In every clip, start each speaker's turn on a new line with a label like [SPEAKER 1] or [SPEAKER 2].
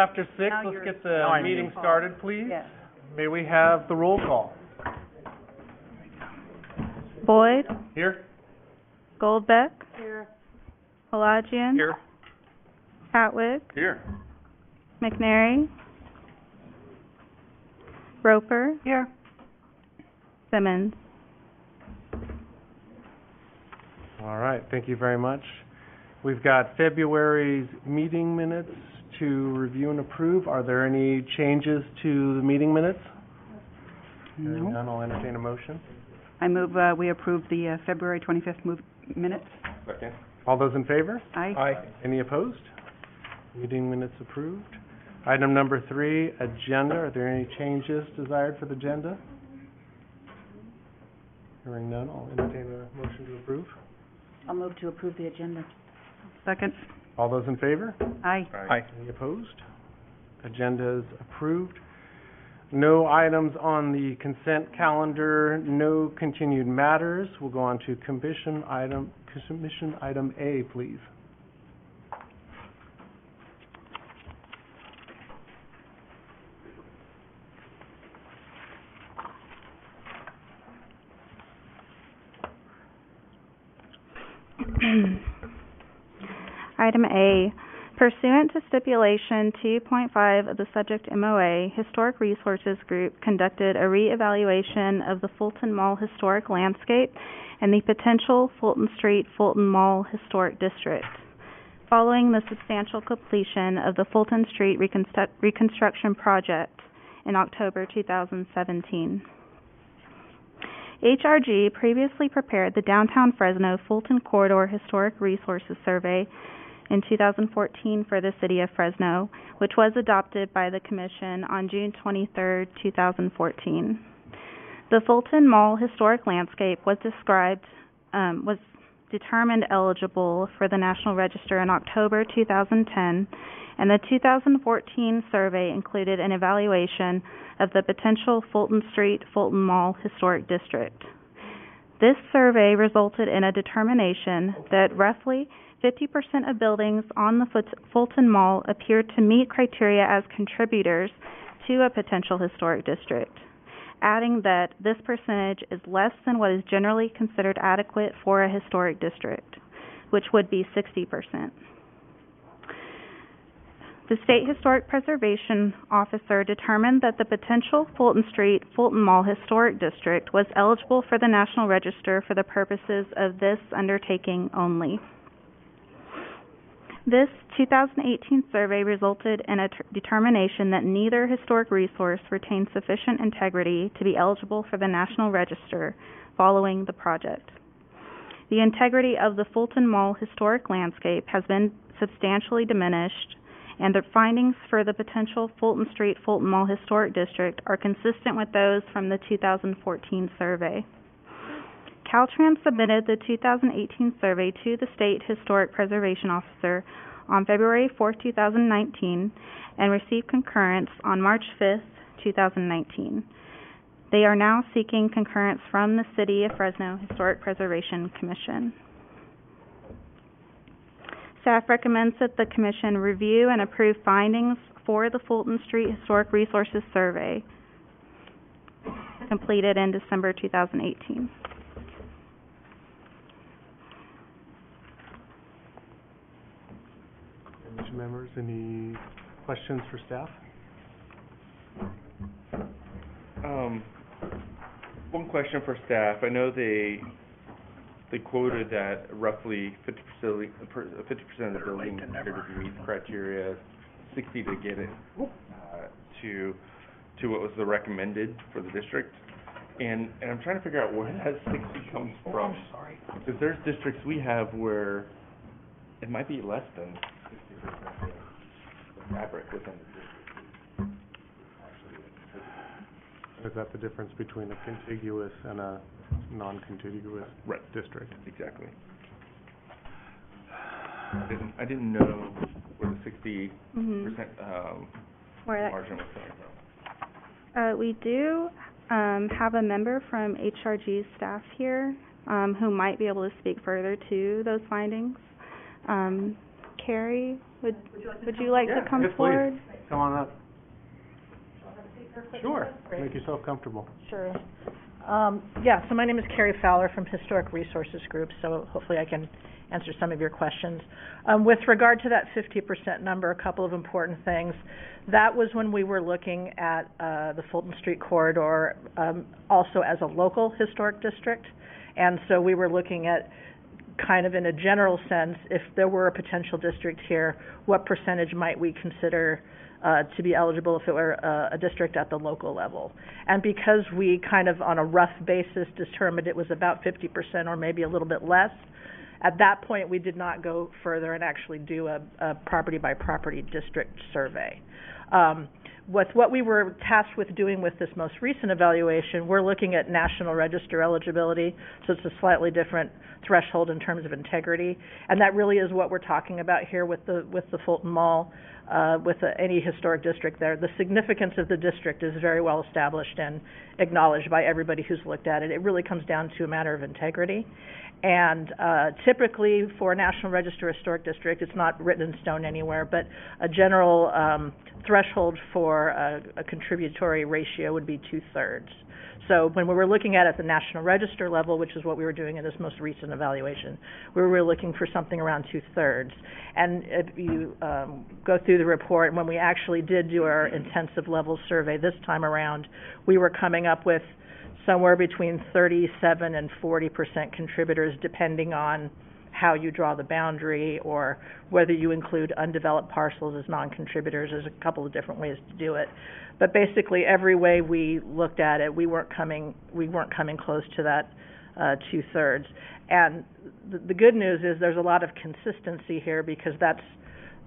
[SPEAKER 1] After 6,
[SPEAKER 2] Now
[SPEAKER 1] let's
[SPEAKER 2] you're-
[SPEAKER 1] get the
[SPEAKER 2] now I'm
[SPEAKER 1] meeting
[SPEAKER 2] involved.
[SPEAKER 1] started, please.
[SPEAKER 2] Yes.
[SPEAKER 1] May we have the roll call?
[SPEAKER 3] Boyd,
[SPEAKER 1] Here?
[SPEAKER 3] Goldbeck,
[SPEAKER 2] Here.
[SPEAKER 3] Pelagian, Hatwick,
[SPEAKER 1] Here.
[SPEAKER 3] McNary, Roper,
[SPEAKER 2] Here.
[SPEAKER 3] Simmons.
[SPEAKER 1] All right, thank you very much. We've got February's meeting minutes to review and approve. Are there any changes to the meeting minutes? Hearing
[SPEAKER 2] No.
[SPEAKER 1] none, I'll entertain a motion.
[SPEAKER 2] I move we approve the February 25th minutes.
[SPEAKER 1] Second. All those in favor?
[SPEAKER 2] Aye.
[SPEAKER 1] Any opposed? Meeting minutes approved. Item number 3, agenda. Are there any changes desired for the agenda? Hearing none, I'll entertain a motion to approve.
[SPEAKER 2] I'll move to approve the agenda. Second.
[SPEAKER 1] All those in favor?
[SPEAKER 2] Aye.
[SPEAKER 1] Any opposed? Agenda is approved. No items on the consent calendar, no continued matters. We'll go on to commission item A, please.
[SPEAKER 3] Item A, pursuant to stipulation 2.5 of the subject MOA, Historic Resources Group conducted a reevaluation of the Fulton Mall historic landscape and the potential Fulton Street, Fulton Mall Historic District. Following the substantial completion of the Fulton Street reconstruction project in October 2017. HRG previously prepared the Downtown Fresno Fulton Corridor Historic Resources Survey in 2014 for the City of Fresno, which was adopted by the Commission on June 23, 2014. The Fulton Mall historic landscape was determined eligible for the National Register in October 2010, and the 2014 survey included an evaluation of the potential Fulton Street, Fulton Mall Historic District. This survey resulted in a determination that roughly 50% of buildings on the Fulton Mall appeared to meet criteria as contributors to a potential historic district, adding that this percentage is less than what is generally considered adequate for a historic district, which would be 60%. The State Historic Preservation Officer determined that the potential Fulton Street, Fulton Mall Historic District was eligible for the National Register for the purposes of this undertaking only. This 2018 survey resulted in a determination that neither historic resource retained sufficient integrity to be eligible for the National Register following the project. The integrity of the Fulton Mall historic landscape has been substantially diminished, and the findings for the potential Fulton Street, Fulton Mall Historic District are consistent with those from the 2014 survey. Caltrans submitted the 2018 survey to the State Historic Preservation Officer on February 4, 2019, and received concurrence on March 5, 2019. They are now seeking concurrence from the City of Fresno Historic Preservation Commission. Staff recommends that the Commission review and approve findings for the Fulton Street Historic Resources Survey, completed in December 2018.
[SPEAKER 1] Commission members, any questions for staff?
[SPEAKER 4] One question for staff. I know they quoted that roughly 50% of the buildings appear to meet the criteria, 60 to get it to what was the recommended for the district. And I'm trying to figure out where that 60 comes from. Because there's districts we have where it might be less than 60% of the fabric within the district.
[SPEAKER 1] Is that the difference between a contiguous and a non-contiguous district?
[SPEAKER 4] Exactly. I didn't know where the 60% margin was coming from.
[SPEAKER 3] We do have a member from HRG's staff here who might be able to speak further to those findings. Carrie, would you like to come forward?
[SPEAKER 1] Come Sure, make yourself comfortable.
[SPEAKER 5] Sure. So my name is Carrie Fowler from Historic Resources Group, so hopefully I can answer some of your questions. With regard to that 50% number, a couple of important things. That was when we were looking at the Fulton Street corridor also as a local historic district. And so we were looking at kind of in a general sense, if there were a potential district here, what percentage might we consider to be eligible if it were a district at the local level. And because we kind of on a rough basis determined it was about 50% or maybe a little bit less, at that point we did not go further and actually do a property by property district survey. With what we were tasked with doing with this most recent evaluation, we're looking at National Register eligibility, so it's a slightly different threshold in terms of integrity, and that really is what we're talking about here with the Fulton Mall, any historic district there. The significance of the district is very well established and acknowledged by everybody who's looked at it. It really comes down to a matter of integrity. And typically for a National Register Historic District, it's not written in stone anywhere, but a general threshold for a contributory ratio would be 2/3. So when we were looking at the National Register level, which is what we were doing in this most recent evaluation, we were looking for something around 2/3. And if you go through the report, and when we actually did do our intensive level survey this time around, we were coming up with somewhere between 37 and 40% contributors, depending on how you draw the boundary or whether you include undeveloped parcels as non-contributors. There's a couple of different ways to do it. But basically, every way we looked at it, we weren't coming close to that 2/3. And the good news is there's a lot of consistency here, because that's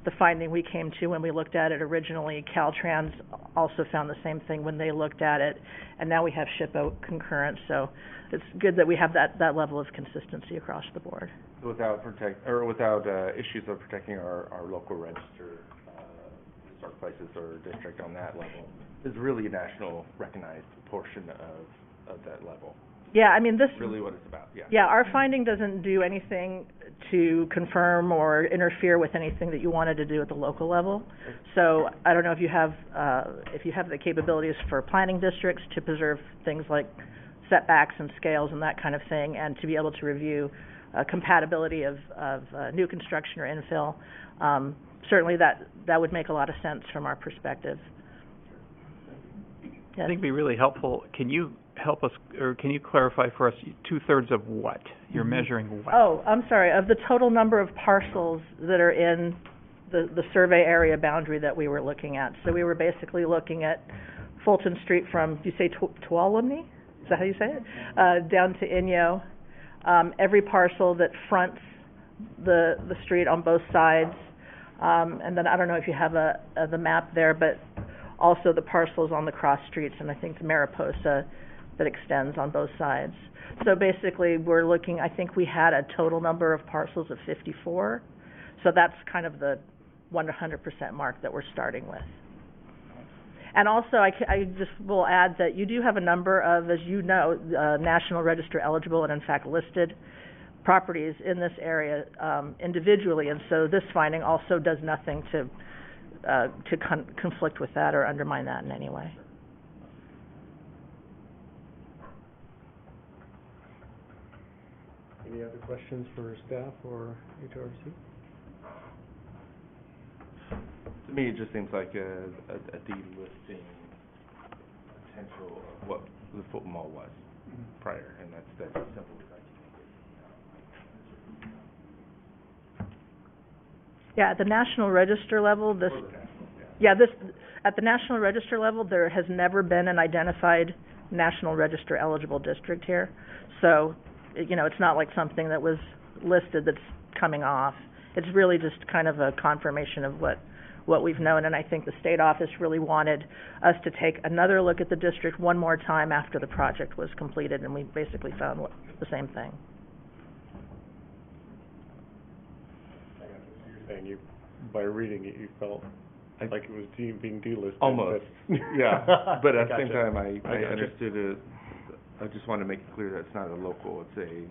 [SPEAKER 5] the finding we came to when we looked at it originally. Caltrans also found the same thing when they looked at it, and now we have SHPO concurrence, so it's good that we have that level of consistency across the board.
[SPEAKER 4] Without issues of protecting our local register, historic places or district on that level, is really a national recognized portion of that level.
[SPEAKER 5] Yeah, I mean, this
[SPEAKER 4] really what it's about. Yeah.
[SPEAKER 5] Yeah, our finding doesn't do anything to confirm or interfere with anything that you wanted to do at the local level. So I don't know if you have the capabilities for planning districts to preserve things like setbacks and scales and that kind of thing, and to be able to review compatibility of new construction or infill. Certainly that would make a lot of sense from our perspective. Yes.
[SPEAKER 6] I think it'd be really helpful. Can you help us, or can you clarify for us 2/3 of what? You're measuring what?
[SPEAKER 5] Oh, I'm sorry, of the total number of parcels that are in the survey area boundary that we were looking at. So we were basically looking at Fulton Street from, do you say Tuolumne? Is that how you say it? Down to Inyo. Every parcel that fronts the street on both sides. And then I don't know if you have the map there, but also the parcels on the cross streets, and I think the Mariposa that extends on both sides. So basically, we're looking, I think we had a total number of parcels of 54. So that's kind of the 100% mark that we're starting with. And also, I just will add that you do have a number of, as you know, National Register eligible and in fact listed properties in this area individually, and so this finding also does nothing to conflict with that or undermine that in any way.
[SPEAKER 1] Any other questions for staff or HRC?
[SPEAKER 4] To me, it just seems like a delisting potential of what the Fulton Mall was prior, and that's as simple as I can make it.
[SPEAKER 5] Yeah, at the National Register level, at the National Register level, there has never been an identified National Register eligible district here. So, you know, it's not like something that was listed that's coming off. It's really just kind of a confirmation of what we've known, and I think the state office really wanted us to take another look at the district one more time after the project was completed, and we basically found the same thing.
[SPEAKER 1] You're saying by reading it, you felt like it was being delisted.
[SPEAKER 4] Almost, yeah. But at the same
[SPEAKER 1] Gotcha.
[SPEAKER 4] time, I understood it. I just want to make it clear that it's not a local, it's a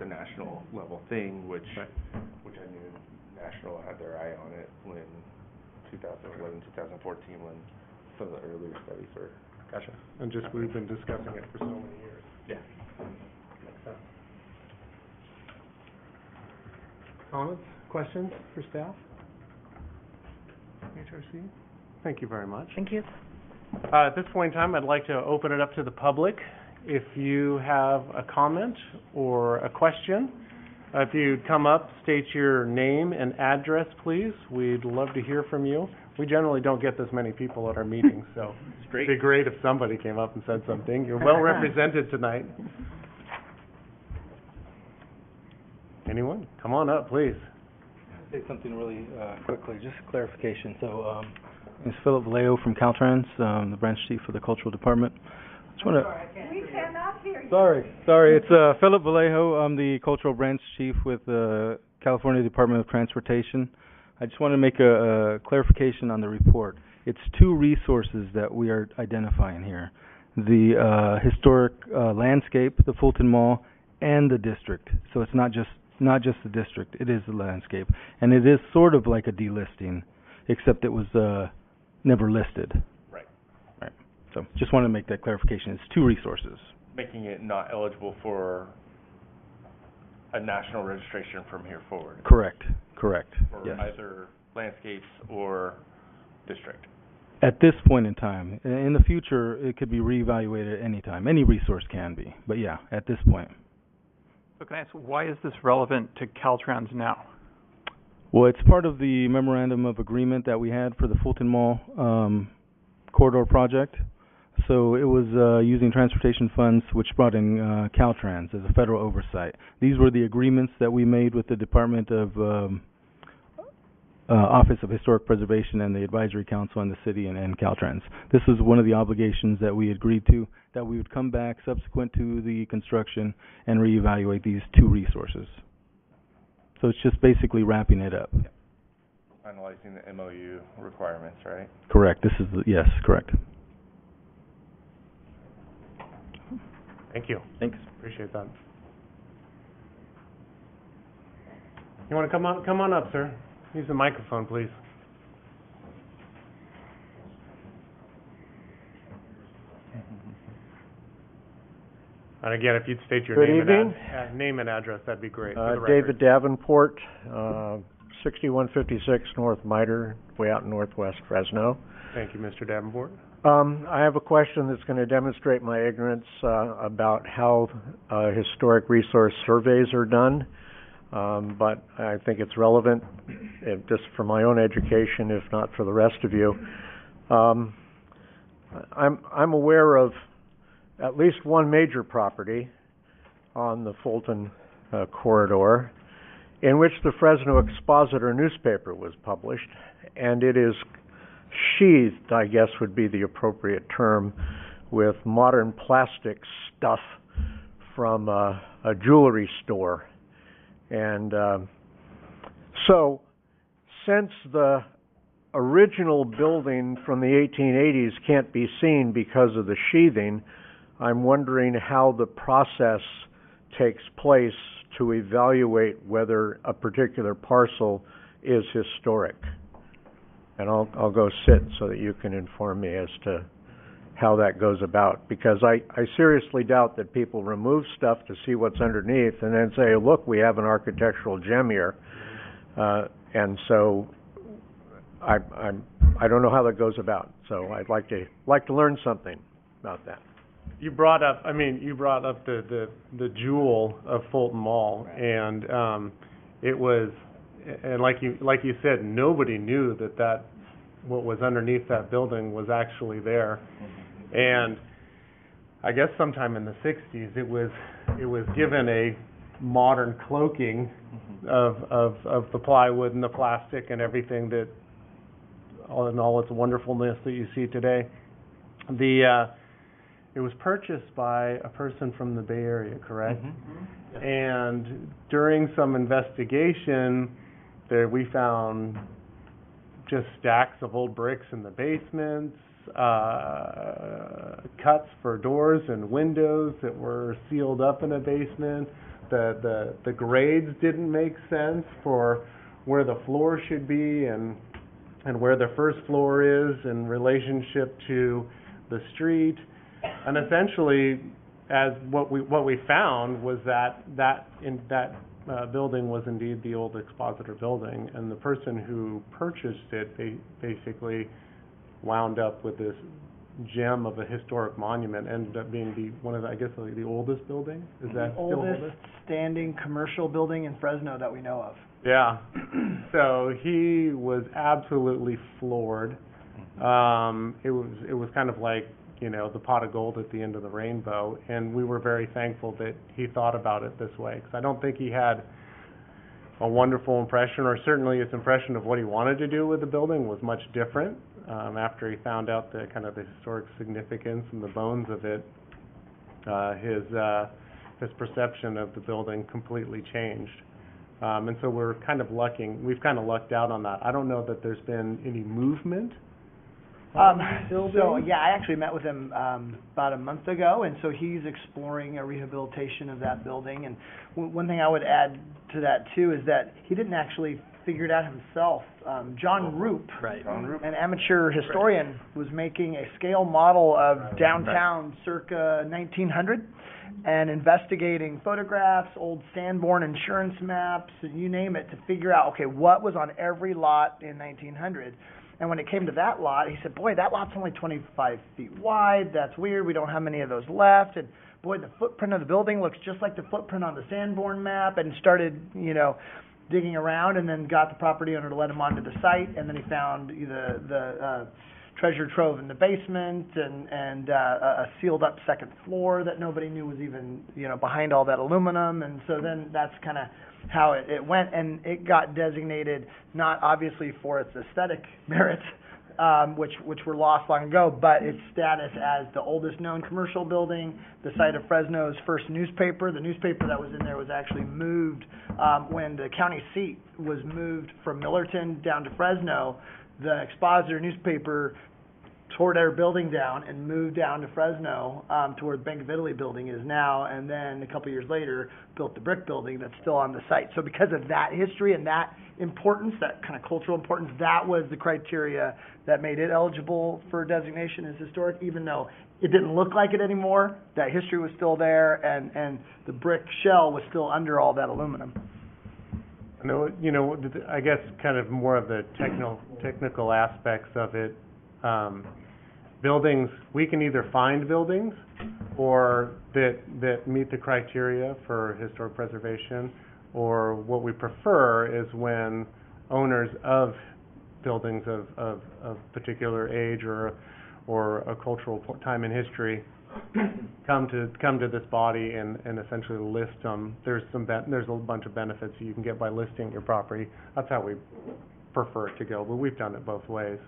[SPEAKER 4] national level thing, which I knew National had their eye on it when 2011, 2014, when some of the earlier studies were
[SPEAKER 1] Gotcha. And just, we've been discussing it for so many years.
[SPEAKER 4] Yeah.
[SPEAKER 1] Makes sense. Comments, questions for staff? HRC? Thank you very much.
[SPEAKER 5] Thank you.
[SPEAKER 1] At this point in time, I'd like to open it up to the public. If you have a comment or a question, if you'd come up, state your name and address, please. We'd love to hear from you. We generally don't get this many people at our meetings, so it'd be great if somebody came up and said something. You're well represented tonight. Anyone? Come on up, please.
[SPEAKER 7] Say something really quickly, just a clarification. So, it's Philip Vallejo from Caltrans, the branch chief for the cultural department. Just want to. We cannot hear you. Sorry. It's Philip Vallejo. I'm the cultural branch chief with the California Department of Transportation. I just want to make a clarification on the report. It's two resources that we are identifying here: the historic landscape, the Fulton Mall, and the district. So it's not just the district; it is the landscape, and it is sort of like a delisting, except it was never listed.
[SPEAKER 4] Right.
[SPEAKER 7] So just wanted to make that clarification. It's two resources.
[SPEAKER 4] Making it not eligible for a national registration from here forward.
[SPEAKER 7] Correct.
[SPEAKER 4] For
[SPEAKER 7] Yes.
[SPEAKER 4] either landscapes or district.
[SPEAKER 7] At this point in time. In the future, it could be reevaluated at any time. Any resource can be. But yeah, at this point.
[SPEAKER 6] So can I ask, why is this relevant to Caltrans now?
[SPEAKER 7] Well, it's part of the memorandum of agreement that we had for the Fulton Mall corridor project. So it was using transportation funds, which brought in Caltrans as a federal oversight. These were the agreements that we made with the Department of Office of Historic Preservation and the Advisory Council and the city and Caltrans. This was one of the obligations that we agreed to, that we would come back subsequent to the construction and reevaluate these two resources. So it's just basically wrapping it up.
[SPEAKER 4] Finalizing the MOU requirements, right?
[SPEAKER 7] Correct. Yes, correct.
[SPEAKER 1] Thank you.
[SPEAKER 7] Thanks.
[SPEAKER 1] Appreciate that. You want to come on up, sir? Use the microphone, please. And again, if you'd state your name and address, that'd be great. For the record.
[SPEAKER 8] David Davenport, 6156 North Miter, way out in northwest Fresno.
[SPEAKER 1] Thank you, Mr. Davenport.
[SPEAKER 8] I have a question that's going to demonstrate my ignorance about how historic resource surveys are done, but I think it's relevant just for my own education, if not for the rest of you. I'm aware of at least one major property on the Fulton corridor in which the Fresno Expositor newspaper was published, and it is sheathed, I guess would be the appropriate term, with modern plastic stuff from a jewelry store. And so, since the original building from the 1880s can't be seen because of the sheathing, I'm wondering how the process takes place to evaluate whether a particular parcel is historic. And I'll go sit so that you can inform me as to how that goes about. Because I seriously doubt that people remove stuff to see what's underneath and then say, look, we have an architectural gem here. And so I don't know how that goes about. So I'd like to learn something about that.
[SPEAKER 1] You brought up the jewel of Fulton Mall, and it was. And like you said, nobody knew that what was underneath that building was actually there. Mm-hmm. And I guess sometime in the 60s, it was given a modern cloaking of the plywood and the plastic and everything that, in all its wonderfulness that you see today. It was purchased by a person from the Bay Area, correct? Mm-hmm. Yes. And during some investigation, there we found just stacks of old bricks in the basements, cuts for doors and windows that were sealed up in a basement. The grades didn't make sense for where the floor should be and where the first floor is in relationship to the street. And essentially, as what we found was that building was indeed the old Expositor building, and the person who purchased it basically wound up with this gem of a historic monument, ended up being one of the, I guess, the oldest building. Is that still
[SPEAKER 9] oldest standing commercial building in Fresno that we know of.
[SPEAKER 1] Yeah. So he was absolutely floored. It was kind of like, you know, the pot of gold at the end of the rainbow, and we were very thankful that he thought about it this way, because I don't think he had a wonderful impression, or certainly his impression of what he wanted to do with the building was much different. After he found out the kind of the historic significance and the bones of it, his perception of the building completely changed. And so we've kind of lucked out on that. I don't know that there's been any movement.
[SPEAKER 9] So yeah, I actually met with him about a month ago, and so he's exploring a rehabilitation of that building. And one thing I would add to that too is that he didn't actually figure it out himself. John Roop, an amateur historian, was making a scale model of downtown circa 1900 and investigating photographs, old Sanborn insurance maps, you name it, to figure out, okay, what was on every lot in 1900. And when it came to that lot, he said, boy, that lot's only 25 feet wide. That's weird. We don't have many of those left. And boy, the footprint of the building looks just like the footprint on the Sanborn map, and started, digging around, and then got the property owner to let him onto the site. And then he found the treasure trove in the basement, and a sealed up second floor that nobody knew was even, behind all that aluminum. And so then that's kind of how it went, and it got designated not obviously for its aesthetic merits, which were lost long ago, but its status as the oldest known commercial building, the site of Fresno's first newspaper. The newspaper that was in there was actually moved when the county seat was moved from Millerton down to Fresno. The Expositor newspaper tore their building down and moved down to Fresno, to where the Bank of Italy building is now, and then a couple years later built the brick building that's still on the site. So because of that history and that importance, that kind of cultural importance, that was the criteria that made it eligible for designation as historic, even though it didn't look like it anymore. That history was still there, and the brick shell was still under all that aluminum.
[SPEAKER 1] I guess kind of more of the technical aspects of it. Buildings, we can either find buildings or that meet the criteria for historic preservation, or what we prefer is when owners of buildings of particular age or a cultural time in history come to this body and essentially list them. There's a bunch of benefits you can get by listing your property. That's how we prefer it to go, but we've done it both ways.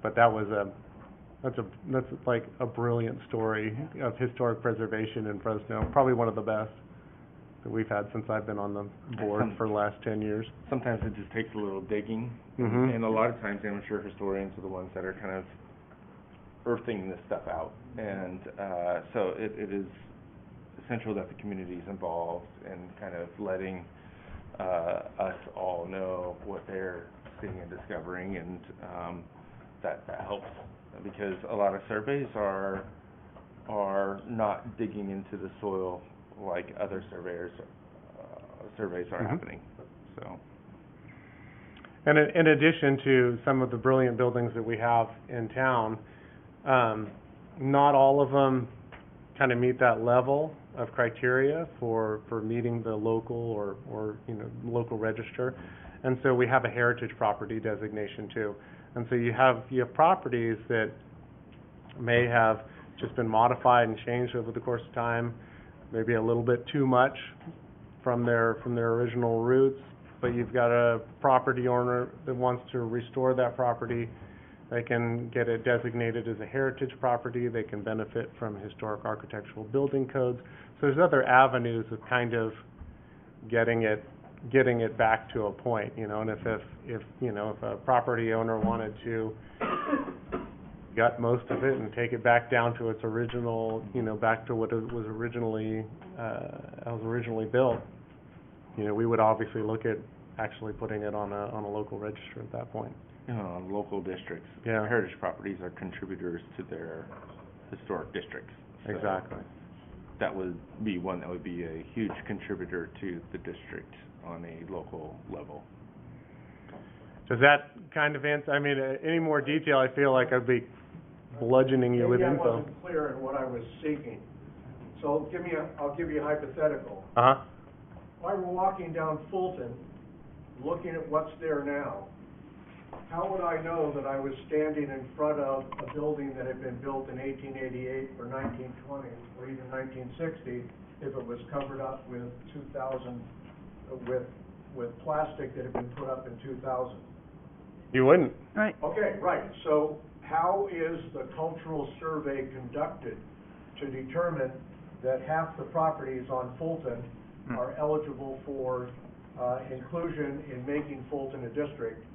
[SPEAKER 1] But that's like a brilliant story of historic preservation in Fresno. Probably one of the best that we've had since I've been on the board for the last 10 years.
[SPEAKER 4] Sometimes it just takes a little digging,
[SPEAKER 1] Mm-hmm.
[SPEAKER 4] and a lot of times amateur historians are the ones that are kind of earthing this stuff out. And so it is essential that the community is involved and kind of letting us all know what they're seeing and discovering, and that helps, because a lot of surveys are not digging into the soil like other surveys are happening. So,
[SPEAKER 1] and in addition to some of the brilliant buildings that we have in town, not all of them kind of meet that level of criteria for meeting the local or local register. And so we have a heritage property designation too. And so you have properties that may have just been modified and changed over the course of time, maybe a little bit too much from their original roots, but you've got a property owner that wants to restore that property. They can get it designated as a heritage property. They can benefit from historic architectural building codes. So there's other avenues of kind of getting it back to a point, and if a property owner wanted to gut most of it and take it back down to its original, back to what it was originally built, we would obviously look at actually putting it on a local register at that point.
[SPEAKER 4] local districts.
[SPEAKER 1] Yeah.
[SPEAKER 4] Heritage properties are contributors to their historic districts. So
[SPEAKER 1] Exactly.
[SPEAKER 4] that would be one that would be a huge contributor to the district on a local level.
[SPEAKER 1] Does that kind of answer, I mean, any more detail, I feel like I'd be bludgeoning you with
[SPEAKER 8] Maybe I
[SPEAKER 1] info.
[SPEAKER 8] wasn't clear in what I was seeking. So I'll give you a hypothetical.
[SPEAKER 1] Uh-huh.
[SPEAKER 8] If I were walking down Fulton, looking at what's there now, how would I know that I was standing in front of a building that had been built in 1888 or 1920 or even 1960 if it was covered up with 2000, with plastic that had been put up in 2000?
[SPEAKER 1] You wouldn't?
[SPEAKER 2] Right.
[SPEAKER 8] Okay, right. So how is the cultural survey conducted to determine that half the properties on Fulton are eligible for inclusion in making Fulton a district,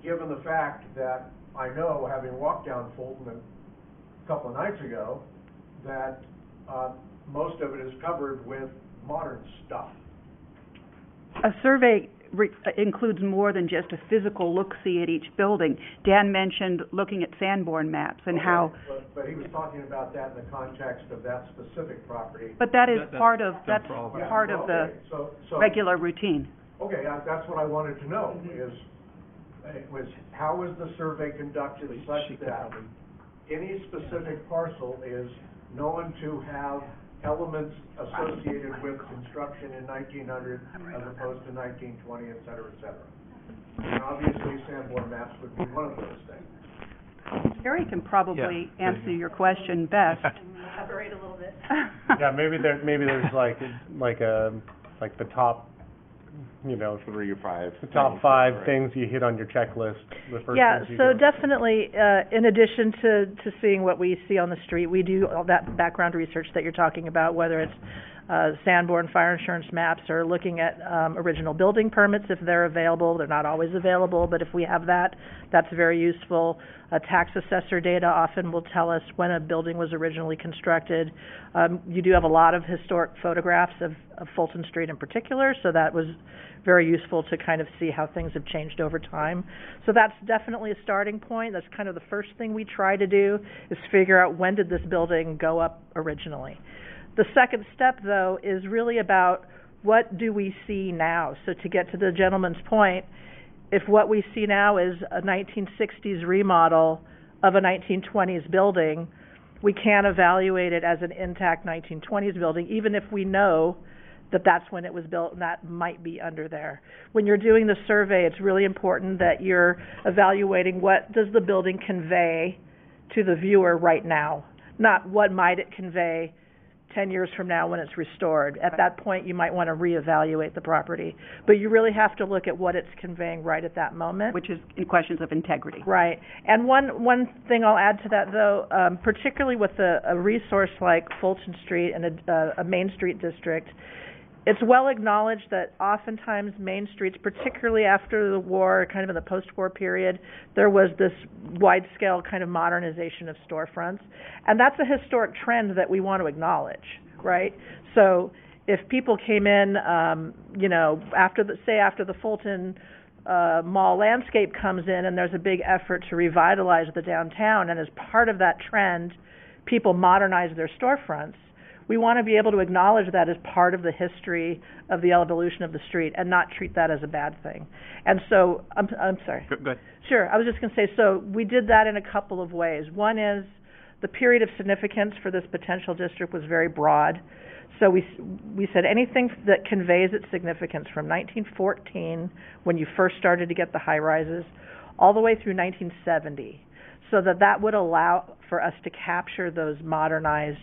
[SPEAKER 8] given the fact that I know, having walked down Fulton a couple of nights ago, that most of it is covered with modern stuff?
[SPEAKER 2] A survey includes more than just a physical look-see at each building. Dan mentioned looking at Sanborn maps and how...
[SPEAKER 8] But he was talking about that in the context of that specific property.
[SPEAKER 2] But that is
[SPEAKER 6] That's
[SPEAKER 2] part of
[SPEAKER 8] Okay, so
[SPEAKER 2] regular routine.
[SPEAKER 8] okay, that's what I wanted to know, was how is the survey conducted such that any specific parcel is known to have elements associated with construction in 1900 as opposed to 1920, et cetera, et cetera. And obviously, Sanborn maps would be one of those things.
[SPEAKER 2] Terry can probably answer your question best.
[SPEAKER 5] Elaborate a little bit.
[SPEAKER 1] Yeah, maybe there's like the top, you know,
[SPEAKER 4] 3 or 5.
[SPEAKER 1] the top
[SPEAKER 4] things,
[SPEAKER 1] 5
[SPEAKER 4] right.
[SPEAKER 1] things you hit on your checklist, the first
[SPEAKER 5] Yeah,
[SPEAKER 1] things you
[SPEAKER 5] so
[SPEAKER 1] do.
[SPEAKER 5] definitely, in addition to seeing what we see on the street, we do all that background research that you're talking about, whether it's Sanborn fire insurance maps or looking at original building permits if they're available. They're not always available, but if we have that, that's very useful. Tax assessor data often will tell us when a building was originally constructed. You do have a lot of historic photographs of Fulton Street in particular, so that was very useful to kind of see how things have changed over time. So that's definitely a starting point. That's kind of the first thing we try to do, is figure out when did this building go up originally. The second step, though, is really about what do we see now. So to get to the gentleman's point, if what we see now is a 1960s remodel of a 1920s building, we can't evaluate it as an intact 1920s building, even if we know that that's when it was built and that might be under there. When you're doing the survey, it's really important that you're evaluating what does the building convey to the viewer right now, not what might it convey 10 years from now when it's restored. At that point, you might want to reevaluate the property. But you really have to look at what it's conveying right at that moment.
[SPEAKER 2] Which is in questions of integrity.
[SPEAKER 5] Right. And one thing I'll add to that, though, particularly with a resource like Fulton Street and a Main Street district, it's well acknowledged that oftentimes main streets, particularly after the war, kind of in the post-war period, there was this wide-scale kind of modernization of storefronts. And that's a historic trend that we want to acknowledge, right? So if people came in, after the Fulton mall landscape comes in and there's a big effort to revitalize the downtown, and as part of that trend, people modernize their storefronts, we want to be able to acknowledge that as part of the history of the evolution of the street and not treat that as a bad thing. And so, I'm sorry.
[SPEAKER 6] Go ahead.
[SPEAKER 5] Sure, I was just going to say, so we did that in a couple of ways. One is the period of significance for this potential district was very broad. So we said anything that conveys its significance from 1914, when you first started to get the high-rises, all the way through 1970, so that would allow for us to capture those modernized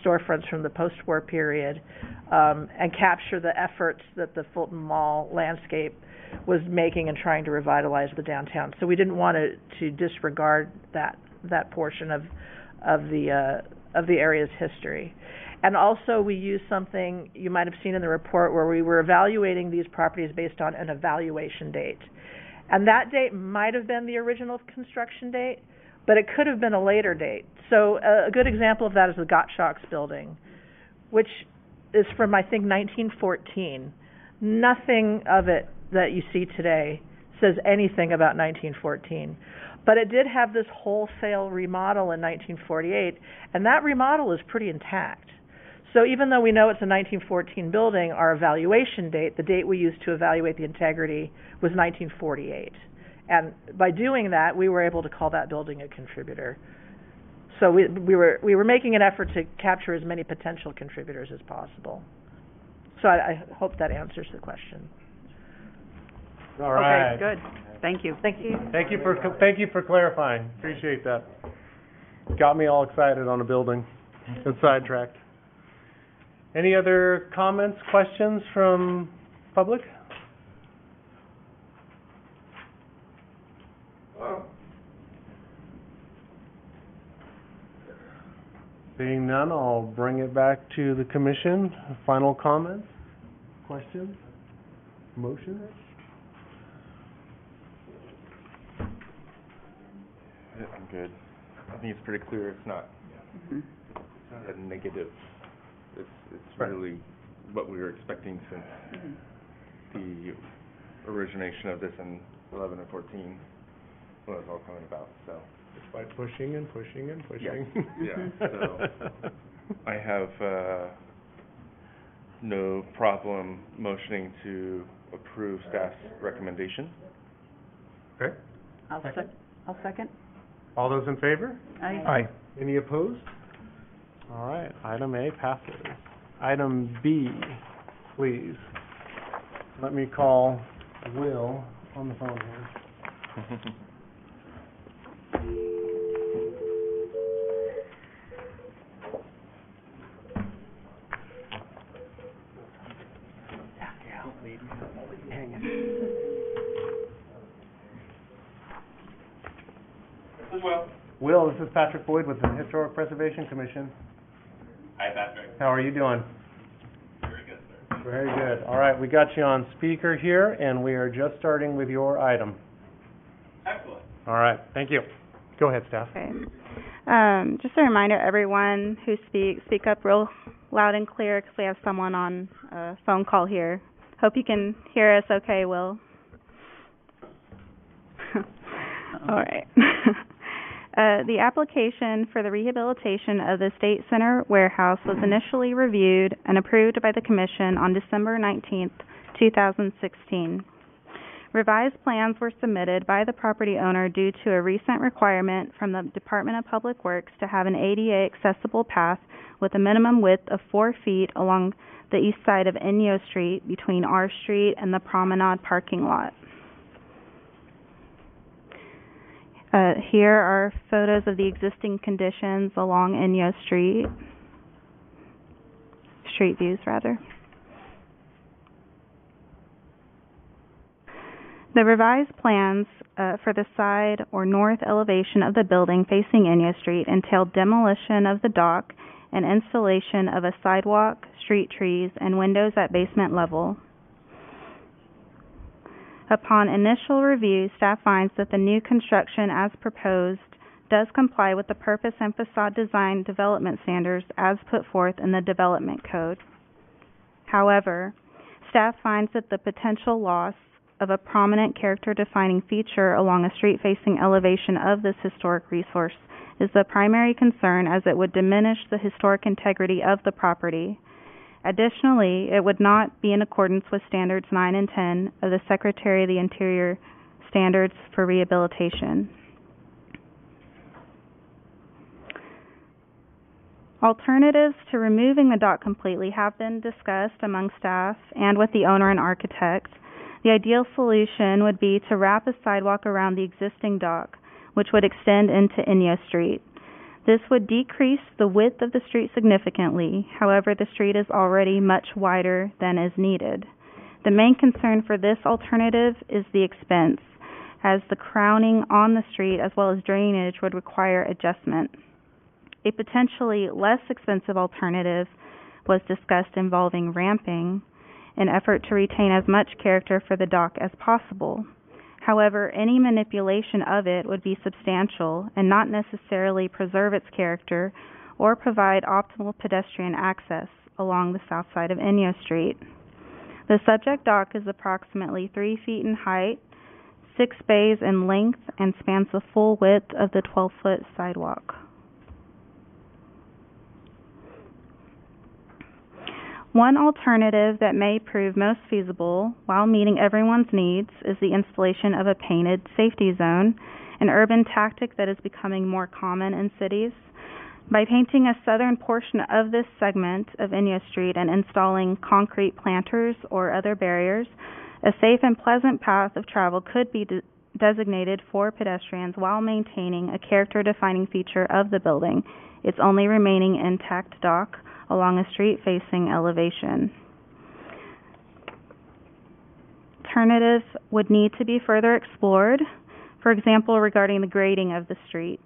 [SPEAKER 5] storefronts from the post-war period, and capture the efforts that the Fulton Mall landscape was making and trying to revitalize the downtown. So we didn't want to disregard that portion of the area's history. And also we used something you might have seen in the report where we were evaluating these properties based on an evaluation date. And that date might have been the original construction date, but it could have been a later date. So a good example of that is the Gottschalk's building, which is from, I think, 1914. Nothing of it that you see today says anything about 1914. But it did have this wholesale remodel in 1948, and that remodel is pretty intact. So even though we know it's a 1914 building, our evaluation date, the date we used to evaluate the integrity, was 1948. And by doing that, we were able to call that building a contributor. So we were making an effort to capture as many potential contributors as possible. So I hope that answers the question.
[SPEAKER 1] All right.
[SPEAKER 2] Okay, good. Thank you.
[SPEAKER 5] Thank you.
[SPEAKER 1] Thank you for clarifying. Appreciate that. Got me all excited on a building and sidetracked. Any other comments, questions from public? Seeing none, I'll bring it back to the commission. Final comments, questions, motions?
[SPEAKER 4] Yeah, I'm good. I think it's pretty clear it's not a negative. It's really what we were expecting since the origination of this in 11 and 14 when it was all coming about, so.
[SPEAKER 1] Despite pushing and pushing and pushing.
[SPEAKER 4] Yeah, so I have no problem motioning to approve staff's recommendation.
[SPEAKER 1] Okay.
[SPEAKER 2] I'll second.
[SPEAKER 1] All those in favor?
[SPEAKER 2] Aye.
[SPEAKER 1] Any opposed? All right, item A passes. Item B, please. Let me call Will on the phone here. Will, this is Patrick Boyd with the Historic Preservation Commission.
[SPEAKER 10] Hi, Patrick.
[SPEAKER 1] How are you doing?
[SPEAKER 10] Very good, sir.
[SPEAKER 1] Very good. All right, we got you on speaker here, and we are just starting with your item.
[SPEAKER 10] Excellent.
[SPEAKER 1] All right, thank you. Go ahead, staff.
[SPEAKER 3] Okay. Just a reminder, everyone who speak up real loud and clear because we have someone on a phone call here. Hope you can hear us okay, Will. All right. The application for the rehabilitation of the State Center warehouse was initially reviewed and approved by the Commission on December 19th, 2016. Revised plans were submitted by the property owner due to a recent requirement from the Department of Public Works to have an ADA accessible path with a minimum width of 4 feet along the east side of Inyo Street between R Street and the Promenade parking lot. Here are photos of the existing conditions along Inyo Street. Street views, rather. The revised plans for the side or north elevation of the building facing Inyo Street entail demolition of the dock and installation of a sidewalk, street trees, and windows at basement level. Upon initial review, staff finds that the new construction as proposed does comply with the purpose and facade design development standards as put forth in the Development Code. However, staff finds that the potential loss of a prominent character-defining feature along a street-facing elevation of this historic resource is the primary concern, as it would diminish the historic integrity of the property. Additionally, it would not be in accordance with Standards 9 and 10 of the Secretary of the Interior Standards for Rehabilitation. Alternatives to removing the dock completely have been discussed among staff and with the owner and architect. The ideal solution would be to wrap a sidewalk around the existing dock, which would extend into Inyo Street. This would decrease the width of the street significantly. However, the street is already much wider than is needed. The main concern for this alternative is the expense, as the crowning on the street as well as drainage would require adjustment. A potentially less expensive alternative was discussed involving ramping, in an effort to retain as much character for the dock as possible. However, any manipulation of it would be substantial and not necessarily preserve its character or provide optimal pedestrian access along the south side of Inyo Street. The subject dock is approximately 3 feet in height, 6 bays in length and spans the full width of the 12-foot sidewalk. One alternative that may prove most feasible while meeting everyone's needs is the installation of a painted safety zone, an urban tactic that is becoming more common in cities. By painting a southern portion of this segment of Inyo Street and installing concrete planters or other barriers, a safe and pleasant path of travel could be designated for pedestrians while maintaining a character-defining feature of the building, its only remaining intact dock along a street-facing elevation. Alternatives would need to be further explored, for example, regarding the grading of the street.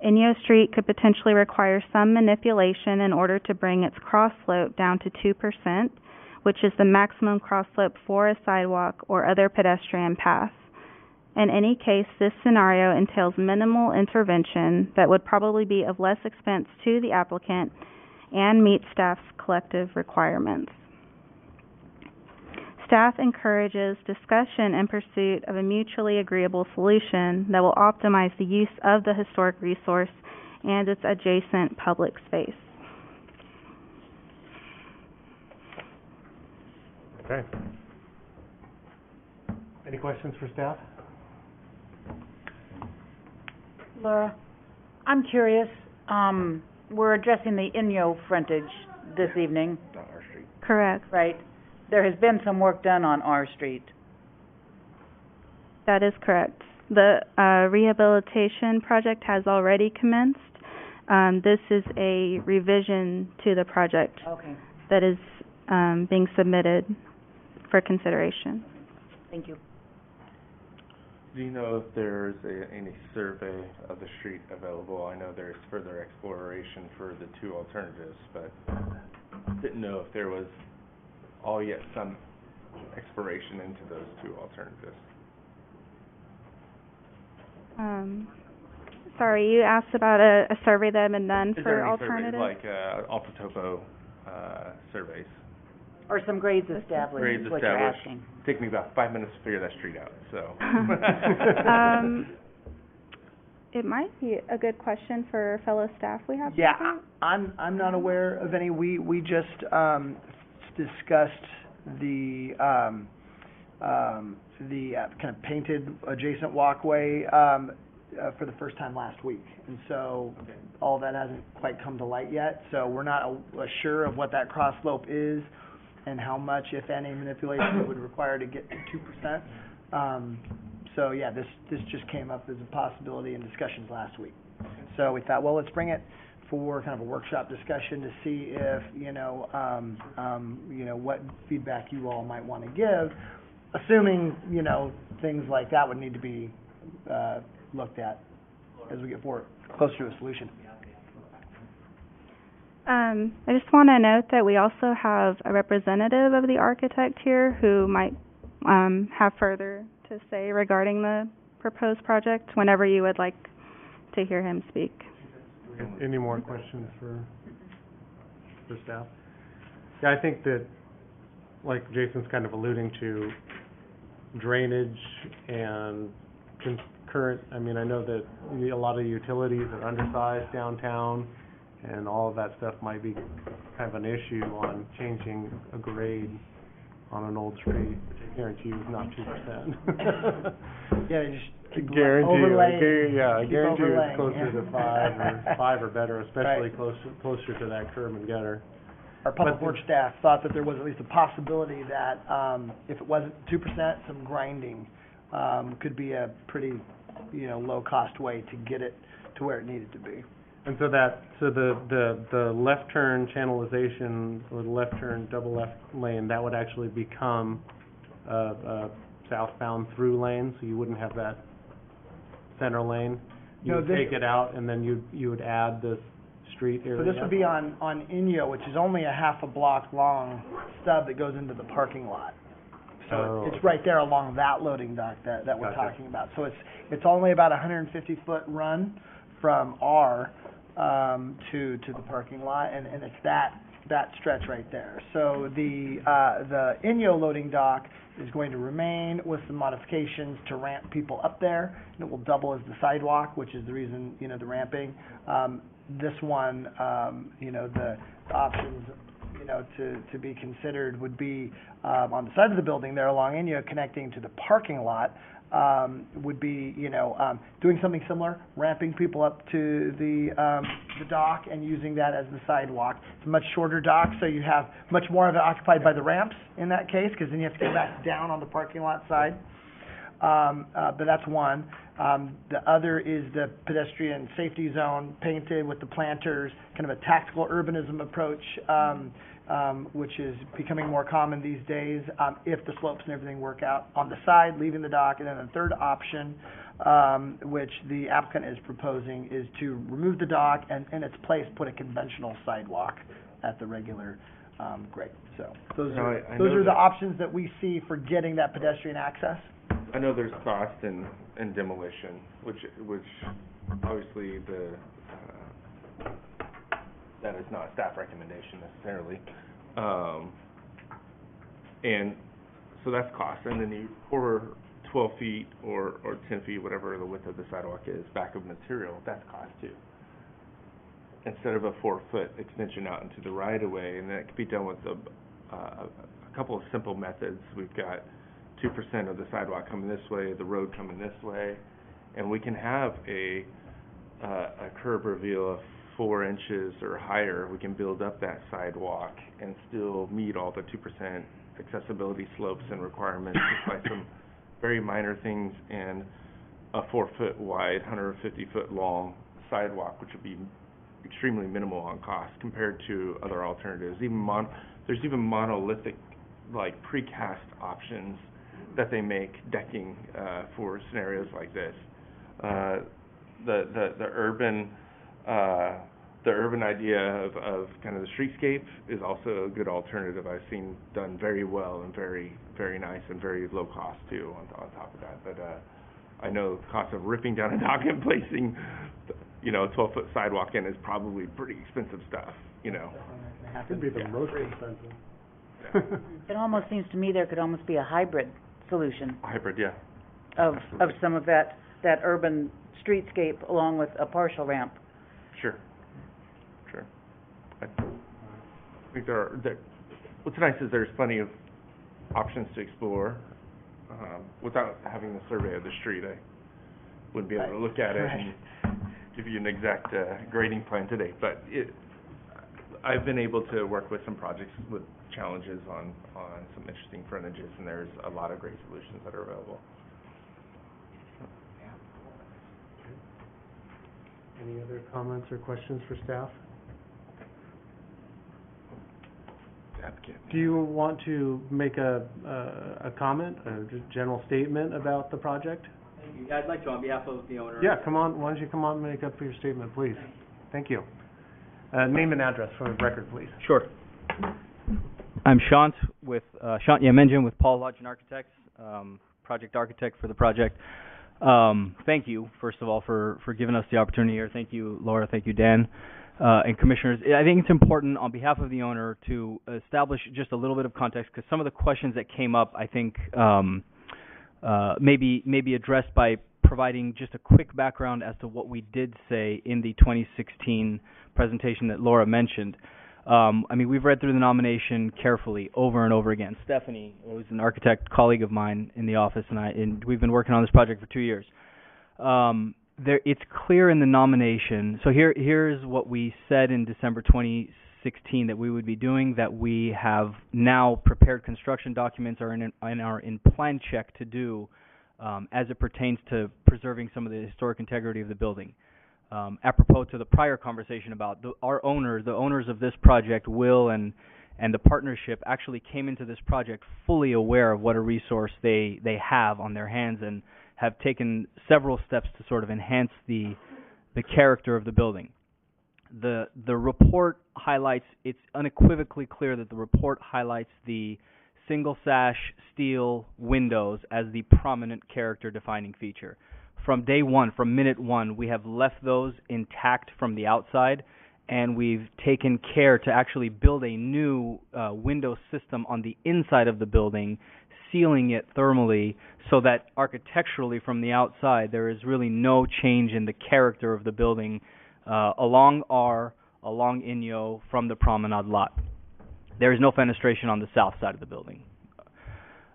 [SPEAKER 3] Inyo Street could potentially require some manipulation in order to bring its cross slope down to 2%, which is the maximum cross slope for a sidewalk or other pedestrian path. In any case, this scenario entails minimal intervention that would probably be of less expense to the applicant and meet staff's collective requirements. Staff encourages discussion in pursuit of a mutually agreeable solution that will optimize the use of the historic resource and its adjacent public space.
[SPEAKER 1] Okay. Any questions for staff?
[SPEAKER 11] Laura, I'm curious, we're addressing the Inyo frontage this evening,
[SPEAKER 4] Not our street.
[SPEAKER 3] Correct.
[SPEAKER 11] right? There has been some work done on our street.
[SPEAKER 3] That is correct. The rehabilitation project has already commenced. This is a revision to the project
[SPEAKER 11] Okay,
[SPEAKER 3] that is being submitted for consideration.
[SPEAKER 11] thank you.
[SPEAKER 4] Do you know if there's any survey of the street available? I know there's further exploration for the two alternatives, but didn't know if there was yet some exploration into those two alternatives.
[SPEAKER 3] Sorry, you asked about a survey that had been done
[SPEAKER 4] Is
[SPEAKER 3] for
[SPEAKER 4] there any
[SPEAKER 3] alternatives?
[SPEAKER 4] surveys, like off the topo surveys?
[SPEAKER 11] Or some grades established,
[SPEAKER 4] Grades
[SPEAKER 11] is what you're
[SPEAKER 4] established.
[SPEAKER 11] asking.
[SPEAKER 4] Take me about 5 minutes to figure that street out, so.
[SPEAKER 3] It might be a good question for fellow staff we have.
[SPEAKER 9] Yeah,
[SPEAKER 3] present.
[SPEAKER 9] I'm not aware of any. We just discussed the kind of painted adjacent walkway for the first time last week, and so all that hasn't quite come to light yet. So we're not sure of what that cross slope is and how much, if any, manipulation it would require to get to 2%. So yeah, this just came up as a possibility in discussions last week. So we thought, well, let's bring it for kind of a workshop discussion to see if, what feedback you all might want to give, assuming, things like that would need to be looked at as we get closer to a solution.
[SPEAKER 3] I just want to note that we also have a representative of the architect here who might have further to say regarding the proposed project whenever you would like to hear him speak.
[SPEAKER 1] Any more questions for staff? Yeah, I think that, like Jason's kind of alluding to, drainage and current, I know that a lot of utilities are undersized downtown, and all of that stuff might be kind of an issue on changing a grade on an old street, which I guarantee you is not 2%.
[SPEAKER 9] Yeah, you just keep
[SPEAKER 1] Guarantee
[SPEAKER 9] overlaying.
[SPEAKER 1] I guarantee you it's
[SPEAKER 9] overlaying,
[SPEAKER 1] closer
[SPEAKER 9] yeah.
[SPEAKER 1] to 5 or better, especially
[SPEAKER 9] Right.
[SPEAKER 1] closer to that curb and gutter.
[SPEAKER 9] Our public
[SPEAKER 1] But-
[SPEAKER 9] works staff thought that there was at least a possibility that if it wasn't 2%, some grinding could be a pretty, low-cost way to get it to where it needed to be.
[SPEAKER 1] And so the left turn channelization, or the left turn double left lane, that would actually become a southbound through lane, so you wouldn't have that center lane. You
[SPEAKER 9] No,
[SPEAKER 1] would
[SPEAKER 9] this-
[SPEAKER 1] take it out, and then you would add this street area.
[SPEAKER 9] So this would be on Inyo, which is only a half a block long stub that goes into the parking lot. So
[SPEAKER 1] Oh.
[SPEAKER 9] it's right there along that loading dock that we're
[SPEAKER 1] Gotcha.
[SPEAKER 9] talking about. So it's only about a 150-foot run from R to the parking lot, and it's that that stretch right there. So the Inyo loading dock is going to remain with some modifications to ramp people up there, and it will double as the sidewalk, which is the reason, the ramping. This one, the options, to be considered would be on the side of the building there along Inyo connecting to the parking lot, would be, doing something similar, ramping people up to the dock and using that as the sidewalk. It's a much shorter dock, so you have much more of it occupied by the ramps in that case, because then you have to go back down on the parking lot side. But that's one. The other is the pedestrian safety zone painted with the planters, kind of a tactical urbanism approach, which is becoming more common these days, if the slopes and everything work out on the side, leaving the dock. And then the third option, which the applicant is proposing, is to remove the dock and in its place put a conventional sidewalk at the regular grade. So those are the options that we see for getting that pedestrian access.
[SPEAKER 4] I know there's cost in demolition, which obviously that is not a staff recommendation necessarily. And so that's cost. And then you pour 12 feet or 10 feet, whatever the width of the sidewalk is, back of material, that's cost too. Instead of a 4-foot extension out into the right-of-way, and that can be done with a couple of simple methods. We've got 2% of the sidewalk coming this way, the road coming this way, and we can have a curb reveal of 4 inches or higher. We can build up that sidewalk and still meet all the 2% accessibility slopes and requirements just by some very minor things, and a 4-foot wide, 150-foot long sidewalk, which would be extremely minimal on cost compared to other alternatives. There's even monolithic, like precast options that they make decking for scenarios like this. The urban idea of kind of the streetscape is also a good alternative I've seen done very well and very, very nice and very low cost too on top of that. But I know the cost of ripping down a dock and placing, a 12-foot sidewalk in is probably pretty expensive stuff,
[SPEAKER 8] It could be the most expensive.
[SPEAKER 11] It almost seems to me there could almost be a hybrid solution
[SPEAKER 4] Hybrid, yeah.
[SPEAKER 11] of
[SPEAKER 4] Absolutely.
[SPEAKER 11] some of that urban streetscape along with a partial ramp.
[SPEAKER 4] Sure. I think what's nice is there's plenty of options to explore without having the survey of the street. I wouldn't be able to look at it and give you an exact grading plan today, but I've been able to work with some projects with challenges on some interesting frontages, and there's a lot of great solutions that are available.
[SPEAKER 1] Any other comments or questions for staff? Do you want to make a comment, a general statement about the project?
[SPEAKER 12] Thank you. I'd like to, on behalf of the owner.
[SPEAKER 1] Yeah, come on. Why don't you come on and make up for your statement, please? Thank you. Name and address for the record, please.
[SPEAKER 12] Sure. I'm Shant Yamenjian with Paul Lodgen Architects, project architect for the project. Thank you, first of all, for giving us the opportunity here. Thank you, Laura. Thank you, Dan. And commissioners, I think it's important on behalf of the owner to establish just a little bit of context, because some of the questions that came up, I think, may be addressed by providing just a quick background as to what we did say in the 2016 presentation that Laura mentioned. We've read through the nomination carefully over and over again. Stephanie, who's an architect colleague of mine in the office, and we've been working on this project for 2 years. It's clear in the nomination. So here's what we said in December 2016 that we would be doing, that we have now prepared construction documents and are in plan check to do as it pertains to preserving some of the historic integrity of the building. Apropos to the prior conversation about the owners of this project, Will and the partnership, actually came into this project fully aware of what a resource they have on their hands, and have taken several steps to sort of enhance the character of the building. The report highlights, it's unequivocally clear that the report highlights the single sash steel windows as the prominent character defining feature. From day one, from minute one, we have left those intact from the outside, and we've taken care to actually build a new window system on the inside of the building, sealing it thermally so that architecturally from the outside there is really no change in the character of the building along Inyo from the promenade lot. There is no fenestration on the south side of the building.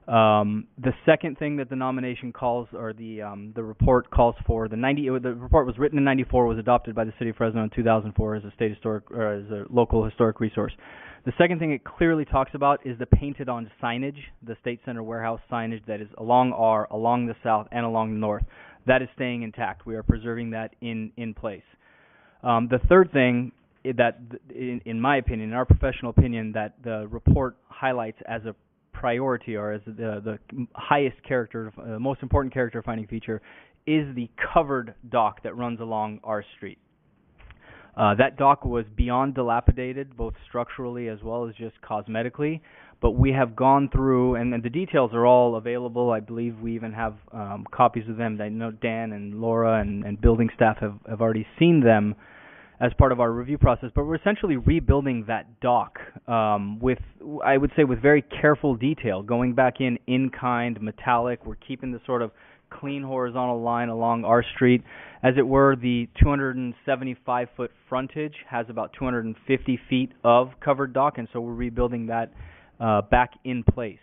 [SPEAKER 12] The second thing that the nomination calls, or the report calls for, the report was written in '94, was adopted by the City of Fresno in 2004 as a state historic, or as a local historic resource. The second thing it clearly talks about is the painted-on signage, the State Center warehouse signage that is along the south, and along the north. That is staying intact. We are preserving that in place. The third thing that, in my opinion, in our professional opinion, that the report highlights as a priority, or as the highest character, most important character finding feature, is the covered dock that runs along our street. That dock was beyond dilapidated, both structurally as well as just cosmetically, but we have gone through, and the details are all available. I believe we even have copies of them. I know Dan and Laura and building staff have already seen them as part of our review process, but we're essentially rebuilding that dock with, I would say, with very careful detail, going back in kind, metallic. We're keeping the sort of clean horizontal line along our street. As it were, the 275-foot frontage has about 250 feet of covered dock, and so we're rebuilding that back in place.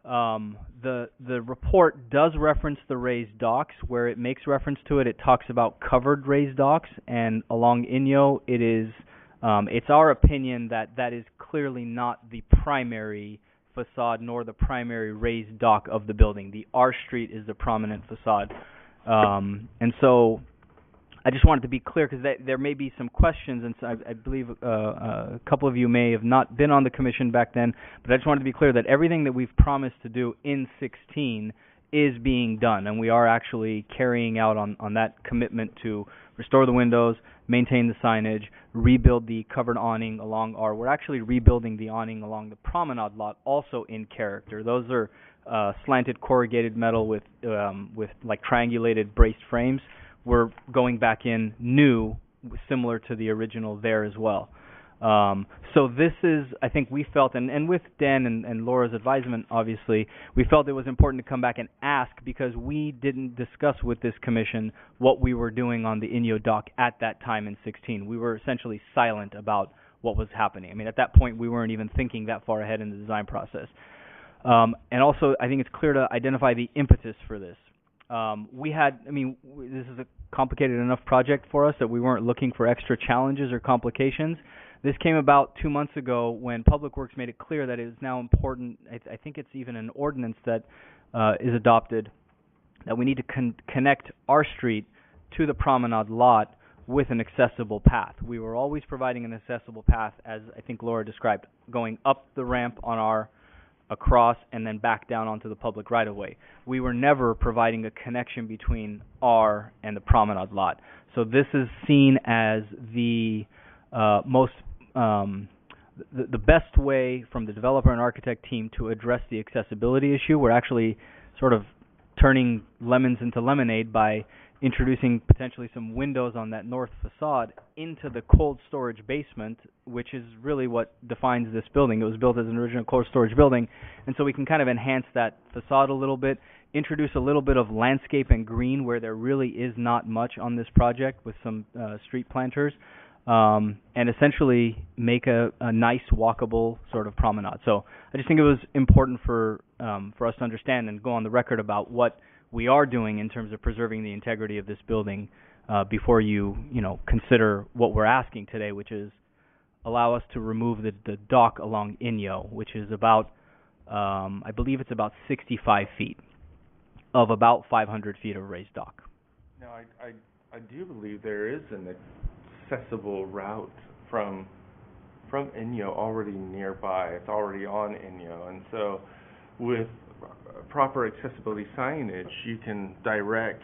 [SPEAKER 12] The report does reference the raised docks. Where it makes reference to it, it talks about covered raised docks, and along Inyo, it is, it's our opinion that that is clearly not the primary facade nor the primary raised dock of the building. The R Street is the prominent facade. And so I just wanted to be clear, because there may be some questions, and so I believe a couple of you may have not been on the commission back then, but I just wanted to be clear that everything that we've promised to do in 16 is being done, and we are actually carrying out on that commitment to restore the windows, maintain the signage, rebuild the covered awning along we're actually rebuilding the awning along the promenade lot also in character. Those are slanted corrugated metal with like triangulated braced frames. We're going back in new, similar to the original there as well. So this is, I think we felt, and with Dan and Laura's advisement, obviously, we felt it was important to come back and ask, because we didn't discuss with this commission what we were doing on the Inyo dock at that time in 16. We were essentially silent about what was happening. I mean, at that point, we weren't even thinking that far ahead in the design process. And also, I think it's clear to identify the impetus for this. This is a complicated enough project for us that we weren't looking for extra challenges or complications. This came about 2 months ago when Public Works made it clear that it is now important, I think it's even an ordinance that is adopted, that we need to connect our street to the promenade lot with an accessible path. We were always providing an accessible path, as I think Laura described, going up the ramp on across, and then back down onto the public right-of-way. We were never providing a connection between R and the promenade lot. So this is seen as the the best way from the developer and architect team to address the accessibility issue. We're actually sort of turning lemons into lemonade by introducing potentially some windows on that north facade into the cold storage basement, which is really what defines this building. It was built as an original cold storage building, and so we can kind of enhance that facade a little bit, introduce a little bit of landscape and green where there really is not much on this project with some street planters, and essentially make a nice walkable sort of promenade. So I just think it was important for us to understand and go on the record about what we are doing in terms of preserving the integrity of this building before you consider what we're asking today, which is allow us to remove the dock along Inyo, which is about, I believe it's about 65 feet of about 500 feet of raised dock.
[SPEAKER 4] Now, I do believe there is an accessible route from Inyo already nearby. It's already on Inyo, and so with proper accessibility signage, you can direct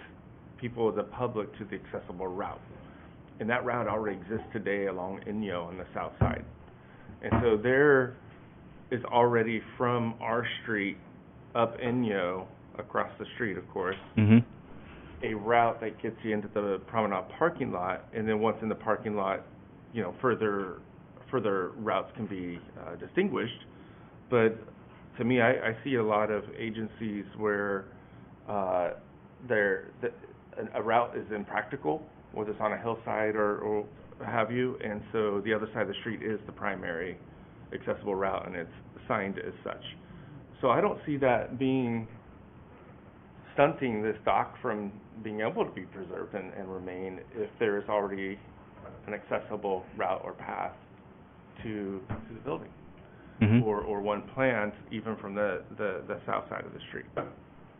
[SPEAKER 4] people, the public, to the accessible route. And that route already exists today along Inyo on the south side. And so there is already from our street up Inyo, across the street, of course, a route that gets you into the promenade parking lot, and then once in the parking lot, further routes can be distinguished. But to me, I see a lot of agencies where a route is impractical, whether it's on a hillside or have you, and so the other side of the street is the primary accessible route, and it's signed as such. So I don't see that stunting this dock from being able to be preserved and remain if there is already an accessible route or path to the building, or one planned even from the south side of the street,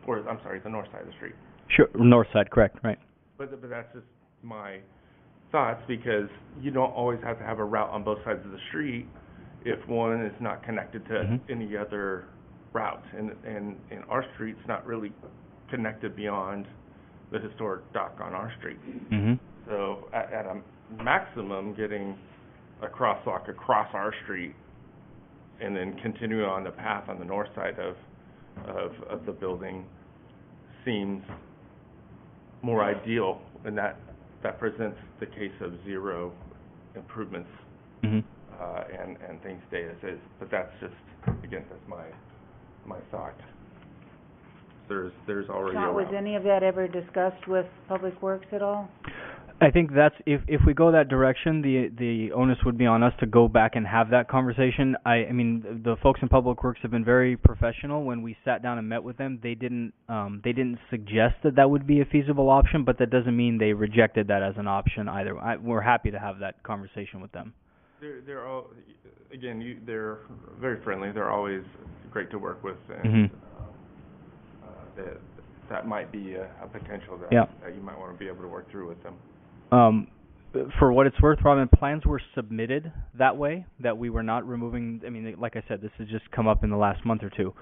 [SPEAKER 4] or I'm sorry, the north side of the street.
[SPEAKER 12] Sure, north side, correct, right.
[SPEAKER 4] But that's just my thoughts, because you don't always have to have a route on both sides of the street if one is not connected to any other route. And our street's not really connected beyond the historic dock on our street. So at a maximum, getting a crosswalk across our street and then continuing on the path on the north side of the building seems more ideal, and that presents the case of zero improvements, and things stay as is. But that's just, again, that's my thought. There's already a route.
[SPEAKER 11] Was any of that ever discussed with Public Works at all?
[SPEAKER 12] I think that's, if we go that direction, the onus would be on us to go back and have that conversation. I mean, the folks in Public Works have been very professional. When we sat down and met with them, they didn't suggest that would be a feasible option, but that doesn't mean they rejected that as an option either. We're happy to have that conversation with them.
[SPEAKER 4] They're all, again, they're very friendly. They're always great to work with, and that might be a potential that you might want to be able to work through with them.
[SPEAKER 12] For what it's worth, Robin, plans were submitted that way, that we were not removing. I mean, like I said, this has just come up in the last month or two.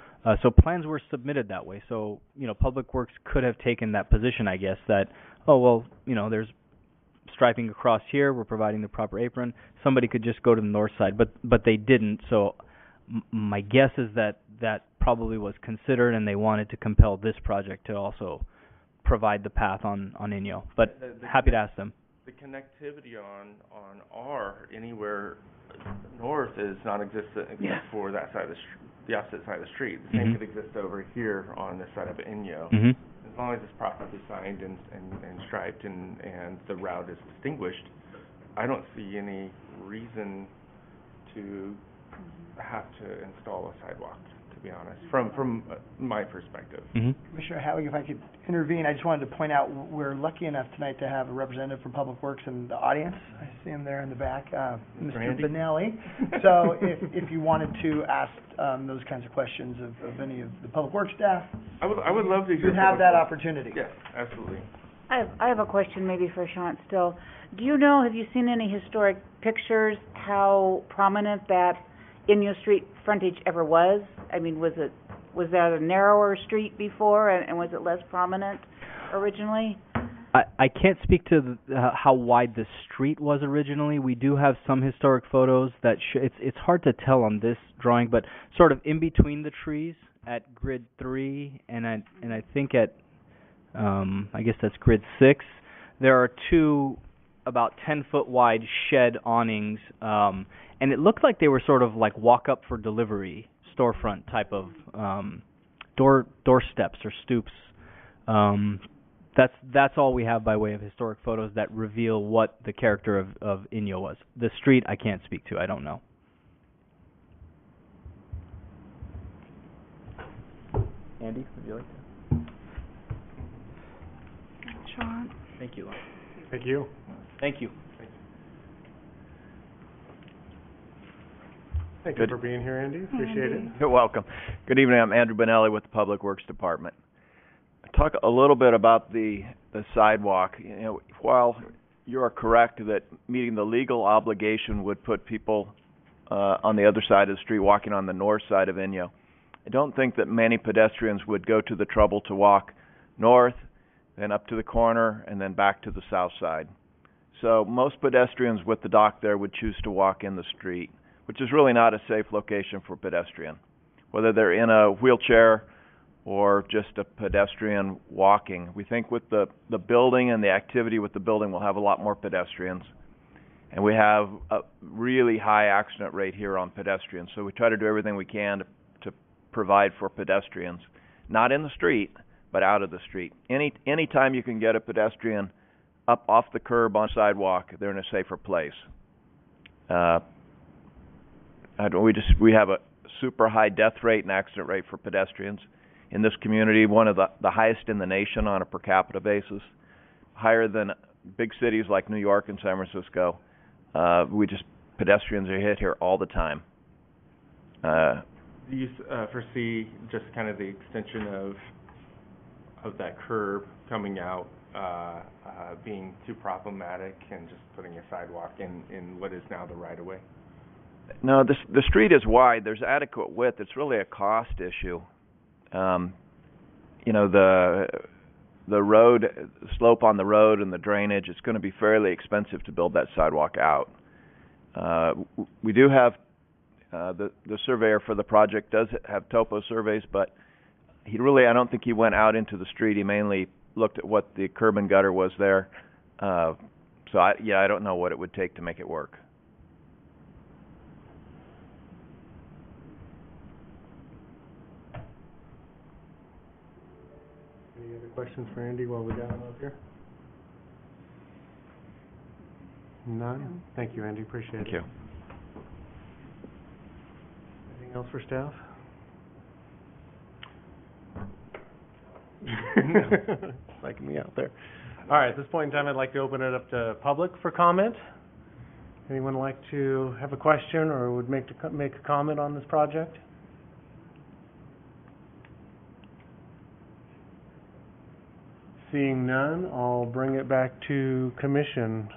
[SPEAKER 12] So plans were submitted that way. So, Public Works could have taken that position, I guess, that, there's striping across here, we're providing the proper apron. Somebody could just go to the north side, but they didn't. So my guess is that probably was considered, and they wanted to compel this project to also provide the path on Inyo. But happy to ask them.
[SPEAKER 4] The connectivity on anywhere north is non-existent except for that side of the opposite side of the street. The same could exist over here on this side of Inyo. As long as it's properly signed and striped and the route is distinguished, I don't see any reason to have to install a sidewalk, to be honest, from my perspective.
[SPEAKER 9] Commissioner Howie, if I could intervene, I just wanted to point out we're lucky enough tonight to have a representative from Public Works in the audience. I see him there in the back, Mr. Benelli. So if you wanted to ask those kinds of questions of any of the Public Works staff,
[SPEAKER 4] I would love to hear.
[SPEAKER 9] You'd have that opportunity.
[SPEAKER 4] Yes, absolutely.
[SPEAKER 11] I have a question maybe for Sean still. Do you know, have you seen any historic pictures how prominent that Inyo Street frontage ever was? I mean, was that a narrower street before, and was it less prominent originally?
[SPEAKER 12] I can't speak to how wide the street was originally. We do have some historic photos that it's hard to tell on this drawing, but sort of in between the trees at grid 3 and I think at I guess that's grid 6, there are two about 10-foot wide shed awnings, and it looked like they were sort of like walk-up for delivery storefront type of doorsteps or stoops. That's all we have by way of historic photos that reveal what the character of Inyo was. The street I can't speak to. I don't know. Andy, would you like to?
[SPEAKER 3] Sean.
[SPEAKER 12] Thank you.
[SPEAKER 1] Thank you.
[SPEAKER 12] Thank you.
[SPEAKER 1] Thank you for being here, Andy. Appreciate it.
[SPEAKER 13] You're welcome. Good evening. I'm Andrew Benelli with the Public Works Department. Talk a little bit about the sidewalk. While you are correct that meeting the legal obligation would put people on the other side of the street walking on the north side of Inyo, I don't think that many pedestrians would go to the trouble to walk north, then up to the corner, and then back to the south side. So most pedestrians with the dock there would choose to walk in the street, which is really not a safe location for pedestrian, whether they're in a wheelchair or just a pedestrian walking. We think with the building and the activity with the building, we'll have a lot more pedestrians. And we have a really high accident rate here on pedestrians, so we try to do everything we can to provide for pedestrians, not in the street, but out of the street. Any time you can get a pedestrian up off the curb on sidewalk, they're in a safer place. We have a super high death rate and accident rate for pedestrians in this community, one of the highest in the nation on a per capita basis, higher than big cities like New York and San Francisco. Pedestrians are hit here all the time.
[SPEAKER 4] Do you foresee just kind of the extension of that curb coming out being too problematic and just putting a sidewalk in what is now the right-of-way?
[SPEAKER 13] No, the street is wide. There's adequate width. It's really a cost issue. The road, slope on the road and the drainage, it's going to be fairly expensive to build that sidewalk out. We do have, the surveyor for the project does have topo surveys, but I don't think he went out into the street. He mainly looked at what the curb and gutter was there. I don't know what it would take to make it work.
[SPEAKER 1] Any other questions for Andy while we got him up here? None? Thank you, Andy. Appreciate it.
[SPEAKER 13] Thank you.
[SPEAKER 1] Anything else for staff? Psyching me out there. All right, at this point in time, I'd like to open it up to public for comment. Anyone like to have a question or would make a comment on this project? Seeing none, I'll bring it back to commission.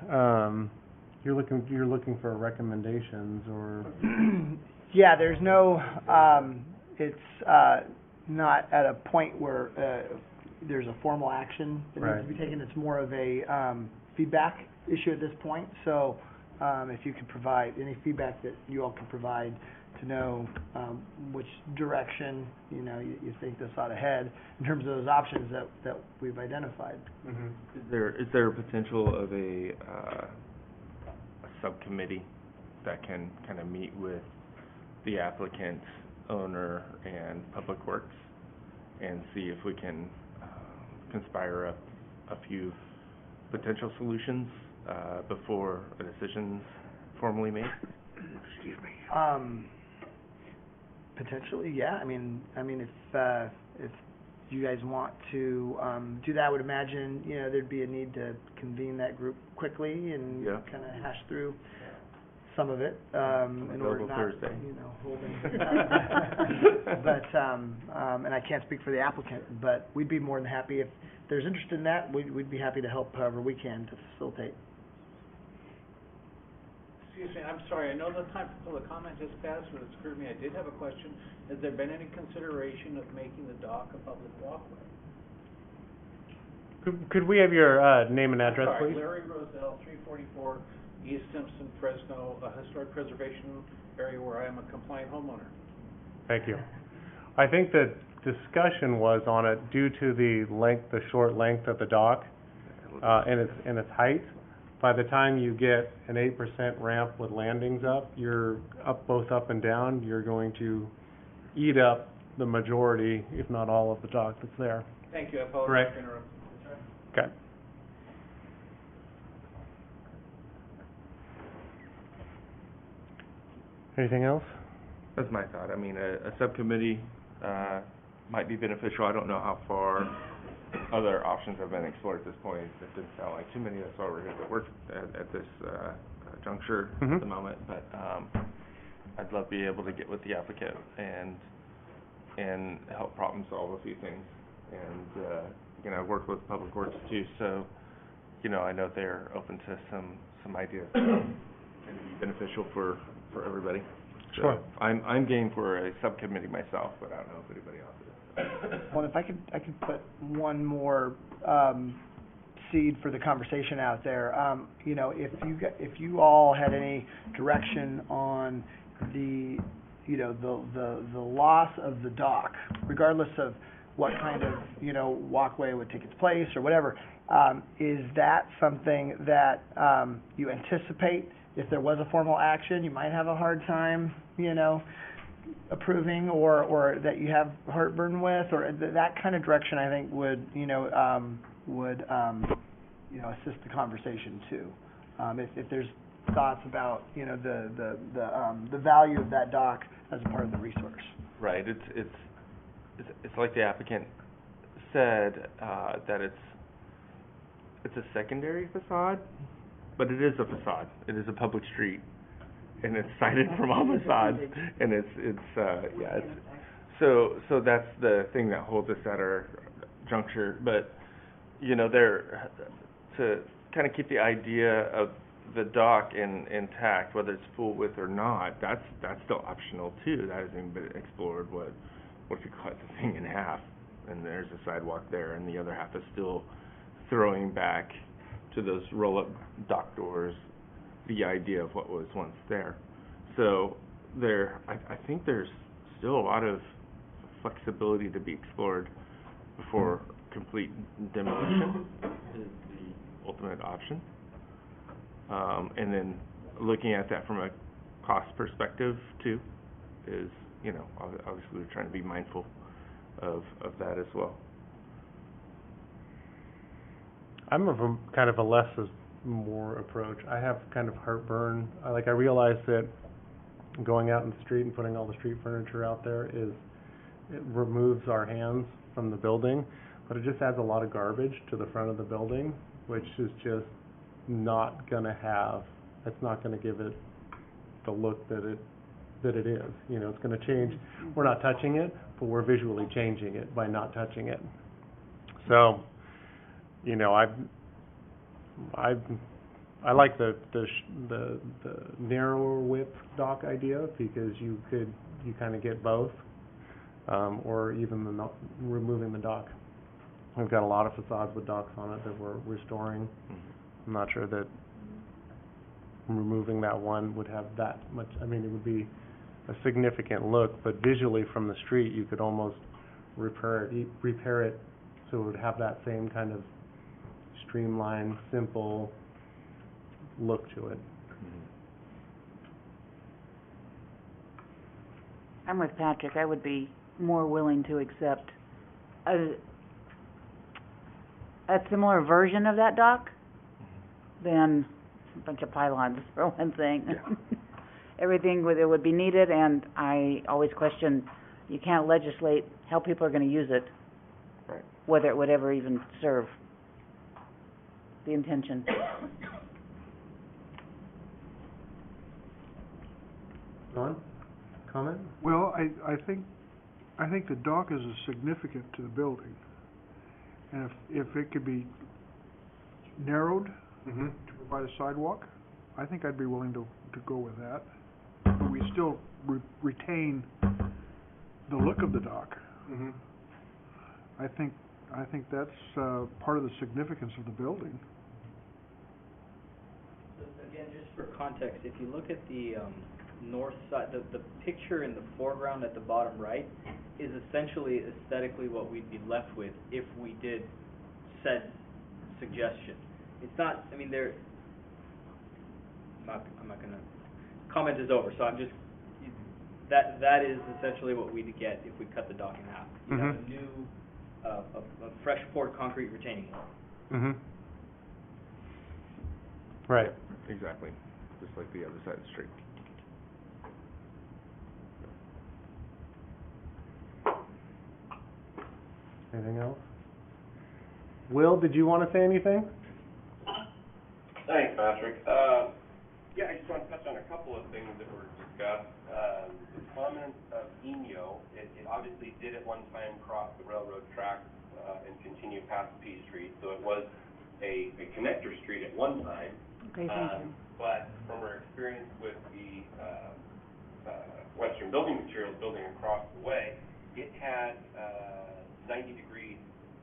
[SPEAKER 1] You're looking for recommendations or?
[SPEAKER 9] Yeah, there's no, it's not at a point where there's a formal action that needs to be taken. It's more of a feedback issue at this point. So if you could provide any feedback that you all can provide to know which direction you think this ought to head in terms of those options that we've identified.
[SPEAKER 4] Mm-hmm. Is there a potential of a subcommittee that can kind of meet with the applicant, owner, and Public Works and see if we can conspire up a few potential solutions before a decision's formally made?
[SPEAKER 9] Excuse me. Potentially, yeah. I mean, if you guys want to do that, I would imagine there'd be a need to convene that group quickly and kind of hash through some of it in order not
[SPEAKER 4] Thursday.
[SPEAKER 9] Holding. But and I can't speak for the applicant, but we'd be more than happy if there's interest in that. We'd be happy to help however we can to facilitate.
[SPEAKER 14] Excuse me, I'm sorry, I know the time for public comment just passed, but it occurred to me, I did have a question. Has there been any consideration of making the dock a public walkway?
[SPEAKER 1] Could we have your name and address,
[SPEAKER 14] Sorry,
[SPEAKER 1] please?
[SPEAKER 14] Larry Roselle, 344 East Simpson, Fresno, a historic preservation area where I am a compliant homeowner.
[SPEAKER 1] Thank you. I think the discussion was on it due to the short length of the dock and its height. By the time you get an 8% ramp with landings up, you're both up and down, you're going to eat up the majority, if not all, of the dock that's there.
[SPEAKER 14] Thank you, I apologize for interrupting.
[SPEAKER 1] Okay. Anything else?
[SPEAKER 4] That's my thought. I mean, a subcommittee might be beneficial. I don't know how far other options have been explored at this point. It didn't sound like too many. That's why we're here to work at this juncture at the moment. But I'd love to be able to get with the applicant and help problem solve a few things. And I work with Public Works too, so I know they're open to some ideas and be beneficial for everybody. So
[SPEAKER 1] sure.
[SPEAKER 4] I'm game for a subcommittee myself, but I don't know if anybody else is.
[SPEAKER 9] Well, if I could put one more seed for the conversation out there. If you all had any direction on the loss of the dock, regardless of what kind of walkway would take its place or whatever, Is that something that you anticipate if there was a formal action, you might have a hard time, approving, or that you have heartburn with, or that kind of direction? I think would assist the conversation too. If there's thoughts about the value of that dock as a part of the resource.
[SPEAKER 4] Right. It's like the applicant said, that it's a secondary facade, but it is a facade. It is a public street, and it's sited from all facades, and so that's the thing that holds us at our juncture. But there, to kind of keep the idea of the dock intact, whether it's full width or not, that's still optional too. That hasn't been explored. What if you cut the thing in half, and there's a sidewalk there, and the other half is still throwing back to those roll-up dock doors the idea of what was once there. So I think there's still a lot of flexibility to be explored before complete demolition is the ultimate option. And then looking at that from a cost perspective too is, obviously we're trying to be mindful of that as well.
[SPEAKER 1] I'm of kind of a less is more approach. I have kind of heartburn. I realize that going out in the street and putting all the street furniture out there it removes our hands from the building, but it just adds a lot of garbage to the front of the building, which is just not going to have, it's not going to give it the look that it is. It's going to change. We're not touching it, but we're visually changing it by not touching it. So, I like the narrower width dock idea, because you kind of get both, or even removing the dock. We've got a lot of facades with docks on it that we're restoring. I'm not sure that removing that one would have that much. It would be a significant look, but visually from the street, you could almost repair it so it would have that same kind of streamlined, simple look to it.
[SPEAKER 11] I'm with Patrick. I would be more willing to accept a similar version of that dock than a bunch of pylons, for one thing. Yeah. Everything would be needed, and I always question, you can't legislate how people are going to use it,
[SPEAKER 4] right,
[SPEAKER 11] whether it would ever even serve the intention.
[SPEAKER 1] Ron, comment?
[SPEAKER 15] Well, I think the dock is significant to the building, and if it could be narrowed to provide a sidewalk, I think I'd be willing to go with that. But we still retain the look of the dock. I think that's part of the significance of the building.
[SPEAKER 12] Again, just for context, if you look at the north side, the picture in the foreground at the bottom right is essentially aesthetically what we'd be left with if we did said suggestion. It's not, I'm not gonna, comment is over, so I'm just, that is essentially what we'd get if we cut the dock in half. You have a new, a fresh poured concrete retaining wall.
[SPEAKER 1] Right.
[SPEAKER 4] Exactly. Just like the other side of the street.
[SPEAKER 1] Anything else? Will, did you want to say anything?
[SPEAKER 10] Thanks, Patrick. Yeah, I just want to touch on a couple of things that were discussed. The prominence of Eno, it obviously did at one time cross the railroad tracks and continue past P Street, so it was a connector street at one time.
[SPEAKER 11] Okay, thank you.
[SPEAKER 10] But from our experience with the Western Building Materials building across the way, it had 90-degree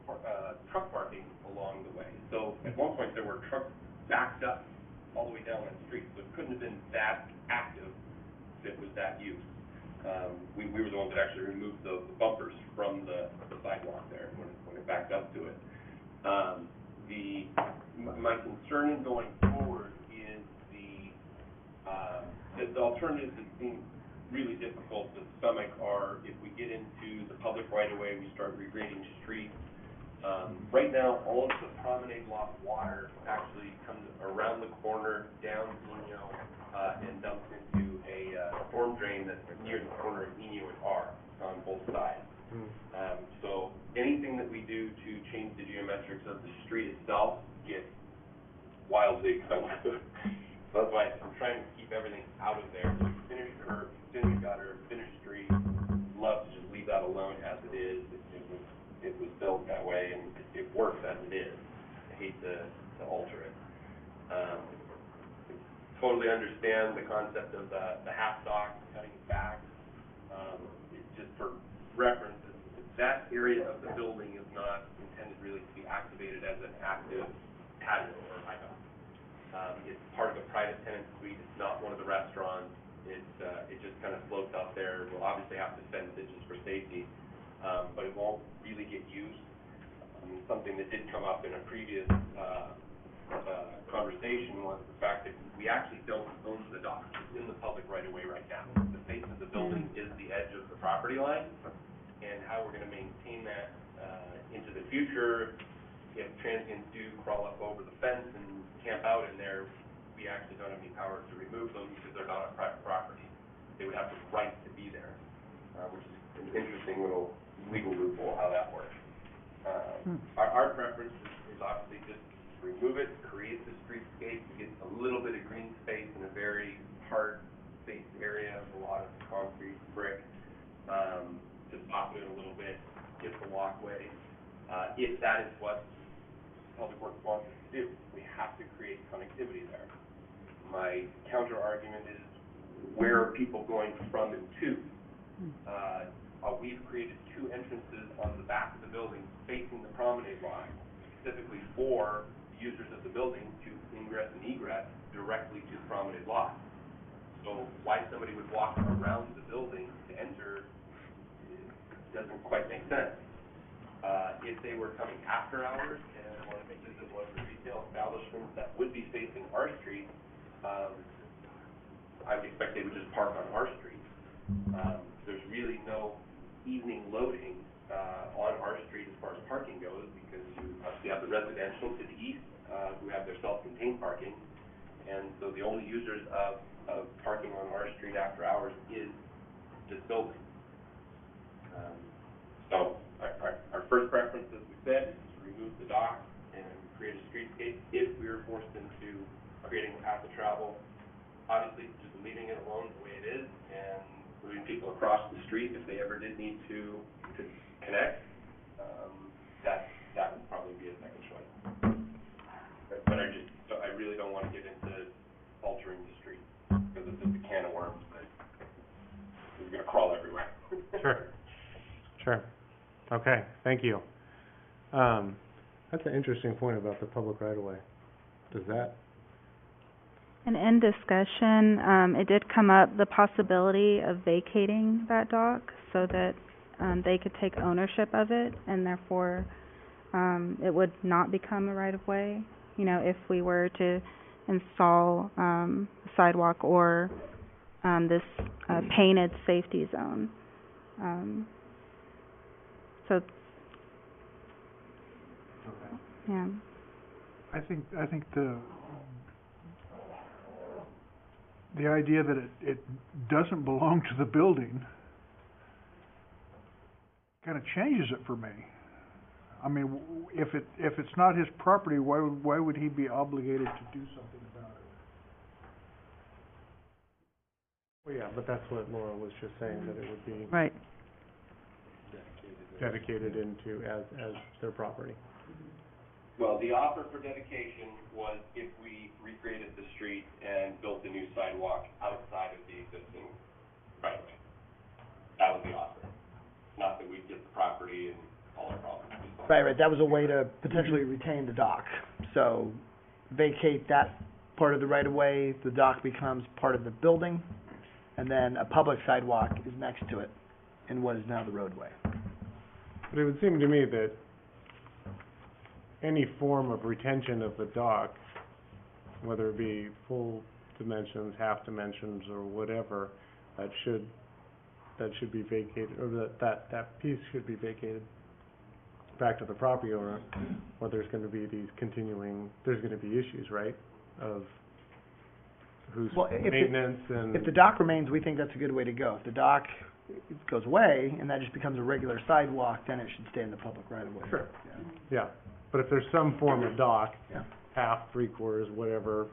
[SPEAKER 10] truck parking along the way. So at one point there were trucks backed up all the way down that street, so it couldn't have been that active if it was that use. We were the ones that actually removed the bumpers from the sidewalk there when it backed up to it. My concern in going forward is the alternatives that seem really difficult to stomach are if we get into the public right-of-way, we start regrading streets. Right now, all of the promenade lot water actually comes around the corner, down Nino, and dumps into a storm drain that's near the corner of Nino and R on both sides. So anything that we do to change the geometrics of the street itself gets wildly expensive. So that's why I'm trying to keep everything out of there. So finished curb, finished gutter, finished street. Love to just leave that alone as it is. It was built that way, and it works as it is. I hate to alter it. Totally understand the concept of the half dock, cutting it back. It's just for reference, that area of the building is not intended really to be activated as an active patio or high dock. It's part of a private tenant suite. It's not one of the restaurants. It just kind of floats out there. We'll obviously have to fence it just for safety, but it won't really get used. Something that did come up in a previous conversation was the fact that we actually don't own the dock. It's in the public right-of-way right now. The face of the building is the edge of the property line, and how we're going to maintain that into the future. If transients do crawl up over the fence and camp out in there, we actually don't have any power to remove them because they're not on private property. They would have the right to be there, which is an interesting little legal loophole how that works. Our preference is obviously just to remove it, create the streetscape, to get a little bit of green space in a very hard-faced area with a lot of concrete, brick, just pop it in a little bit, get the walkway. If that is what Public Works wants us to do, we have to create connectivity there. My counter argument is, where are people going from and to? We've created two entrances on the back of the building facing the promenade line, specifically for users of the building to ingress and egress directly to the promenade lot. So why somebody would walk around the building to enter doesn't quite make sense. If they were coming after hours and wanted to visit one of the retail establishments that would be facing our street, I would expect they would just park on our street. There's really no evening loading on our street as far as parking goes, because you obviously have the residential to the east who have their self-contained parking, and so the only users of parking on our street after hours is this building. So our first preference, as we said, is to remove the dock and create a streetscape. If we are forced into creating a path of travel, obviously just leaving it alone the way it is and moving people across the street if they ever did need to connect, that would probably be a second choice. But I really don't want to get into altering the street, because it's just a can of worms that is going to crawl everywhere.
[SPEAKER 1] Sure. Okay, thank you. That's an interesting point about the public right-of-way. Does that?
[SPEAKER 3] And in discussion, it did come up the possibility of vacating that dock so that they could take ownership of it, and therefore it would not become a right-of-way. You know, if we were to install a sidewalk or this painted safety zone. So, yeah.
[SPEAKER 15] I think the idea that it doesn't belong to the building kind of changes it for me. I mean, if it's not his property, why would he be obligated to do something about it?
[SPEAKER 1] Well, yeah, but that's what Laura was just saying, that it would be
[SPEAKER 2] Right.
[SPEAKER 1] dedicated into as their property.
[SPEAKER 10] Well, the offer for dedication was if we recreated the street and built a new sidewalk outside of the existing right-of-way. That was the offer. Not that we'd get the property and all our problems.
[SPEAKER 9] Right, that was a way to potentially retain the dock. So vacate that part of the right-of-way, the dock becomes part of the building, and then a public sidewalk is next to it in what is now the roadway.
[SPEAKER 1] But it would seem to me that any form of retention of the dock, whether it be full dimensions, half dimensions, or whatever, that should be vacated, or that piece should be vacated back to the property owner, or there's gonna be there's gonna be issues, right, of who's maintenance and...
[SPEAKER 9] If the dock remains, we think that's a good way to go. If the dock goes away and that just becomes a regular sidewalk, then it should stay in the public right of way.
[SPEAKER 1] Sure. Yeah, but if there's some form of dock,
[SPEAKER 9] Yeah.
[SPEAKER 1] half, three-quarters, whatever,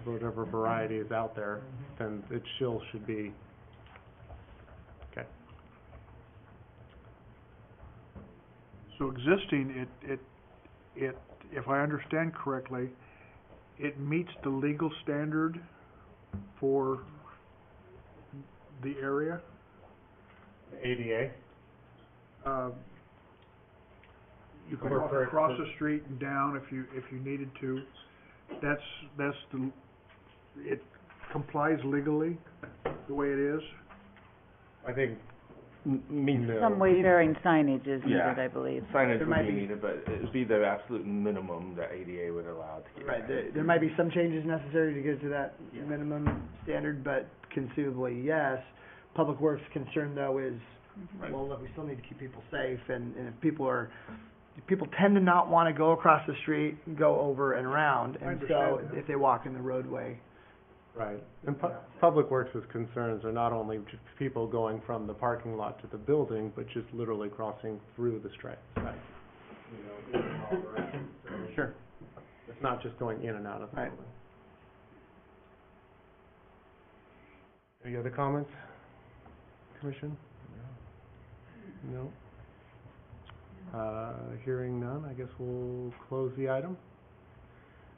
[SPEAKER 1] whatever variety is out there, then it still should be, okay.
[SPEAKER 15] So existing, it, if I understand correctly, it meets the legal standard for the area?
[SPEAKER 1] ADA?
[SPEAKER 15] You could walk across the street and down if you needed to. It complies legally the way it is?
[SPEAKER 1] I think, no.
[SPEAKER 11] Some wayfaring signage is
[SPEAKER 4] Yeah.
[SPEAKER 11] needed, I believe.
[SPEAKER 4] Signage
[SPEAKER 9] There
[SPEAKER 4] would
[SPEAKER 9] might
[SPEAKER 4] be
[SPEAKER 9] be-
[SPEAKER 4] needed, but it would be the absolute minimum that ADA would allow to get.
[SPEAKER 9] Right, there might be some changes necessary to get to that minimum standard, but conceivably, yes. Public Works' concern, though, is, well, look, we still need to keep people safe, and if people tend to not want to go across the street, go over and around,
[SPEAKER 15] I
[SPEAKER 9] and so
[SPEAKER 15] understand that.
[SPEAKER 9] if they walk in the roadway.
[SPEAKER 1] Right, and Public Works' concerns are not only just people going from the parking lot to the building, but just literally crossing through the site. In and all around. So
[SPEAKER 9] Sure.
[SPEAKER 1] it's not just going in and out of the
[SPEAKER 9] Right.
[SPEAKER 1] building. Any other comments, Commission? No? Hearing none, I guess we'll close the item.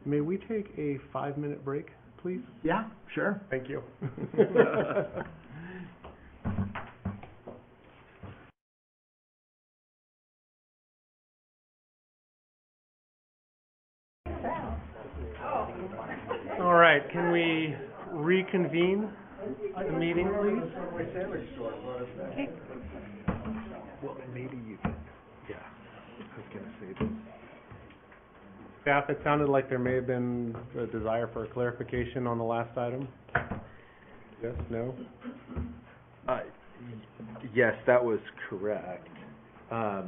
[SPEAKER 1] May we take a 5-minute break, please?
[SPEAKER 9] Yeah, sure.
[SPEAKER 1] Thank you. All right, can we reconvene the meeting, please?
[SPEAKER 8] Well, maybe you can, yeah, I was gonna say this.
[SPEAKER 1] Staff, it sounded like there may have been a desire for a clarification on the last item. Yes, no?
[SPEAKER 16] Yes, that was correct. The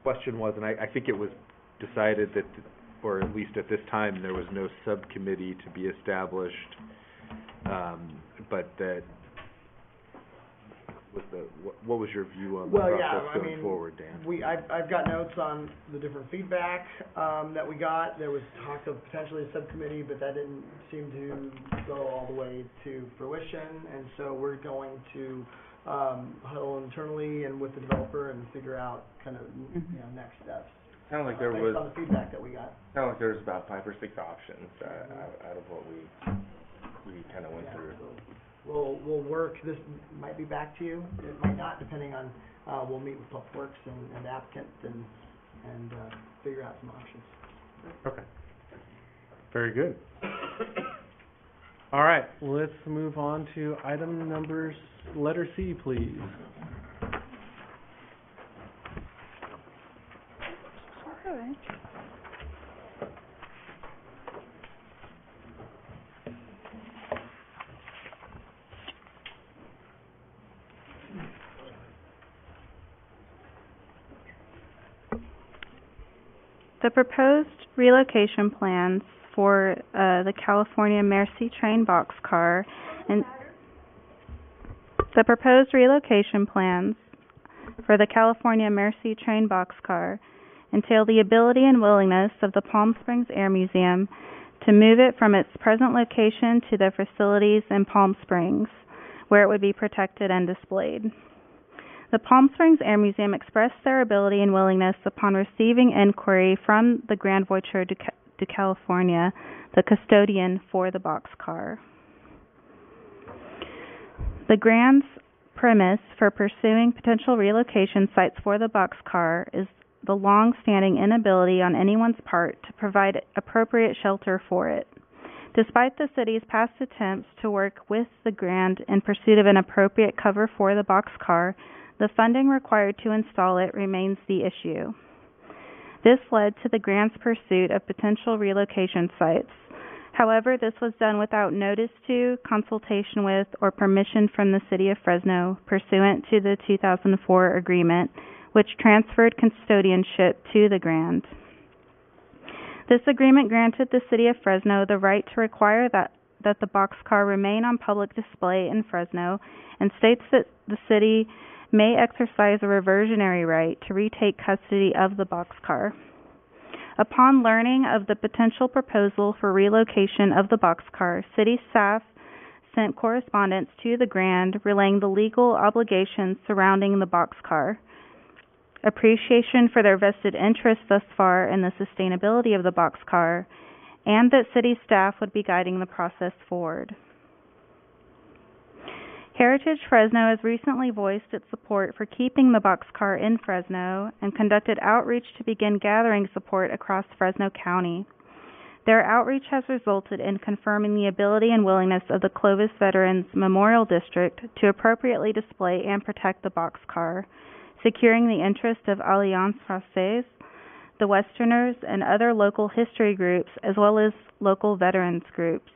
[SPEAKER 16] question was, and I think it was decided that, or at least at this time, there was no subcommittee to be established, but that, what was your view on the process going forward, Dan?
[SPEAKER 9] I've got notes on the different feedback, that we got. There was talk of potentially a subcommittee, but that didn't seem to go all the way to fruition, and so we're going to, huddle internally and with the developer and figure out kind of, next steps.
[SPEAKER 4] Sounded like there was,
[SPEAKER 9] Based on the feedback that we got.
[SPEAKER 4] sounded like there was about 5 or 6 options, out of what we kind of went through.
[SPEAKER 9] We'll work, this might be back to you, it might not, depending on, we'll meet with Public Works and applicants and figure out some options.
[SPEAKER 1] Okay. Very good. All right, let's move on to item numbers, letter C, please.
[SPEAKER 3] The proposed relocation plans for the California Merci train boxcar and the proposed relocation plans for the California Merci train boxcar entail the ability and willingness of the Palm Springs Air Museum to move it from its present location to the facilities in Palm Springs, where it would be protected and displayed. The Palm Springs Air Museum expressed their ability and willingness upon receiving inquiry from the Grand Voyageur de California, the custodian for the boxcar. The Grand's premise for pursuing potential relocation sites for the boxcar is the long-standing inability on anyone's part to provide appropriate shelter for it. Despite the city's past attempts to work with the Grand in pursuit of an appropriate cover for the boxcar, the funding required to install it remains the issue. This led to the grant's pursuit of potential relocation sites. However, this was done without notice to, consultation with, or permission from the City of Fresno pursuant to the 2004 agreement, which transferred custodianship to the grant. This agreement granted the City of Fresno the right to require that the boxcar remain on public display in Fresno, and states that the city may exercise a reversionary right to retake custody of the boxcar. Upon learning of the potential proposal for relocation of the boxcar, city staff sent correspondence to the Grand relaying the legal obligations surrounding the boxcar, appreciation for their vested interest thus far in the sustainability of the boxcar, and that city staff would be guiding the process forward. Heritage Fresno has recently voiced its support for keeping the boxcar in Fresno and conducted outreach to begin gathering support across Fresno County. Their outreach has resulted in confirming the ability and willingness of the Clovis Veterans Memorial District to appropriately display and protect the boxcar, securing the interest of Alliance Française, the Westerners, and other local history groups, as well as local veterans groups,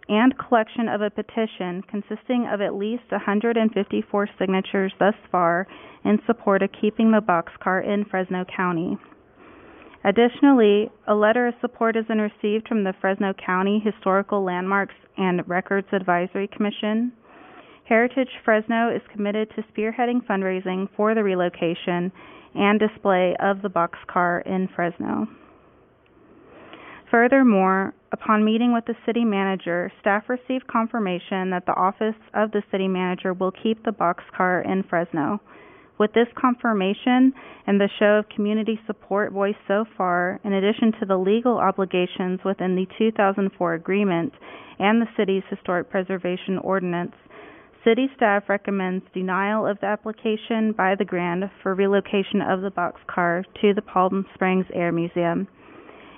[SPEAKER 3] and collection of a petition consisting of at least 154 signatures thus far in support of keeping the boxcar in Fresno County. Additionally, a letter of support has been received from the Fresno County Historical Landmarks and Records Advisory Commission. Heritage Fresno is committed to spearheading fundraising for the relocation and display of the boxcar in Fresno. Furthermore, upon meeting with the city manager, staff received confirmation that the office of the city manager will keep the boxcar in Fresno. With this confirmation and the show of community support voiced so far, in addition to the legal obligations within the 2004 agreement and the city's historic preservation ordinance, city staff recommends denial of the application by the Grand for relocation of the boxcar to the Palm Springs Air Museum,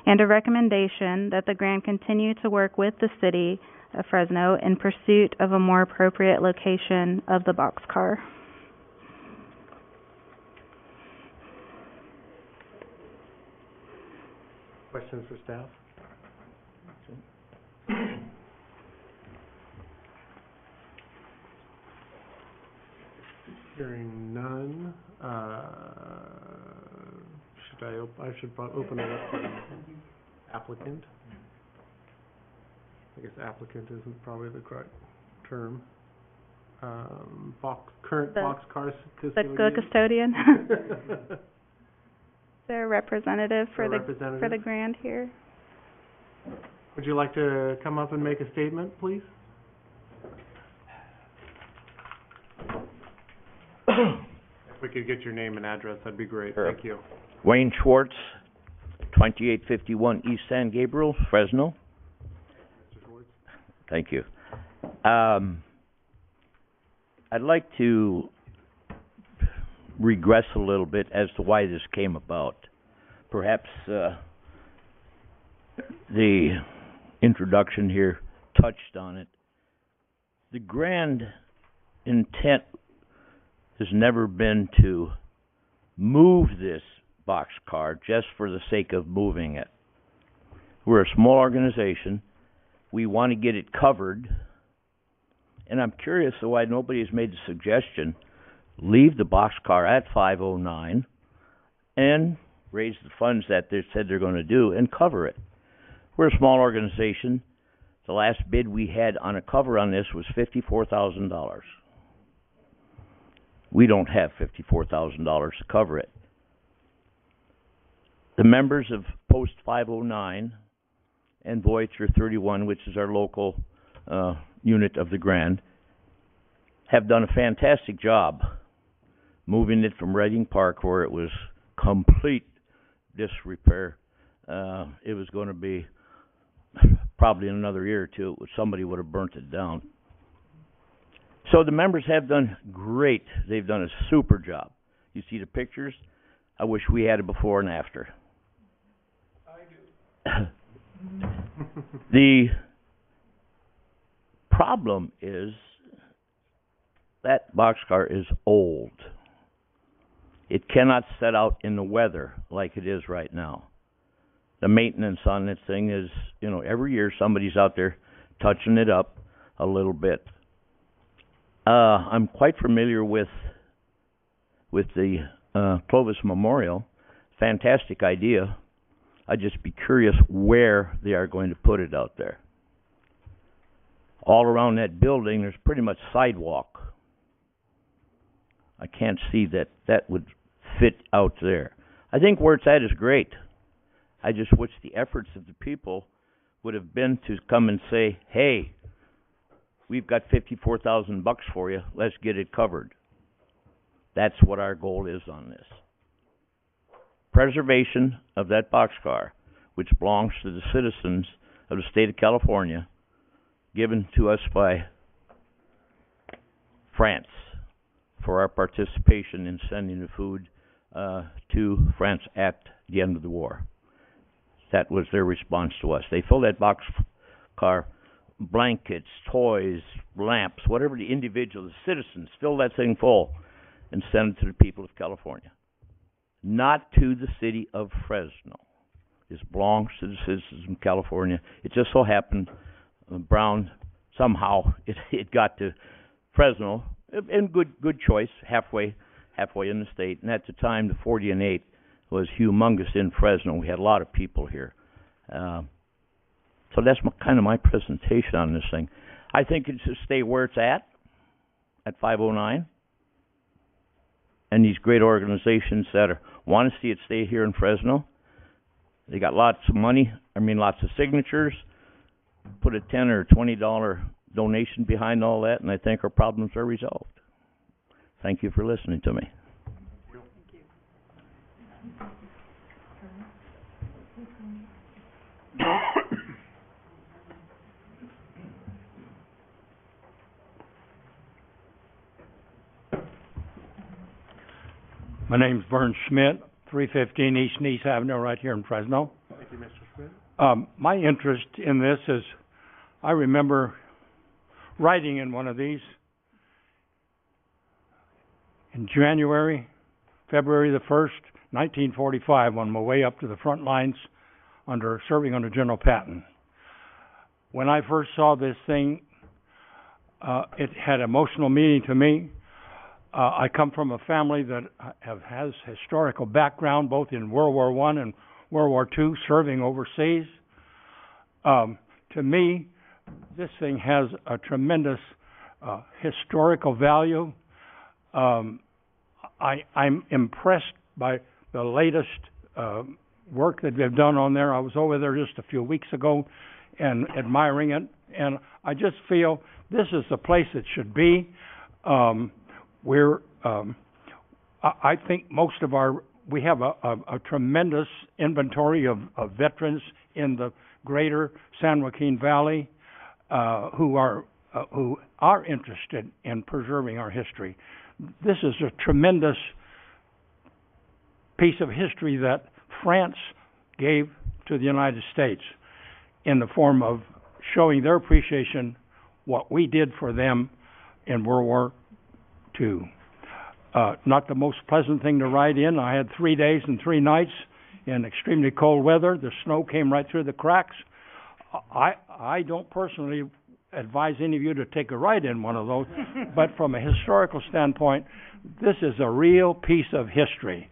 [SPEAKER 3] and a recommendation that the Grand continue to work with the city of Fresno in pursuit of a more appropriate location of the boxcar.
[SPEAKER 1] Questions for staff? Hearing none, I should open it up to the applicant. I guess applicant isn't probably the correct term. Current boxcar custodian.
[SPEAKER 3] The custodian. Their representative for the Grand here.
[SPEAKER 1] Would you like to come up and make a statement, please? If we could get your name and address, that'd be great.
[SPEAKER 17] Sure.
[SPEAKER 1] Thank you.
[SPEAKER 17] Wayne Schwartz, 2851 East San Gabriel, Fresno.
[SPEAKER 1] Mr. Schwartz.
[SPEAKER 17] Thank you. I'd like to regress a little bit as to why this came about. Perhaps the introduction here touched on it. The grand intent has never been to move this boxcar just for the sake of moving it. We're a small organization. We want to get it covered. And I'm curious why nobody has made the suggestion, leave the boxcar at 509 and raise the funds that they said they're going to do and cover it. We're a small organization. The last bid we had on a cover on this was $54,000. We don't have $54,000 to cover it. The members of Post 509 and Voyager 31, which is our local unit of the Grand, have done a fantastic job moving it from Reading Park, where it was complete disrepair. It was going to be probably in another year or two, somebody would have burnt it down. So the members have done great. They've done a super job. You see the pictures? I wish we had it before and after. I do. The problem is that boxcar is old. It cannot set out in the weather like it is right now. The maintenance on this thing is, every year somebody's out there touching it up a little bit. I'm quite familiar with the Clovis Memorial. Fantastic idea. I'd just be curious where they are going to put it out there. All around that building, there's pretty much sidewalk. I can't see that would fit out there. I think where it's at is great. I just wish the efforts of the people would have been to come and say, hey, we've got $54,000 for you, let's get it covered. That's what our goal is on this. Preservation of that boxcar, which belongs to the citizens of the state of California, given to us by France for our participation in sending the food to France at the end of the war. That was their response to us. They filled that boxcar, blankets, toys, lamps, whatever the individual, the citizens, fill that thing full and send it to the people of California. Not to the city of Fresno. This belongs to the citizens of California. It just so happened Brown, somehow it got to Fresno, and good choice, halfway in the state. And at the time, the 40 and 8 was humongous in Fresno. We had a lot of people here. So that's kind of my presentation on this thing. I think it should stay where it's at 509. And these great organizations that want to see it stay here in Fresno, they got lots of money, lots of signatures. Put a $10 or $20 donation behind all that, and I think our problems are resolved. Thank you for listening to me.
[SPEAKER 18] My name's Vern Schmidt, 315 East Nice Avenue, right here in Fresno.
[SPEAKER 1] Thank you, Mr. Schmidt.
[SPEAKER 18] My interest in this is, I remember riding in one of these in February the 1st, 1945, on my way up to the front lines serving under General Patton. When I first saw this thing, it had emotional meaning to me. I come from a family that has historical background both in World War I and World War II, serving overseas. To me, this thing has a tremendous historical value. I'm impressed by the latest work that they've done on there. I was over there just a few weeks ago and admiring it, and I just feel this is the place it should be. I think we have a tremendous inventory of veterans in the greater San Joaquin Valley who are interested in preserving our history. This is a tremendous piece of history that France gave to the United States in the form of showing their appreciation what we did for them in World War II. Not the most pleasant thing to ride in. I had 3 days and 3 nights in extremely cold weather. The snow came right through the cracks. I don't personally advise any of you to take a ride in one of those, but from a historical standpoint, this is a real piece of history.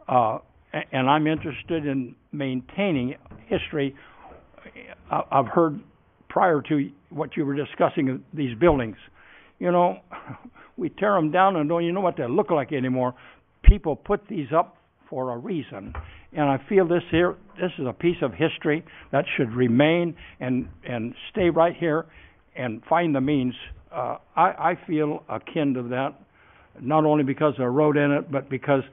[SPEAKER 18] And I'm interested in maintaining history. I've heard prior to what you were discussing, these buildings, we tear them down and don't even know what they look like anymore. People put these up for a reason. And I feel this is a piece of history that should remain and stay right here and find the means. I feel akin to that, not only because I rode in it, but because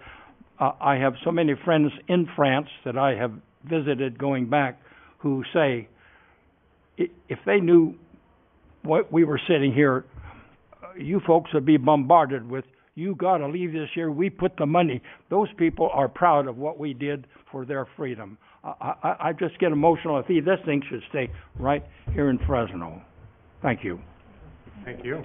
[SPEAKER 18] I have so many friends in France that I have visited going back who say, if they knew what we were sitting here, you folks would be bombarded with, you got to leave this here, we put the money. Those people are proud of what we did for their freedom. I just get emotional. I think this thing should stay right here in Fresno. Thank you.
[SPEAKER 1] Thank you.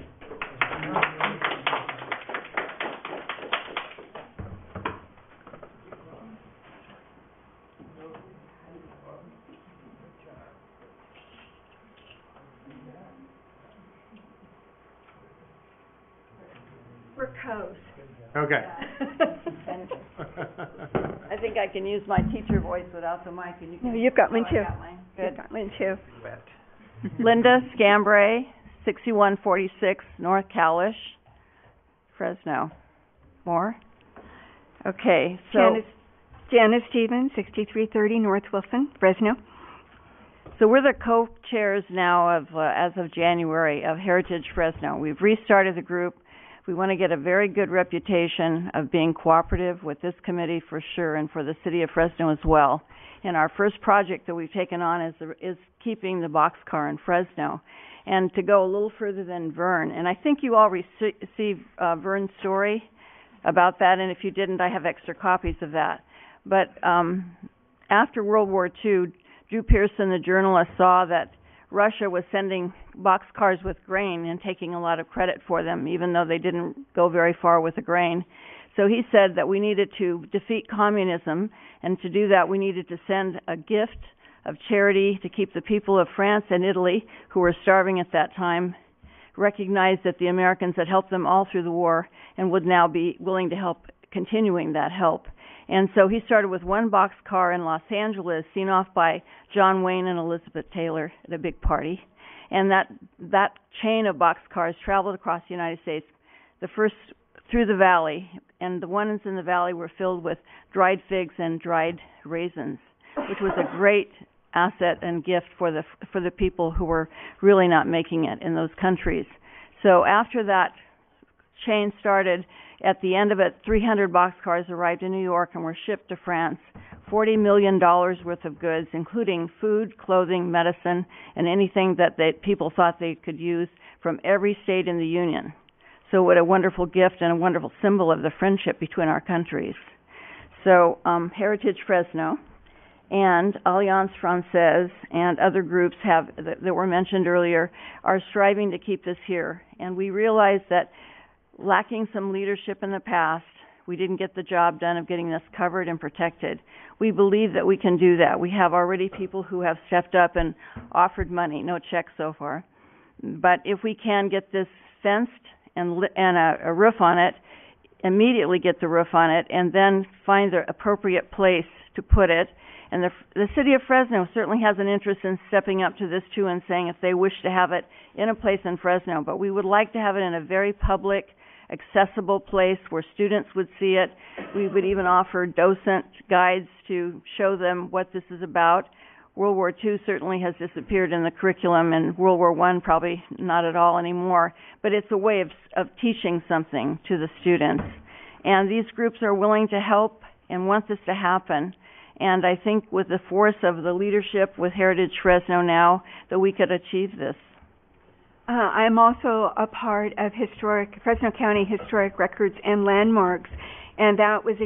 [SPEAKER 19] We're coast.
[SPEAKER 1] Okay.
[SPEAKER 20] I think I can use my teacher voice without the mic, and you can...
[SPEAKER 19] No, you've got one
[SPEAKER 20] Oh,
[SPEAKER 19] too.
[SPEAKER 20] I got mine. Good.
[SPEAKER 19] You've got one too.
[SPEAKER 20] Linda Scambray, 6146 North Calish, Fresno. More? Okay, so...
[SPEAKER 19] Janice Stevens, 6330 North Wilson, Fresno.
[SPEAKER 20] So we're the co-chairs now of, as of January, of Heritage Fresno. We've restarted the group. We want to get a very good reputation of being cooperative with this committee for sure, and for the city of Fresno as well. And our first project that we've taken on is keeping the boxcar in Fresno. And to go a little further than Vern, and I think you all received Vern's story about that, and if you didn't, I have extra copies of that. But after World War II, Drew Pearson, the journalist, saw that Russia was sending boxcars with grain and taking a lot of credit for them, even though they didn't go very far with the grain. So he said that we needed to defeat communism, and to do that we needed to send a gift of charity to keep the people of France and Italy, who were starving at that time, recognize that the Americans had helped them all through the war and would now be willing to help continuing that help. And so he started with one boxcar in Los Angeles, seen off by John Wayne and Elizabeth Taylor at a big party. And that chain of boxcars traveled across the United States, the first through the valley, and the ones in the valley were filled with dried figs and dried raisins, which was a great asset and gift for the people who were really not making it in those countries. So after that chain started, at the end of it, 300 boxcars arrived in New York and were shipped to France. $40 million worth of goods, including food, clothing, medicine, and anything that people thought they could use from every state in the Union. So what a wonderful gift and a wonderful symbol of the friendship between our countries. So Heritage Fresno and Alliance Francaise and other groups that were mentioned earlier are striving to keep this here. And we realize that lacking some leadership in the past, we didn't get the job done of getting this covered and protected. We believe that we can do that. We have already people who have stepped up and offered money, no checks so far. But if we can get this fenced and a roof on it, immediately get the roof on it, and then find the appropriate place to put it. And the city of Fresno certainly has an interest in stepping up to this too, and saying if they wish to have it in a place in Fresno. But we would like to have it in a very public, accessible place where students would see it. We would even offer docent guides to show them what this is about. World War II certainly has disappeared in the curriculum, and World War I probably not at all anymore. But it's a way of teaching something to the students. And these groups are willing to help and want this to happen. And I think with the force of the leadership with Heritage Fresno now, that we could achieve this.
[SPEAKER 19] I'm also a part of Fresno County Historic Records and Landmarks, and that was a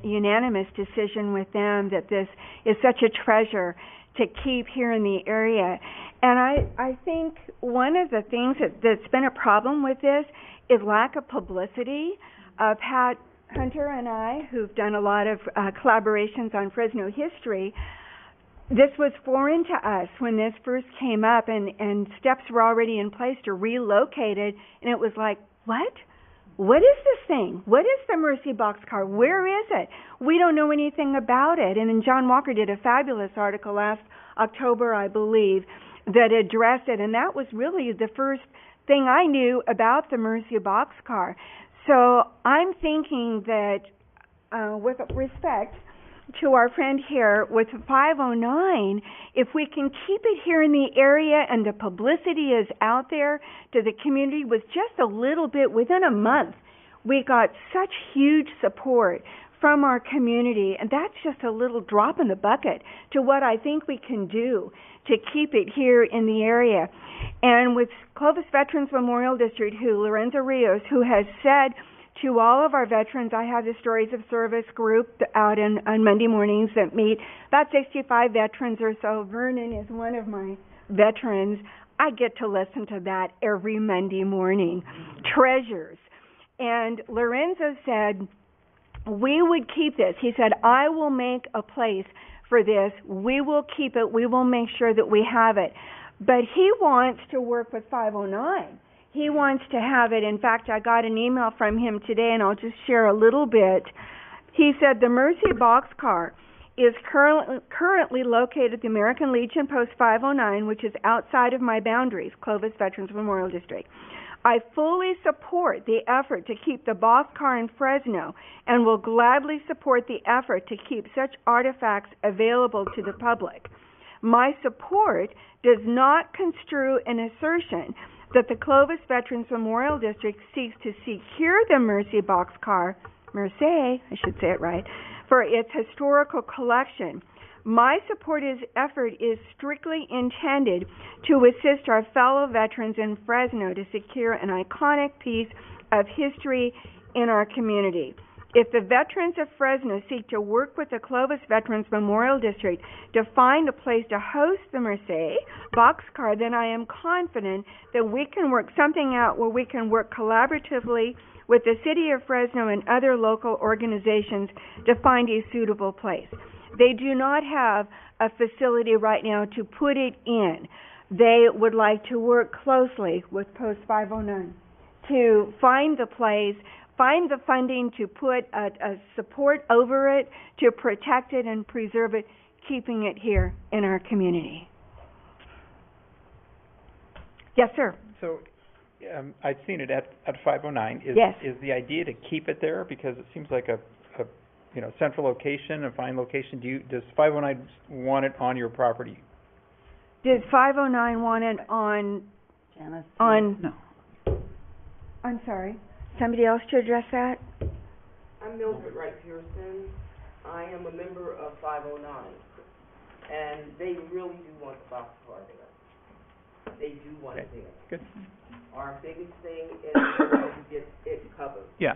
[SPEAKER 19] unanimous decision with them that this is such a treasure to keep here in the area. And I think one of the things that's been a problem with this is lack of publicity. Pat Hunter and I, who've done a lot of collaborations on Fresno history, this was foreign to us when this first came up, and steps were already in place to relocate it, and it was like, what? What is this thing? What is the Mercy Boxcar? Where is it? We don't know anything about it. And then John Walker did a fabulous article last October, I believe, that addressed it, and that was really the first thing I knew about the Mercy Boxcar. So I'm thinking that, with respect to our friend here with 509, if we can keep it here in the area and the publicity is out there to the community with just a little bit, within a month, we got such huge support from our community, and that's just a little drop in the bucket to what I think we can do to keep it here in the area. And with Clovis Veterans Memorial District, Lorenzo Rios, who has said to all of our veterans, I have the Stories of Service group out on Monday mornings that meet about 65 veterans or so. Vernon is one of my veterans. I get to listen to that every Monday morning. Treasures. And Lorenzo said, we would keep this. He said, I will make a place for this. We will keep it. We will make sure that we have it. But he wants to work with 509. He wants to have it. In fact, I got an email from him today, and I'll just share a little bit. He said the Mercy boxcar is currently located at the American Legion Post 509, which is outside of my boundaries, Clovis Veterans Memorial District. I fully support the effort to keep the boxcar in Fresno and will gladly support the effort to keep such artifacts available to the public. My support does not construe an assertion that the Clovis Veterans Memorial District seeks to secure the Mercy boxcar, Mercy, I should say it right, for its historical collection. My effort is strictly intended to assist our fellow veterans in Fresno to secure an iconic piece of history in our community. If the veterans of Fresno seek to work with the Clovis Veterans Memorial District to find a place to host the Mercy boxcar, then I am confident that we can work something out where we can work collaboratively with the City of Fresno and other local organizations to find a suitable place. They do not have a facility right now to put it in. They would like to work closely with Post 509 to find the place, find the funding to put a support over it, to protect it and preserve it, keeping it here in our community. Yes, sir.
[SPEAKER 6] So, I've seen it at 509.
[SPEAKER 19] Yes.
[SPEAKER 6] Is the idea to keep it there because it seems like a central location, a fine location? Does 509 want it on your property?
[SPEAKER 19] Does 509 want it on?
[SPEAKER 11] Janice?
[SPEAKER 19] No. I'm sorry. Somebody else to address that?
[SPEAKER 21] I'm Mildred Wright Pearson. I am a member of 509, and they really do want the boxcar there. They do want it there.
[SPEAKER 6] Good.
[SPEAKER 21] Our biggest thing is to get it covered.
[SPEAKER 6] Yeah.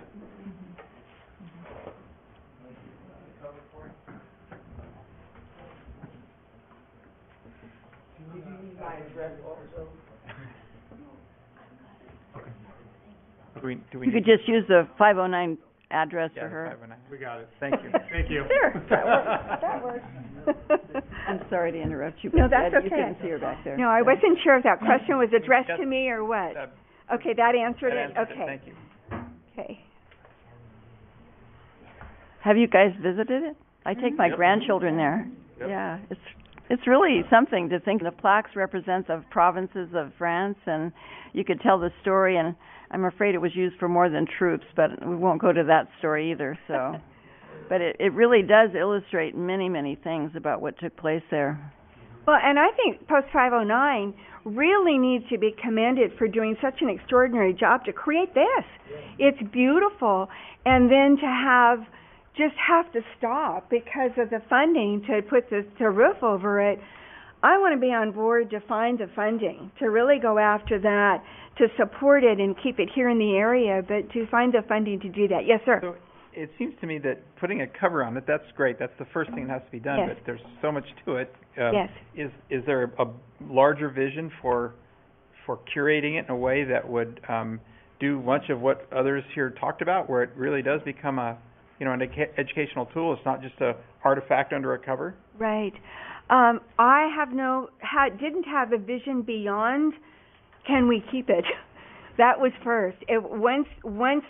[SPEAKER 21] Did you need my address also?
[SPEAKER 6] Do we
[SPEAKER 20] You could just use the 509 address for
[SPEAKER 6] Yeah,
[SPEAKER 20] her.
[SPEAKER 6] 509.
[SPEAKER 1] We got it.
[SPEAKER 6] Thank you.
[SPEAKER 1] Thank you.
[SPEAKER 19] Sure. That works.
[SPEAKER 20] I'm sorry to interrupt you,
[SPEAKER 19] No,
[SPEAKER 20] but
[SPEAKER 19] that's
[SPEAKER 20] you
[SPEAKER 19] okay.
[SPEAKER 20] couldn't see her back there.
[SPEAKER 19] No, I wasn't sure if that question was addressed
[SPEAKER 6] Yes.
[SPEAKER 19] to me or what.
[SPEAKER 6] That-
[SPEAKER 19] Okay, that answered
[SPEAKER 6] that
[SPEAKER 19] it?
[SPEAKER 6] answers
[SPEAKER 19] Okay.
[SPEAKER 6] Thank you.
[SPEAKER 19] Okay.
[SPEAKER 20] Have you guys visited it? I take my
[SPEAKER 6] Yep.
[SPEAKER 20] grandchildren there.
[SPEAKER 6] Yep.
[SPEAKER 20] Yeah, it's really something to think the plaques represent of provinces of France, and you could tell the story, and I'm afraid it was used for more than troops, but we won't go to that story either, so. But it really does illustrate many, many things about what took place there.
[SPEAKER 19] Well, and I think Post 509 really needs to be commended for doing such an extraordinary job to create this. It's beautiful, and then to have to stop because of the funding to put the roof over it. I want to be on board to find the funding, to really go after that, to support it and keep it here in the area, but to find the funding to do that. Yes, sir.
[SPEAKER 6] So it seems to me that putting a cover on it, that's great. That's the first thing that has to be done,
[SPEAKER 19] Yes.
[SPEAKER 6] but there's so much to it.
[SPEAKER 19] Yes.
[SPEAKER 6] Is there a larger vision for curating it in a way that would do much of what others here talked about, where it really does become an educational tool? It's not just a artifact under a cover.
[SPEAKER 19] Right. I didn't have a vision beyond, can we keep it? That was first. Once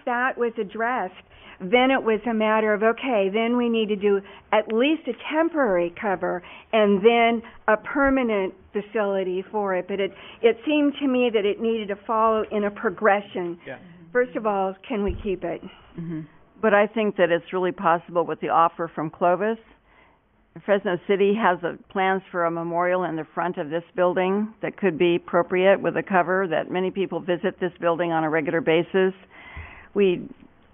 [SPEAKER 19] that was addressed, then it was a matter of, okay, then we need to do at least a temporary cover and then a permanent facility for it. But it seemed to me that it needed to follow in a progression.
[SPEAKER 6] Yeah.
[SPEAKER 19] First of all, can we keep it?
[SPEAKER 20] Mm-hmm. But I think that it's really possible with the offer from Clovis. Fresno City has plans for a memorial in the front of this building that could be appropriate with a cover that many people visit this building on a regular basis.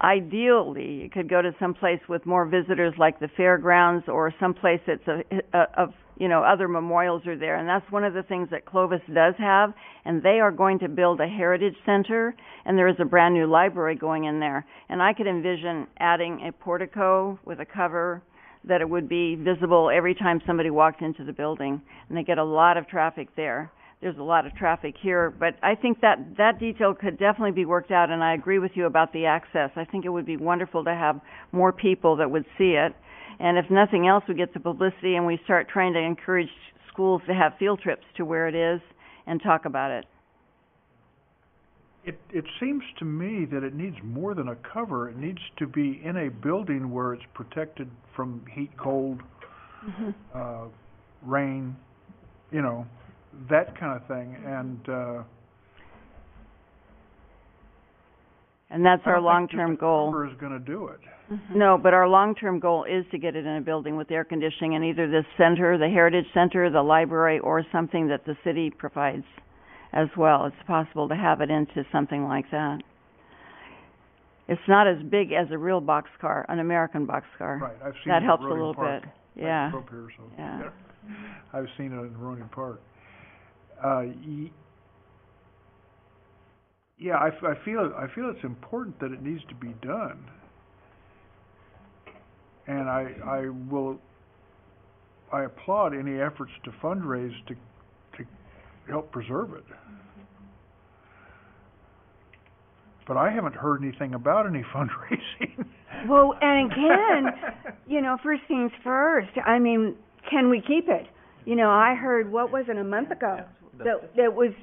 [SPEAKER 20] Ideally, it could go to some place with more visitors like the fairgrounds or some place that's other memorials are there. And that's one of the things that Clovis does have. And they are going to build a heritage center, and there is a brand new library going in there. And I could envision adding a portico with a cover that it would be visible every time somebody walked into the building. And they get a lot of traffic there. There's a lot of traffic here, but I think that detail could definitely be worked out, and I agree with you about the access. I think it would be wonderful to have more people that would see it, and if nothing else, we get the publicity and we start trying to encourage schools to have field trips to where it is and talk about it.
[SPEAKER 15] It seems to me that it needs more than a cover. It needs to be in a building where it's protected from heat, cold, rain, that kind of thing.
[SPEAKER 20] And that's our long-term goal.
[SPEAKER 15] Cover is going to do it.
[SPEAKER 20] No, but our long-term goal is to get it in a building with air conditioning in either this center, the Heritage Center, the library, or something that the city provides as well. It's possible to have it into something like that. It's not as big as a real boxcar, an American boxcar.
[SPEAKER 15] Right, I've seen
[SPEAKER 20] that
[SPEAKER 15] it
[SPEAKER 20] helps
[SPEAKER 15] in
[SPEAKER 20] a little
[SPEAKER 15] Park.
[SPEAKER 20] bit. Yeah.
[SPEAKER 15] I grew up here, so
[SPEAKER 20] Yeah.
[SPEAKER 15] I've seen it in Ronin Park. Yeah, I feel it's important that it needs to be done, and I applaud any efforts to fundraise to help preserve it. But I haven't heard anything about any fundraising.
[SPEAKER 19] Well, and again, first things first. I mean, can we keep it? I heard, what was it, a month ago?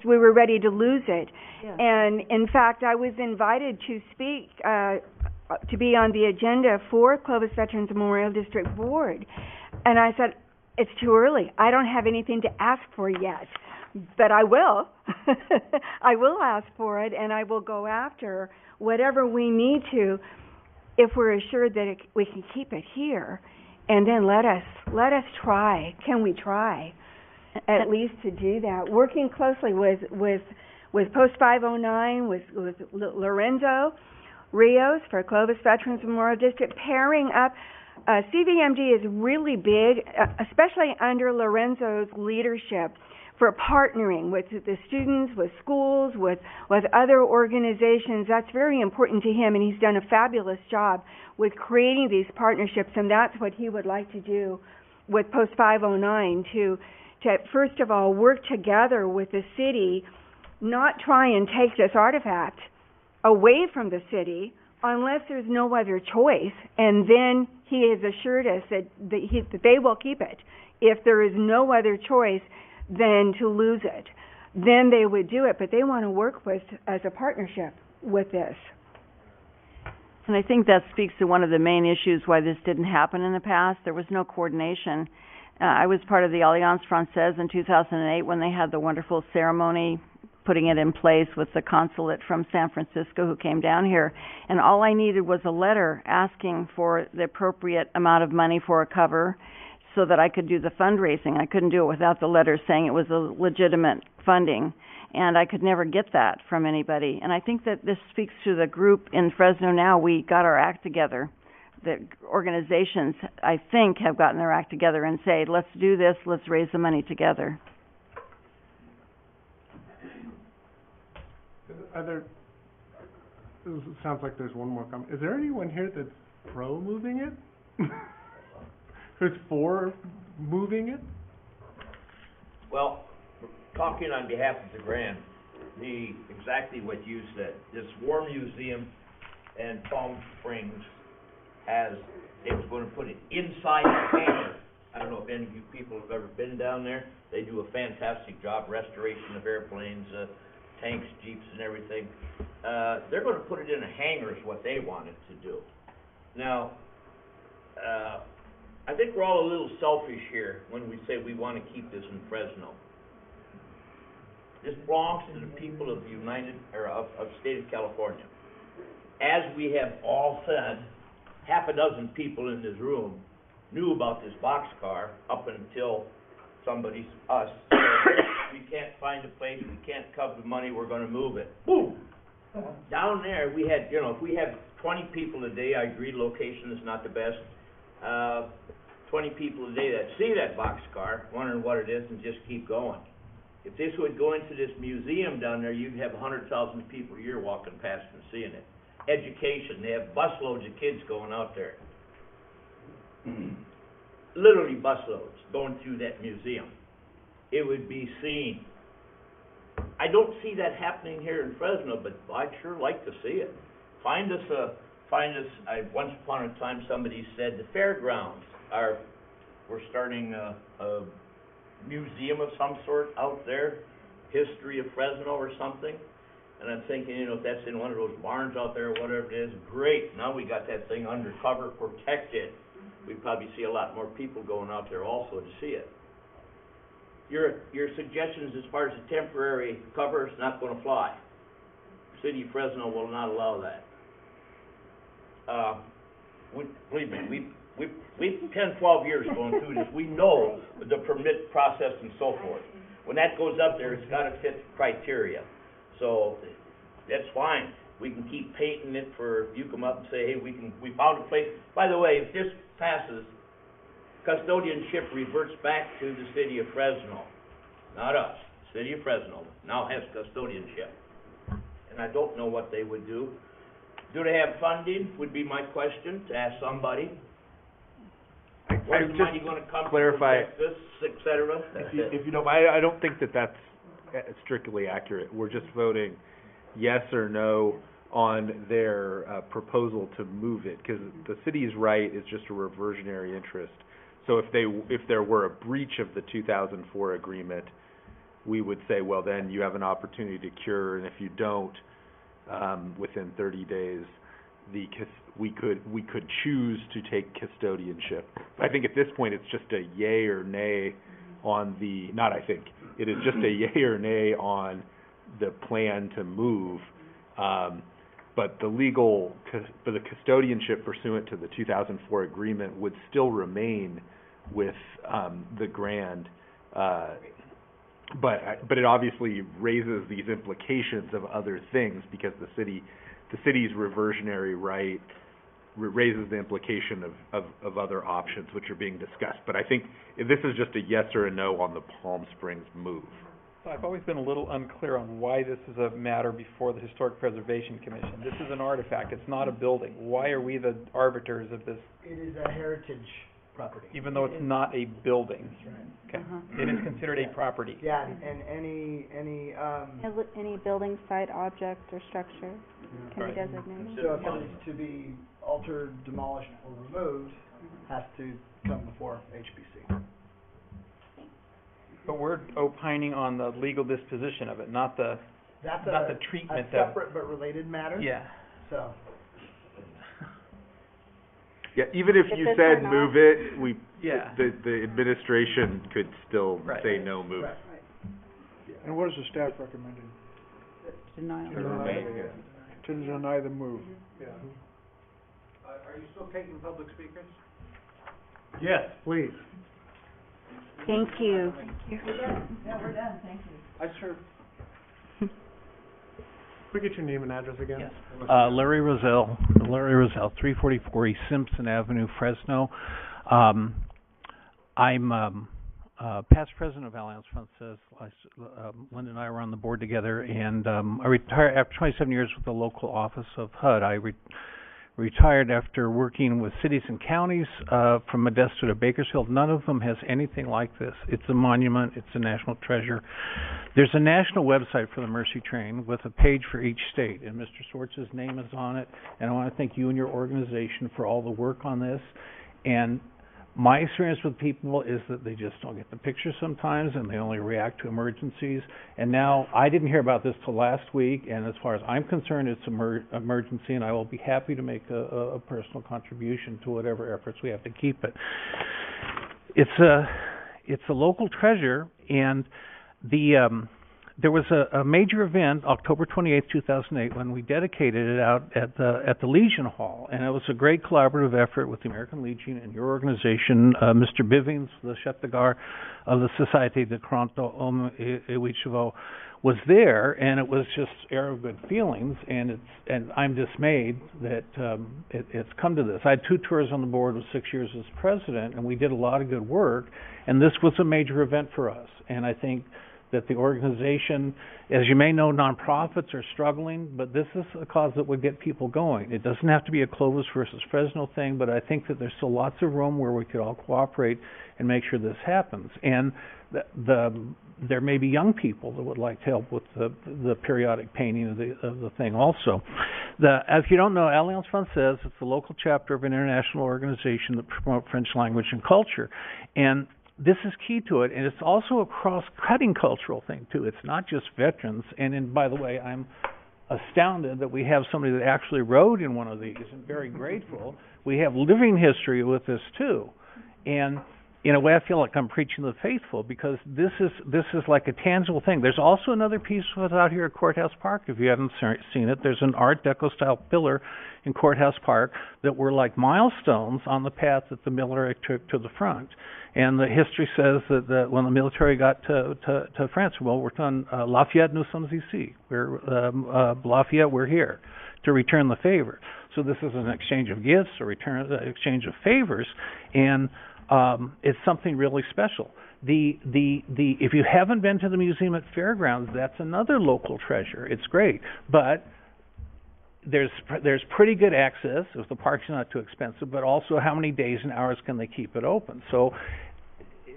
[SPEAKER 19] We were ready to lose it.
[SPEAKER 2] Yeah.
[SPEAKER 19] And in fact, I was invited to speak, to be on the agenda for Clovis Veterans Memorial District Board. And I said, it's too early. I don't have anything to ask for yet. But I will. I will ask for it, and I will go after whatever we need to if we're assured that we can keep it here. And then let us try. Can we try? At least to do that, working closely with Post 509, with Lorenzo Rios for Clovis Veterans Memorial District, pairing up. CVMD is really big, especially under Lorenzo's leadership, for partnering with the students, with schools, with other organizations. That's very important to him, and he's done a fabulous job with creating these partnerships, and that's what he would like to do with Post 509 to first of all work together with the city, not try and take this artifact away from the city unless there's no other choice, and then he has assured us that they will keep it. If there is no other choice than to lose it, then they would do it, but they want to work as a partnership with this.
[SPEAKER 20] And I think that speaks to one of the main issues why this didn't happen in the past. There was no coordination. I was part of the Alliance Francaise in 2008 when they had the wonderful ceremony putting it in place with the consulate from San Francisco who came down here. And all I needed was a letter asking for the appropriate amount of money for a cover so that I could do the fundraising. I couldn't do it without the letter saying it was a legitimate funding. And I could never get that from anybody. And I think that this speaks to the group in Fresno now. We got our act together. The organizations, I think, have gotten their act together and say, let's do this, let's raise the money together.
[SPEAKER 1] It sounds like there's one more comment. Is there anyone here that's pro moving it? Who's for moving it?
[SPEAKER 17] Well, talking on behalf of the grant, exactly what you said. This War Museum in Palm Springs they was going to put it inside the hangar. I don't know if any of you people have ever been down there. They do a fantastic job, restoration of airplanes, tanks, jeeps, and everything. They're going to put it in a hangar is what they wanted to do. Now, I think we're all a little selfish here when we say we want to keep this in Fresno. This belongs to the people of the state of California. As we have all said, half a dozen people in this room knew about this boxcar up until us, said, we can't find a place, we can't cover the money, we're going to move it. Boom! Down there, we had, if we have 20 people a day, I agree location is not the best, 20 people a day that see that boxcar, wondering what it is, and just keep going. If this would go into this museum down there, you'd have 100,000 people a year walking past and seeing it. Education, they have busloads of kids going out there. Literally busloads going through that museum. It would be seen. I don't see that happening here in Fresno, but I'd sure like to see it. Once upon a time somebody said the fairgrounds we're starting a museum of some sort out there, history of Fresno or something. And I'm thinking, you know, if that's in one of those barns out there, whatever it is, great, now we got that thing undercover, protected. We'd probably see a lot more people going out there also to see it. Your suggestions as far as the temporary cover is not gonna fly. City of Fresno will not allow that. Believe me, we've 10, 12 years going through this. We know the permit process and so forth. When that goes up there, it's gotta fit criteria. So, that's fine. We can keep painting it for, you come up and say, hey, we found a place. By the way, if this passes, custodianship reverts back to the city of Fresno. Not us. City of Fresno now has custodianship. And I don't know what they would do. Do they have funding, would be my question, to ask somebody. Where's the money gonna come from, Texas, et cetera?
[SPEAKER 16] If you don't mind, I don't think that that's strictly accurate. We're just voting yes or no on their proposal to move it, because the city's right is just a reversionary interest. So if there were a breach of the 2004 agreement, we would say, well, then you have an opportunity to cure, and if you don't, within 30 days, we could choose to take custodianship. I think at this point it's just a yay or nay on the, not I think, it is just a yay or nay on the plan to move. But the custodianship pursuant to the 2004 agreement would still remain with the Grand. But it obviously raises these implications of other things, because the city's reversionary right raises the implication of other options which are being discussed. But I think this is just a yes or a no on the Palm Springs move.
[SPEAKER 6] I've always been a little unclear on why this is a matter before the Historic Preservation Commission. This is an artifact, it's not a building. Why are we the arbiters of this?
[SPEAKER 9] It is a heritage property.
[SPEAKER 6] Even though it's not a building?
[SPEAKER 9] That's right.
[SPEAKER 6] Okay. It is considered a property.
[SPEAKER 9] Yeah, and any
[SPEAKER 3] Any building, site, object, or structure can be designated.
[SPEAKER 9] So if it is to be altered, demolished, or removed, has to come before HPC.
[SPEAKER 6] But we're opining on the legal disposition of it, not the treatment of it.
[SPEAKER 9] That's a separate but related matter.
[SPEAKER 6] Yeah.
[SPEAKER 9] So.
[SPEAKER 16] Yeah, even if you said move it, the administration could still say no, move.
[SPEAKER 15] Right. And what is the staff recommending?
[SPEAKER 2] Denial.
[SPEAKER 15] To deny the move.
[SPEAKER 14] Yeah. Are you still taking public speakers?
[SPEAKER 1] Yes, please.
[SPEAKER 19] Thank you.
[SPEAKER 11] Yeah, we're done, thank you.
[SPEAKER 15] I serve.
[SPEAKER 1] Could we get your name and address again?
[SPEAKER 7] Yes. Larry Roselle, 344 East Simpson Avenue, Fresno. I'm past president of Alliance Francaise. Linda and I were on the board together, and I retired after 27 years with the local office of HUD. I retired after working with cities and counties from Modesto to Bakersfield. None of them has anything like this. It's a monument. It's a national treasure. There's a national website for the Mercy Train with a page for each state, and Mr. Swartz's name is on it. And I want to thank you and your organization for all the work on this. And my experience with people is that they just don't get the picture sometimes, and they only react to emergencies. And now, I didn't hear about this till last week, and as far as I'm concerned, it's emergency, and I will be happy to make a personal contribution to whatever efforts we have to keep it. It's a local treasure, and there was a major event, October 28th, 2008, when we dedicated it out at the Legion Hall, and it was a great collaborative effort with the American Legion and your organization. Mr. Bivens, the chef de gare of the Société de Toronto Homme et Chevaux, was there, and it was just air of good feelings. And I'm dismayed that it's come to this. I had 2 tours on the board with 6 years as president, and we did a lot of good work. And this was a major event for us, and I think that the organization, as you may know, nonprofits are struggling, but this is a cause that would get people going. It doesn't have to be a Clovis versus Fresno thing, but I think that there's still lots of room where we could all cooperate and make sure this happens. And there may be young people that would like to help with the periodic painting of the thing also. If you don't know, Alliance Francaise is the local chapter of an international organization that promotes French language and culture. And this is key to it, and it's also a cross-cutting cultural thing, too. It's not just veterans. And by the way, I'm astounded that we have somebody that actually rode in one of these, and very grateful. We have living history with this too, and in a way, I feel like I'm preaching to the faithful, because this is like a tangible thing. There's also another piece of it out here at Courthouse Park. If you haven't seen it, there's an Art Deco style pillar in Courthouse Park that were like milestones on the path that the military took to the front. And the history says that when the military got to France, well, we're done. Lafayette, nous sommes ici. Lafayette, we're here to return the favor. So this is an exchange of gifts, exchange of favors, and it's something really special. If you haven't been to the museum at Fairgrounds, that's another local treasure. It's great, but there's pretty good access if the park's not too expensive, but also how many days and hours can they keep it open? So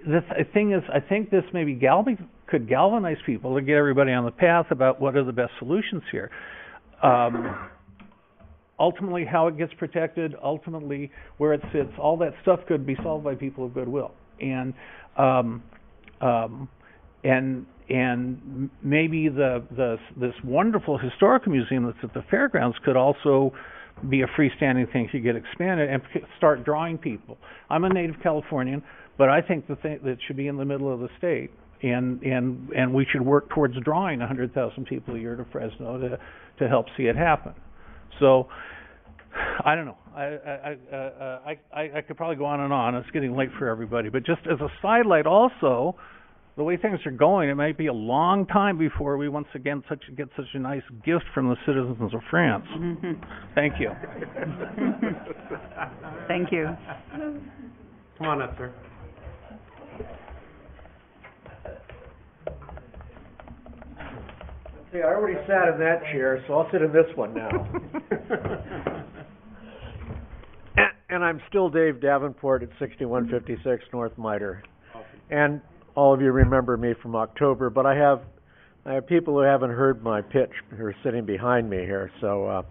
[SPEAKER 7] the thing is, I think this maybe could galvanize people to get everybody on the path about what are the best solutions here. Ultimately, how it gets protected, ultimately where it sits, all that stuff could be solved by people of goodwill, and maybe this wonderful historical museum that's at the fairgrounds could also be a freestanding thing to get expanded and start drawing people. I'm a native Californian, but I think the thing that should be in the middle of the state, and we should work towards drawing 100,000 people a year to Fresno to help see it happen. So, I don't know. I could probably go on and on. It's getting late for everybody. But just as a sidelight also, the way things are going, it might be a long time before we once again get such a nice gift from the citizens of France.
[SPEAKER 2] Mm-hmm.
[SPEAKER 7] Thank you.
[SPEAKER 2] Thank you.
[SPEAKER 1] Come on up, sir.
[SPEAKER 8] See, I already sat in that chair, so I'll sit in this one now. And I'm still Dave Davenport at 6156 North Miter. Awesome. And all of you remember me from October, but I have people who haven't heard my pitch who are sitting behind me here, so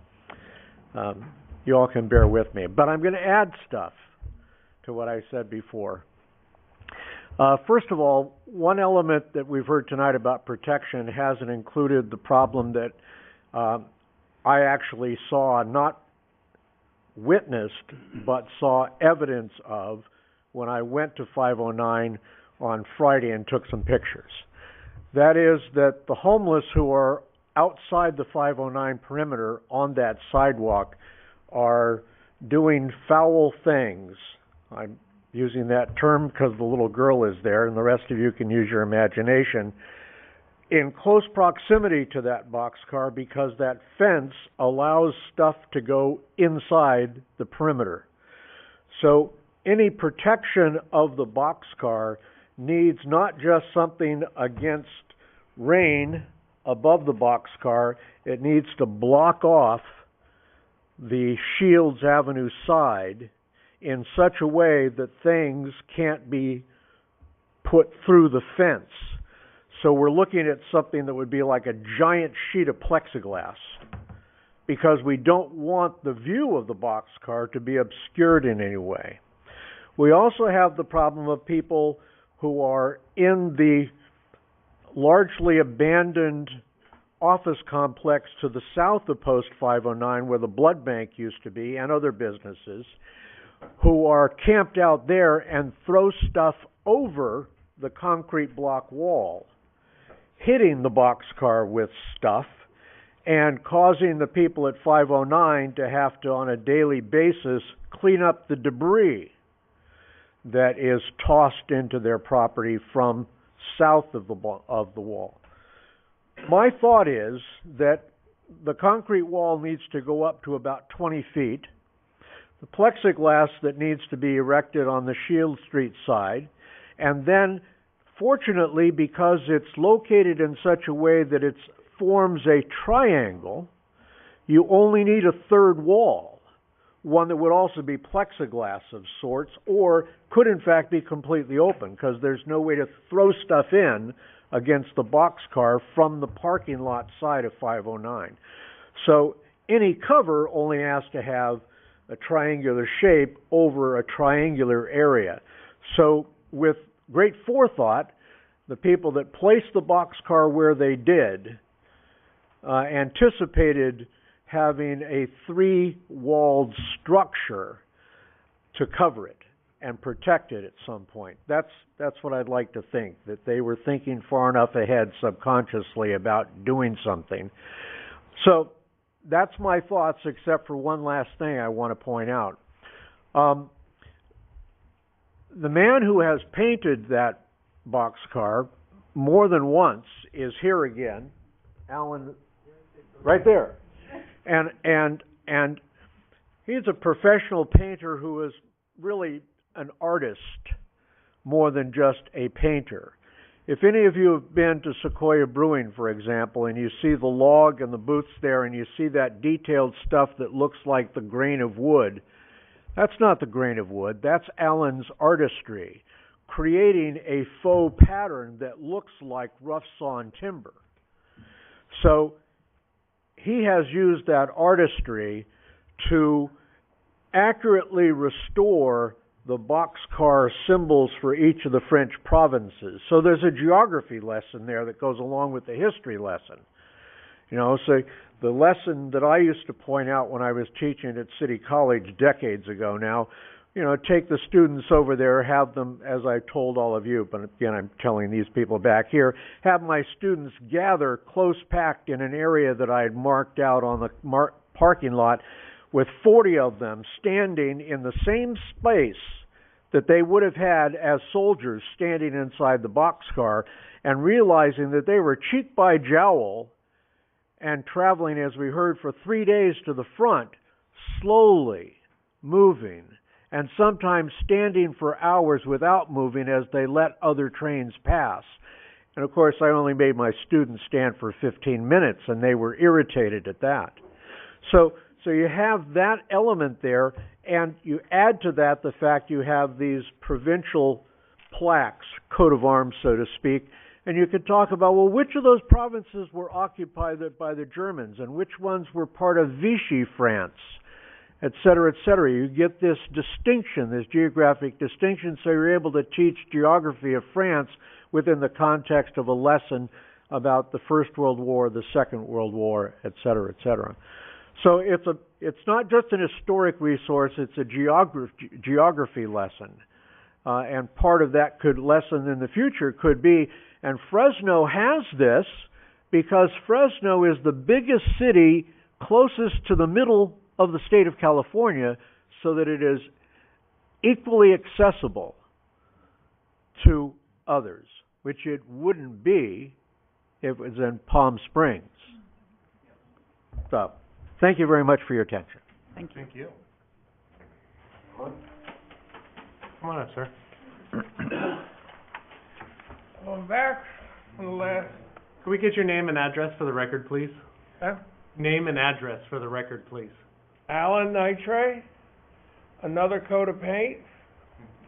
[SPEAKER 8] you all can bear with me. But I'm going to add stuff to what I said before. First of all, one element that we've heard tonight about protection hasn't included the problem that I actually saw, not witnessed, but saw evidence of when I went to 509 on Friday and took some pictures. That is that the homeless who are outside the 509 perimeter on that sidewalk are doing foul things. I'm using that term because the little girl is there, and the rest of you can use your imagination, in close proximity to that boxcar, because that fence allows stuff to go inside the perimeter. So any protection of the boxcar needs not just something against rain above the boxcar, it needs to block off the Shields Avenue side in such a way that things can't be put through the fence. So we're looking at something that would be like a giant sheet of plexiglass, because we don't want the view of the boxcar to be obscured in any way. We also have the problem of people who are in the largely abandoned office complex to the south of Post 509, where the blood bank used to be, and other businesses, who are camped out there and throw stuff over the concrete block wall, hitting the boxcar with stuff and causing the people at 509 to have to, on a daily basis, clean up the debris that is tossed into their property from south of the wall. My thought is that the concrete wall needs to go up to about 20 feet. The plexiglass that needs to be erected on the Shield Street side, and then, fortunately, because it's located in such a way that it forms a triangle, you only need a third wall, one that would also be plexiglass of sorts, or could in fact be completely open, because there's no way to throw stuff in against the boxcar from the parking lot side of 509. So any cover only has to have a triangular shape over a triangular area. So with great forethought, the people that placed the boxcar where they did anticipated having a three-walled structure to cover it and protect it at some point. That's what I'd like to think, that they were thinking far enough ahead subconsciously about doing something. So that's my thoughts, except for one last thing I want to point out. The man who has painted that boxcar more than once is here again, Alan, right there. And he's a professional painter who is really an artist more than just a painter. If any of you have been to Sequoia Brewing, for example, and you see the log and the booths there, and you see that detailed stuff that looks like the grain of wood, that's not the grain of wood. That's Alan's artistry, creating a faux pattern that looks like rough-sawn timber. So he has used that artistry to accurately restore the boxcar symbols for each of the French provinces. So there's a geography lesson there that goes along with the history lesson. You know, so the lesson that I used to point out when I was teaching at City College decades ago now, you know, take the students over there, have them, as I told all of you, but again I'm telling these people back here, have my students gather close packed in an area that I had marked out on the parking lot, with 40 of them standing in the same space that they would have had as soldiers standing inside the boxcar, and realizing that they were cheek by jowl and traveling, as we heard, for 3 days to the front, slowly moving, and sometimes standing for hours without moving as they let other trains pass. And of course, I only made my students stand for 15 minutes, and they were irritated at that. So you have that element there, and you add to that the fact you have these provincial plaques, coat of arms, so to speak, and you could talk about, well, which of those provinces were occupied by the Germans, and which ones were part of Vichy France, et cetera, et cetera. You get this distinction, this geographic distinction, so you're able to teach geography of France within the context of a lesson about the First World War, the Second World War, et cetera, et cetera. So it's not just an historic resource, it's a geography lesson. And part of that lesson in the future could be, and Fresno has this because Fresno is the biggest city closest to the middle of the state of California, so that it is equally accessible to others, which it wouldn't be if it was in Palm Springs. So, thank you very much for your attention.
[SPEAKER 2] Thank you.
[SPEAKER 1] Thank you. Come on up, sir.
[SPEAKER 5] I'm back from the last...
[SPEAKER 1] Can we get your name and address for the record, please?
[SPEAKER 5] Huh?
[SPEAKER 1] Name and address for the record, please.
[SPEAKER 5] Alan Nitre, another coat of paint,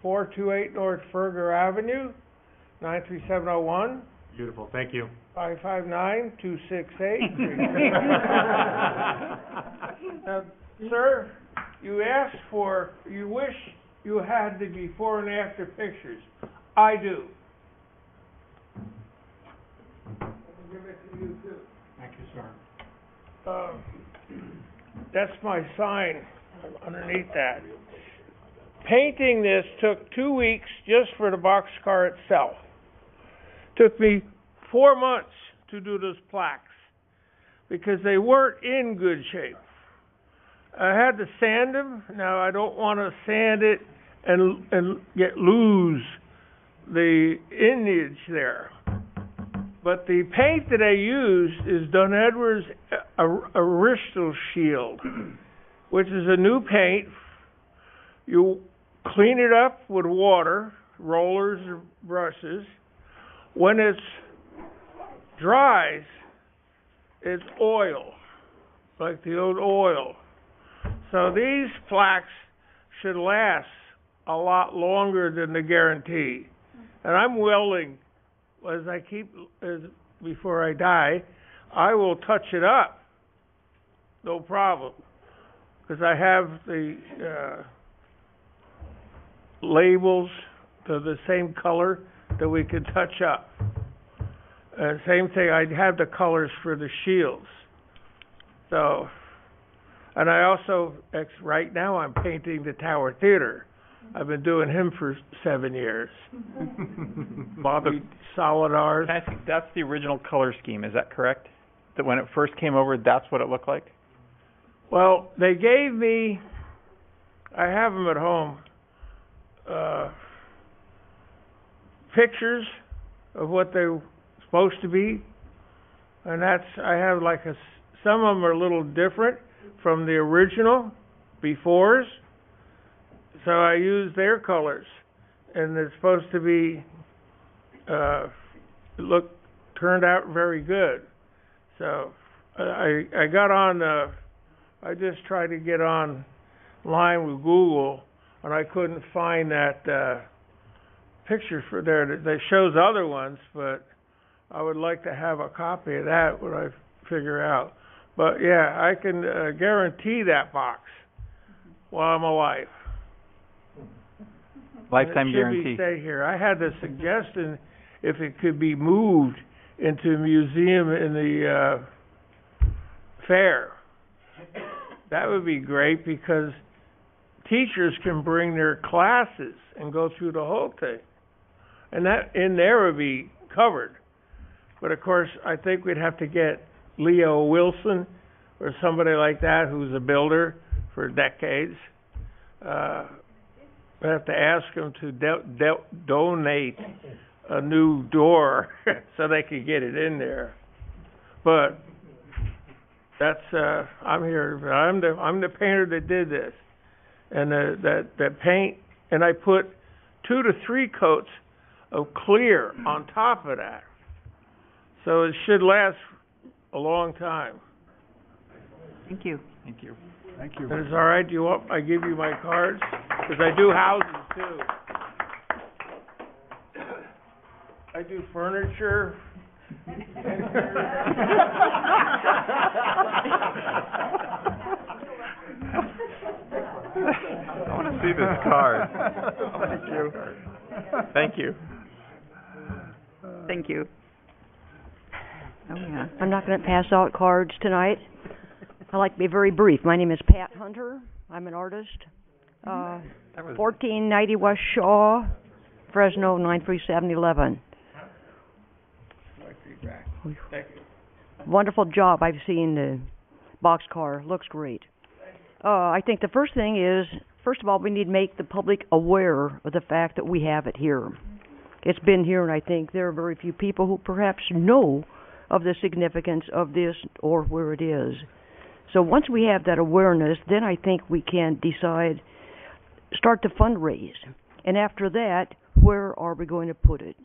[SPEAKER 5] 428 North Ferger Avenue, 93701.
[SPEAKER 1] Beautiful, thank you.
[SPEAKER 5] 559-268. Now, sir, you asked for, you wish you had the before and after pictures. I do. I'll give it to you too.
[SPEAKER 1] Thank you, sir.
[SPEAKER 5] That's my sign underneath that. Painting this took 2 weeks just for the boxcar itself. Took me 4 months to do those plaques because they weren't in good shape. I had to sand them. Now I don't want to sand it and lose the image there. But the paint that I used is Dunn Edwards Aristal Shield, which is a new paint. You clean it up with water, rollers or brushes. When it dries, it's oil, like the old oil. So these plaques should last a lot longer than the guarantee. And I'm willing, before I die, I will touch it up, no problem, because I have the labels, they're the same color that we could touch up. And same thing, I'd have the colors for the shields. So, and I also, right now I'm painting the Tower Theater. I've been doing him for 7 years. Bobby Solidars.
[SPEAKER 6] I think that's the original color scheme, is that correct? That when it first came over, that's what it looked like?
[SPEAKER 5] Well, they gave me, I have them at home, pictures of what they were supposed to be. And I have some of them are a little different from the original, befores. So I use their colors. And it's supposed to be, turned out very good. So I got on, I just tried to get online with Google, and I couldn't find that picture for there that shows other ones, but I would like to have a copy of that when I figure out. But yeah, I can guarantee that box while I'm alive.
[SPEAKER 6] Lifetime
[SPEAKER 5] and it
[SPEAKER 6] guarantee.
[SPEAKER 5] Should stay here. I had the suggestion if it could be moved into a museum in the fair. That would be great because teachers can bring their classes and go through the whole thing. And that in there would be covered. But of course, I think we'd have to get Leo Wilson or somebody like that who's a builder for decades. We'd have to ask them to donate a new door so they could get it in there. But that's I'm here. I'm the painter that did this, and that paint. And I put 2 to 3 coats of clear on top of that, so it should last a long time.
[SPEAKER 2] Thank you.
[SPEAKER 6] Thank you.
[SPEAKER 15] Thank you.
[SPEAKER 5] And it's all right. Do you want? I give you my cards because I do houses too. I do furniture.
[SPEAKER 6] I want to see this card.
[SPEAKER 5] Thank you.
[SPEAKER 6] Thank you.
[SPEAKER 2] Thank you. Oh, yeah.
[SPEAKER 13] I'm not going to pass out cards tonight. I like to be very brief. My name is Pat Hunter. I'm an artist. 1490 West Shaw, Fresno 93711.
[SPEAKER 5] Thank you.
[SPEAKER 13] Wonderful job. I've seen the boxcar. Looks great. I think the first thing is, first of all, we need to make the public aware of the fact that we have it here. It's been here, and I think there are very few people who perhaps know of the significance of this or where it is. So once we have that awareness, then I think we can decide, start to fundraise. And after that, where are we going to put it?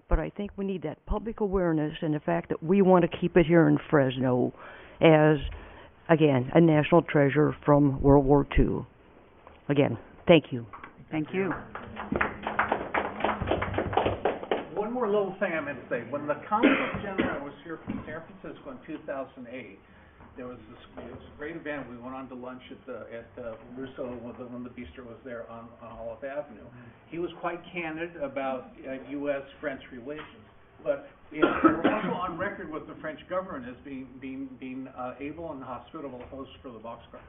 [SPEAKER 13] But I think we need that public awareness and the fact that we want to keep it here in Fresno as, again, a national treasure from World War II. Again, thank you.
[SPEAKER 2] Thank you.
[SPEAKER 14] One more little thing I meant to say. When the Consul General was here from San Francisco in 2008, there was this great event. We went on to lunch at Russo when the bistro was there on Olive Avenue. He was quite candid about U.S.-French relations, but we're also on record with the French government as being able and hospitable hosts for the boxcar.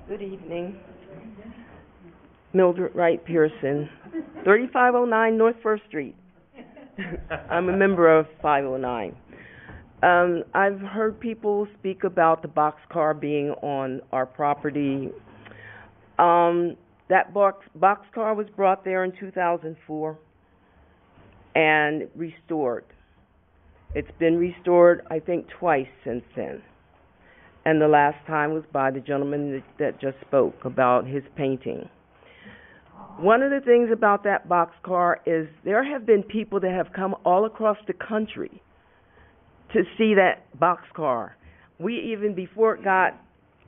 [SPEAKER 21] Good evening. Mildred Wright Pearson, 3509 North First Street. I'm a member of 509. I've heard people speak about the boxcar being on our property. That boxcar was brought there in 2004 and restored. It's been restored, I think, twice since then. And the last time was by the gentleman that just spoke about his painting. One of the things about that boxcar is there have been people that have come all across the country to see that boxcar. We even, before it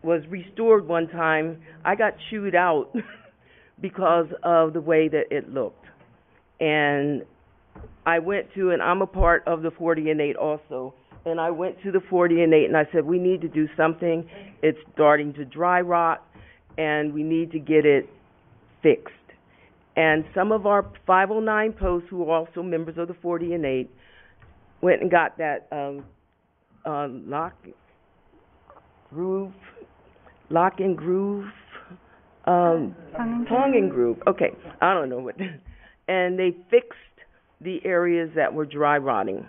[SPEAKER 21] was restored one time, I got chewed out because of the way that it looked. And I went to, and I'm a part of the 40 and 8 also, and I went to the 40 and 8 and I said, we need to do something. It's starting to dry rot. and we need to get it fixed. And some of our 509 posts, who are also members of the 40 and 8, went and got that lock and groove, tongue and groove. Okay, I don't know what. And they fixed the areas that were dry rotting,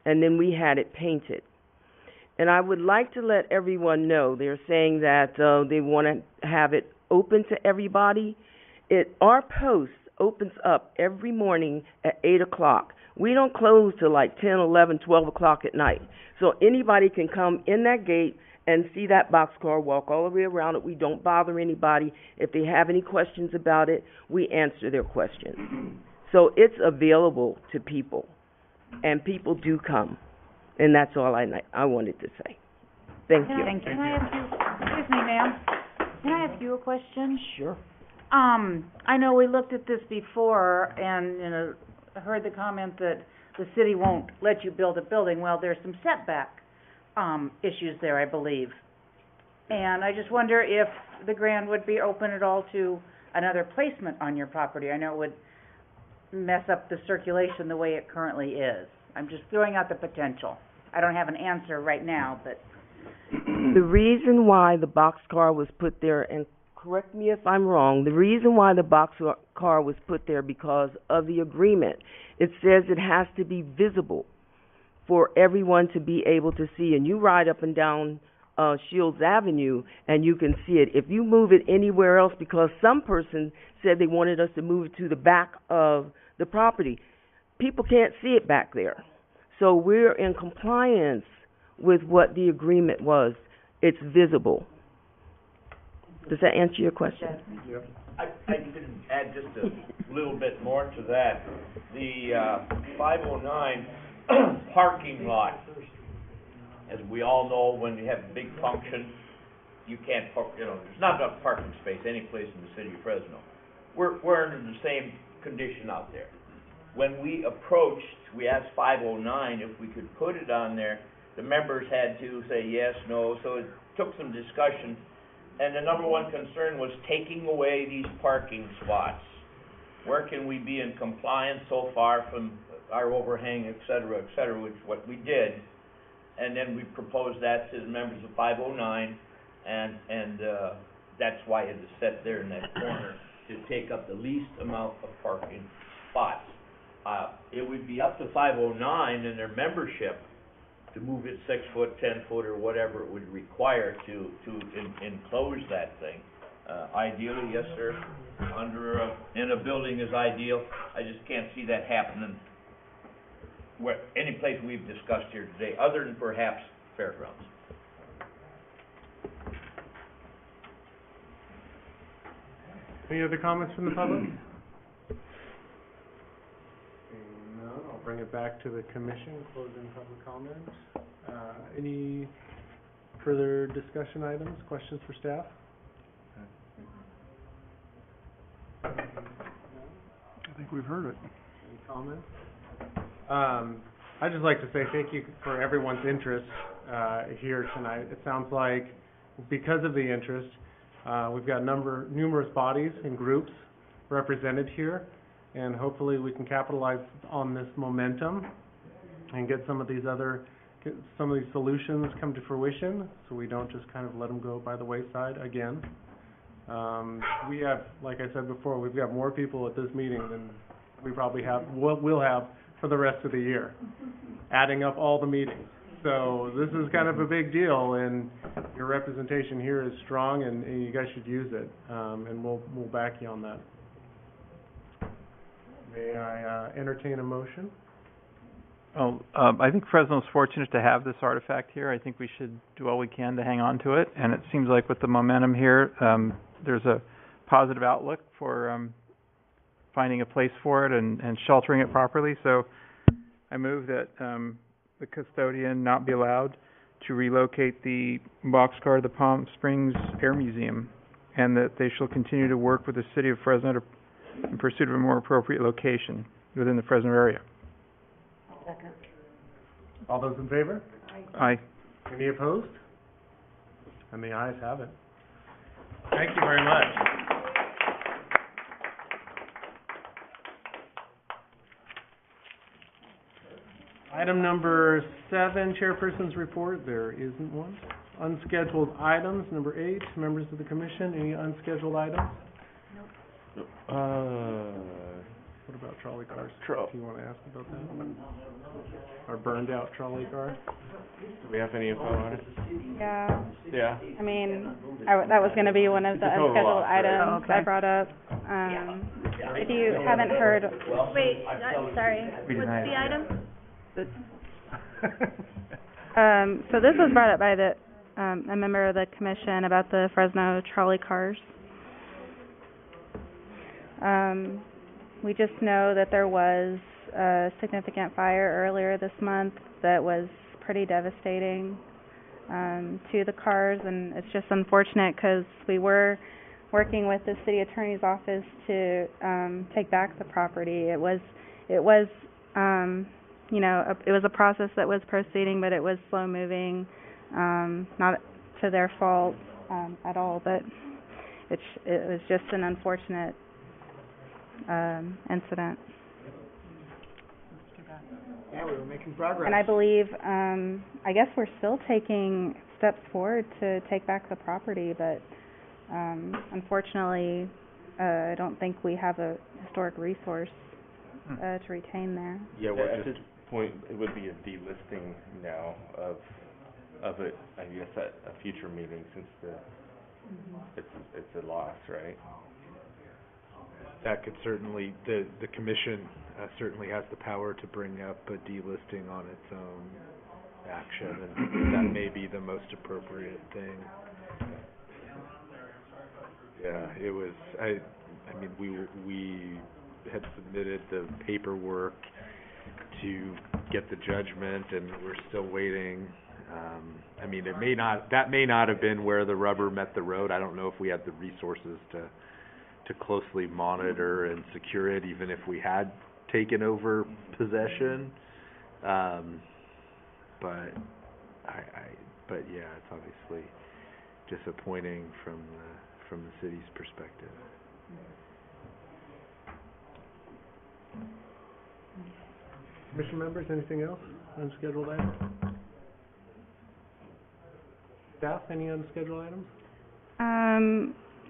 [SPEAKER 21] and then we had it painted. And I would like to let everyone know, they're saying that they want to have it open to everybody. Our post opens up every morning at 8 o'clock. We don't close till like 10, 11, 12 o'clock at night. So anybody can come in that gate and see that boxcar, walk all the way around it. We don't bother anybody. If they have any questions about it, we answer their questions. So it's available to people, and people do come. And that's all I wanted to say. Thank you.
[SPEAKER 11] Can I ask you, excuse me, ma'am, can I ask you a question?
[SPEAKER 21] Sure.
[SPEAKER 11] I know we looked at this before and, I heard the comment that the city won't let you build a building. Well, there's some setback, issues there, I believe. And I just wonder if the grant would be open at all to another placement on your property. I know it would mess up the circulation the way it currently is. I'm just throwing out the potential. I don't have an answer right now, but...
[SPEAKER 21] The reason why the boxcar was put there, and correct me if I'm wrong, the reason why the boxcar was put there because of the agreement. It says it has to be visible for everyone to be able to see. And you ride up and down Shields Avenue and you can see it. If you move it anywhere else, because some person said they wanted us to move it to the back of the property, people can't see it back there. So we're in compliance with what the agreement was. It's visible. Does that answer your question?
[SPEAKER 17] I can add just a little bit more to that. The 509 parking lot, as we all know, when you have a big function, you can't park, there's not enough parking space any place in the city of Fresno. We're under the same condition out there. When we approached, we asked 509 if we could put it on there. The members had to say yes, no, so it took some discussion. And the number one concern was taking away these parking spots. Where can we be in compliance so far from our overhang, et cetera, which is what we did. And then we proposed that to the members of 509, and that's why it is set there in that corner to take up the least amount of parking spots. It would be up to 509 and their membership to move it 6 foot, 10 foot, or whatever it would require to enclose that thing. Ideally, yes, sir, in a building is ideal. I just can't see that happening any place we've discussed here today, other than perhaps fairgrounds.
[SPEAKER 1] Any other comments from the public? No, I'll bring it back to the commission, closing public comments. Any further discussion items, questions for staff?
[SPEAKER 15] I think we've heard it.
[SPEAKER 1] Any comments? I'd just like to say thank you for everyone's interest here tonight. It sounds like because of the interest, we've got numerous bodies and groups represented here, and hopefully we can capitalize on this momentum and get some of these solutions come to fruition, so we don't just kind of let them go by the wayside again. We have, like I said before, we've got more people at this meeting than we probably we'll have for the rest of the year, adding up all the meetings. So this is kind of a big deal, and your representation here is strong, and you guys should use it, and we'll back you on that. May I entertain a motion?
[SPEAKER 6] I think Fresno's fortunate to have this artifact here. I think we should do all we can to hang on to it, and it seems like with the momentum here, there's a positive outlook for finding a place for it and sheltering it properly. So I move that the custodian not be allowed to relocate the boxcar to the Palm Springs Air Museum, and that they shall continue to work with the city of Fresno in pursuit of a more appropriate location within the Fresno area.
[SPEAKER 11] Second.
[SPEAKER 1] All those in favor?
[SPEAKER 6] Aye.
[SPEAKER 1] Any opposed? And the ayes have it. Thank you very much. Item number 7, Chairperson's report. There isn't one. Unscheduled items, number 8, members of the commission, any unscheduled items?
[SPEAKER 4] Nope.
[SPEAKER 1] What about trolley cars? Do you want to ask about that? Our burned out trolley car?
[SPEAKER 4] Do we have any info on it?
[SPEAKER 3] Yeah.
[SPEAKER 4] Yeah.
[SPEAKER 3] I mean, that was going to be one of the
[SPEAKER 4] It's a total
[SPEAKER 3] unscheduled
[SPEAKER 4] loss, right?
[SPEAKER 3] items I brought up. If you haven't heard,
[SPEAKER 12] Wait, sorry, what's the item?
[SPEAKER 3] so this was brought up by a member of the commission about the Fresno trolley cars. We just know that there was a significant fire earlier this month that was pretty devastating to the cars, and it's just unfortunate because we were working with the city attorney's office to take back the property. It was it was a process that was proceeding, but it was slow moving, not to their fault at all, but it was just an unfortunate incident.
[SPEAKER 9] Yeah, we were making progress.
[SPEAKER 3] And I believe, I guess we're still taking steps forward to take back the property, but unfortunately, I don't think we have a historic resource to retain there.
[SPEAKER 4] Yeah, well, at this point, it would be a delisting now of it, I guess, at a future meeting, since it's a loss, right?
[SPEAKER 16] That could certainly, the commission certainly has the power to bring up a delisting on its own action, and that may be the most appropriate thing. Yeah, it was, I mean, we had submitted the paperwork to get the judgment, and we're still waiting. I mean, that may not have been where the rubber met the road. I don't know if we had the resources to closely monitor and secure it, even if we had taken over possession. But yeah, it's obviously disappointing from the city's perspective.
[SPEAKER 1] Commission members, anything else? Unscheduled items? Staff, any unscheduled items?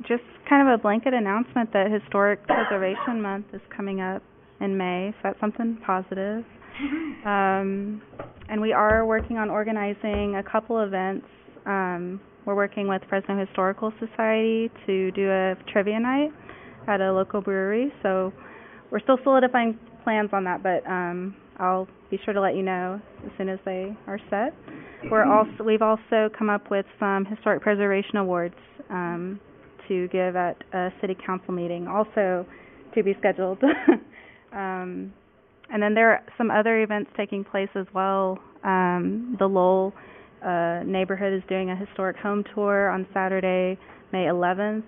[SPEAKER 3] Just kind of a blanket announcement that Historic Preservation Month is coming up in May, so that's something positive. And we are working on organizing a couple events. We're working with Fresno Historical Society to do a trivia night at a local brewery, so we're still solidifying plans on that, but I'll be sure to let you know as soon as they are set. We've also come up with some historic preservation awards to give at a city council meeting, also to be scheduled. And then there are some other events taking place as well. The Lowell neighborhood is doing a historic home tour on Saturday, May 11th,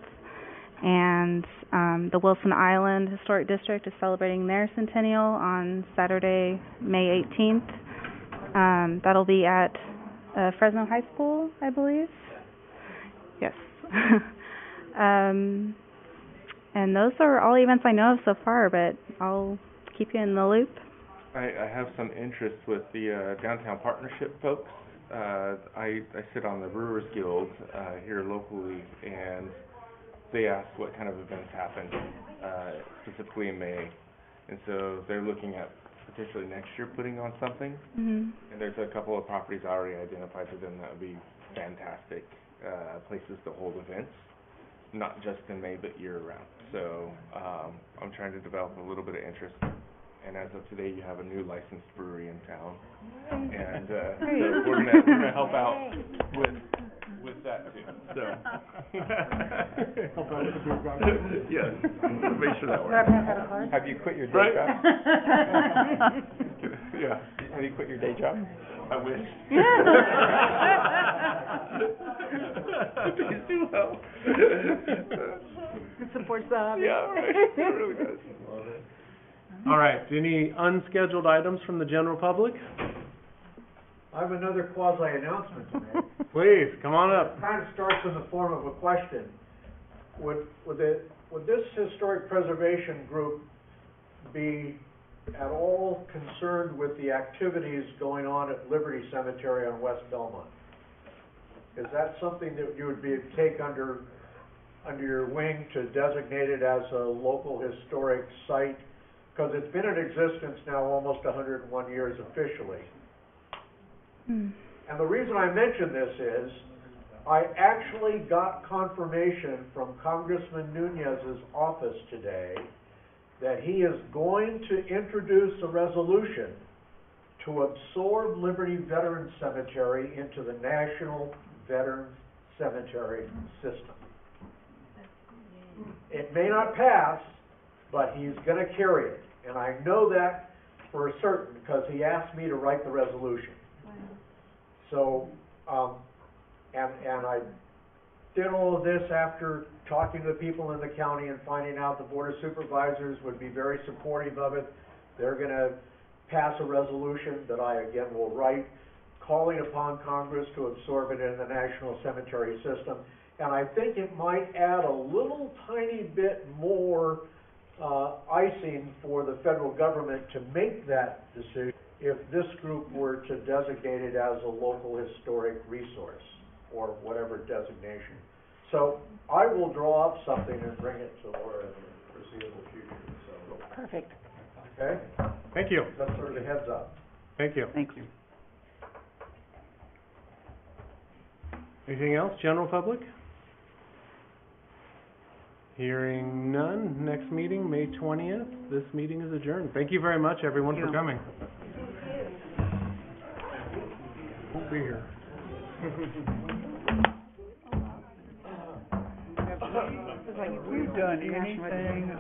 [SPEAKER 3] and the Wilson Island Historic District is celebrating their centennial on Saturday, May 18th. That'll be at Fresno High School, I believe. Yes. And those are all events I know of so far, but I'll keep you in the loop.
[SPEAKER 4] I have some interest with the Downtown Partnership folks. I sit on the Brewers Guild here locally, and they asked what kind of events happen, specifically in May. And so they're looking at potentially next year putting on something.
[SPEAKER 3] Mm-hmm.
[SPEAKER 4] And there's a couple of properties already identified to them that would be fantastic places to hold events, not just in May, but year-round. So I'm trying to develop a little bit of interest. And as of today, you have a new licensed brewery in town, and so we're gonna help out with that too. So
[SPEAKER 15] help out with the beer garden.
[SPEAKER 4] Yes, make sure that works.
[SPEAKER 6] Have you quit your day job?
[SPEAKER 4] Yeah.
[SPEAKER 6] Have you quit your day job?
[SPEAKER 4] I wish. Please do help.
[SPEAKER 11] It supports the hobby.
[SPEAKER 4] Yeah, right. It really does.
[SPEAKER 1] All right, any unscheduled items from the general public?
[SPEAKER 8] I have another quasi-announcement to make.
[SPEAKER 1] Please, come on up.
[SPEAKER 8] It kind of starts in the form of a question. would this historic preservation group be at all concerned with the activities going on at Liberty Cemetery on West Belmont? Is that something that you would take under your wing to designate it as a local historic site? Because it's been in existence now almost 101 years officially. And the reason I mention this is, I actually got confirmation from Congressman Nunez's office today that he is going to introduce a resolution to absorb Liberty Veterans Cemetery into the National Veterans Cemetery System. It may not pass, but he's going to carry it. And I know that for certain because he asked me to write the resolution. So, and I did all of this after talking to people in the county and finding out the Board of Supervisors would be very supportive of it. They're going to pass a resolution that I, again, will write, calling upon Congress to absorb it in the National Cemetery System. And I think it might add a little tiny bit more icing for the federal government to make that decision if this group were to designate it as a local historic resource or whatever designation. So I will draw up something and bring it to Laura in the foreseeable future. So.
[SPEAKER 11] Perfect.
[SPEAKER 8] Okay?
[SPEAKER 1] Thank you.
[SPEAKER 8] That's sort of a heads up.
[SPEAKER 1] Thank you.
[SPEAKER 2] Thanks.
[SPEAKER 1] Anything else, general public? Hearing none. Next meeting, May 20th. This meeting is adjourned. Thank you very much, everyone, for coming.
[SPEAKER 15] Won't be here.
[SPEAKER 14] Have we done anything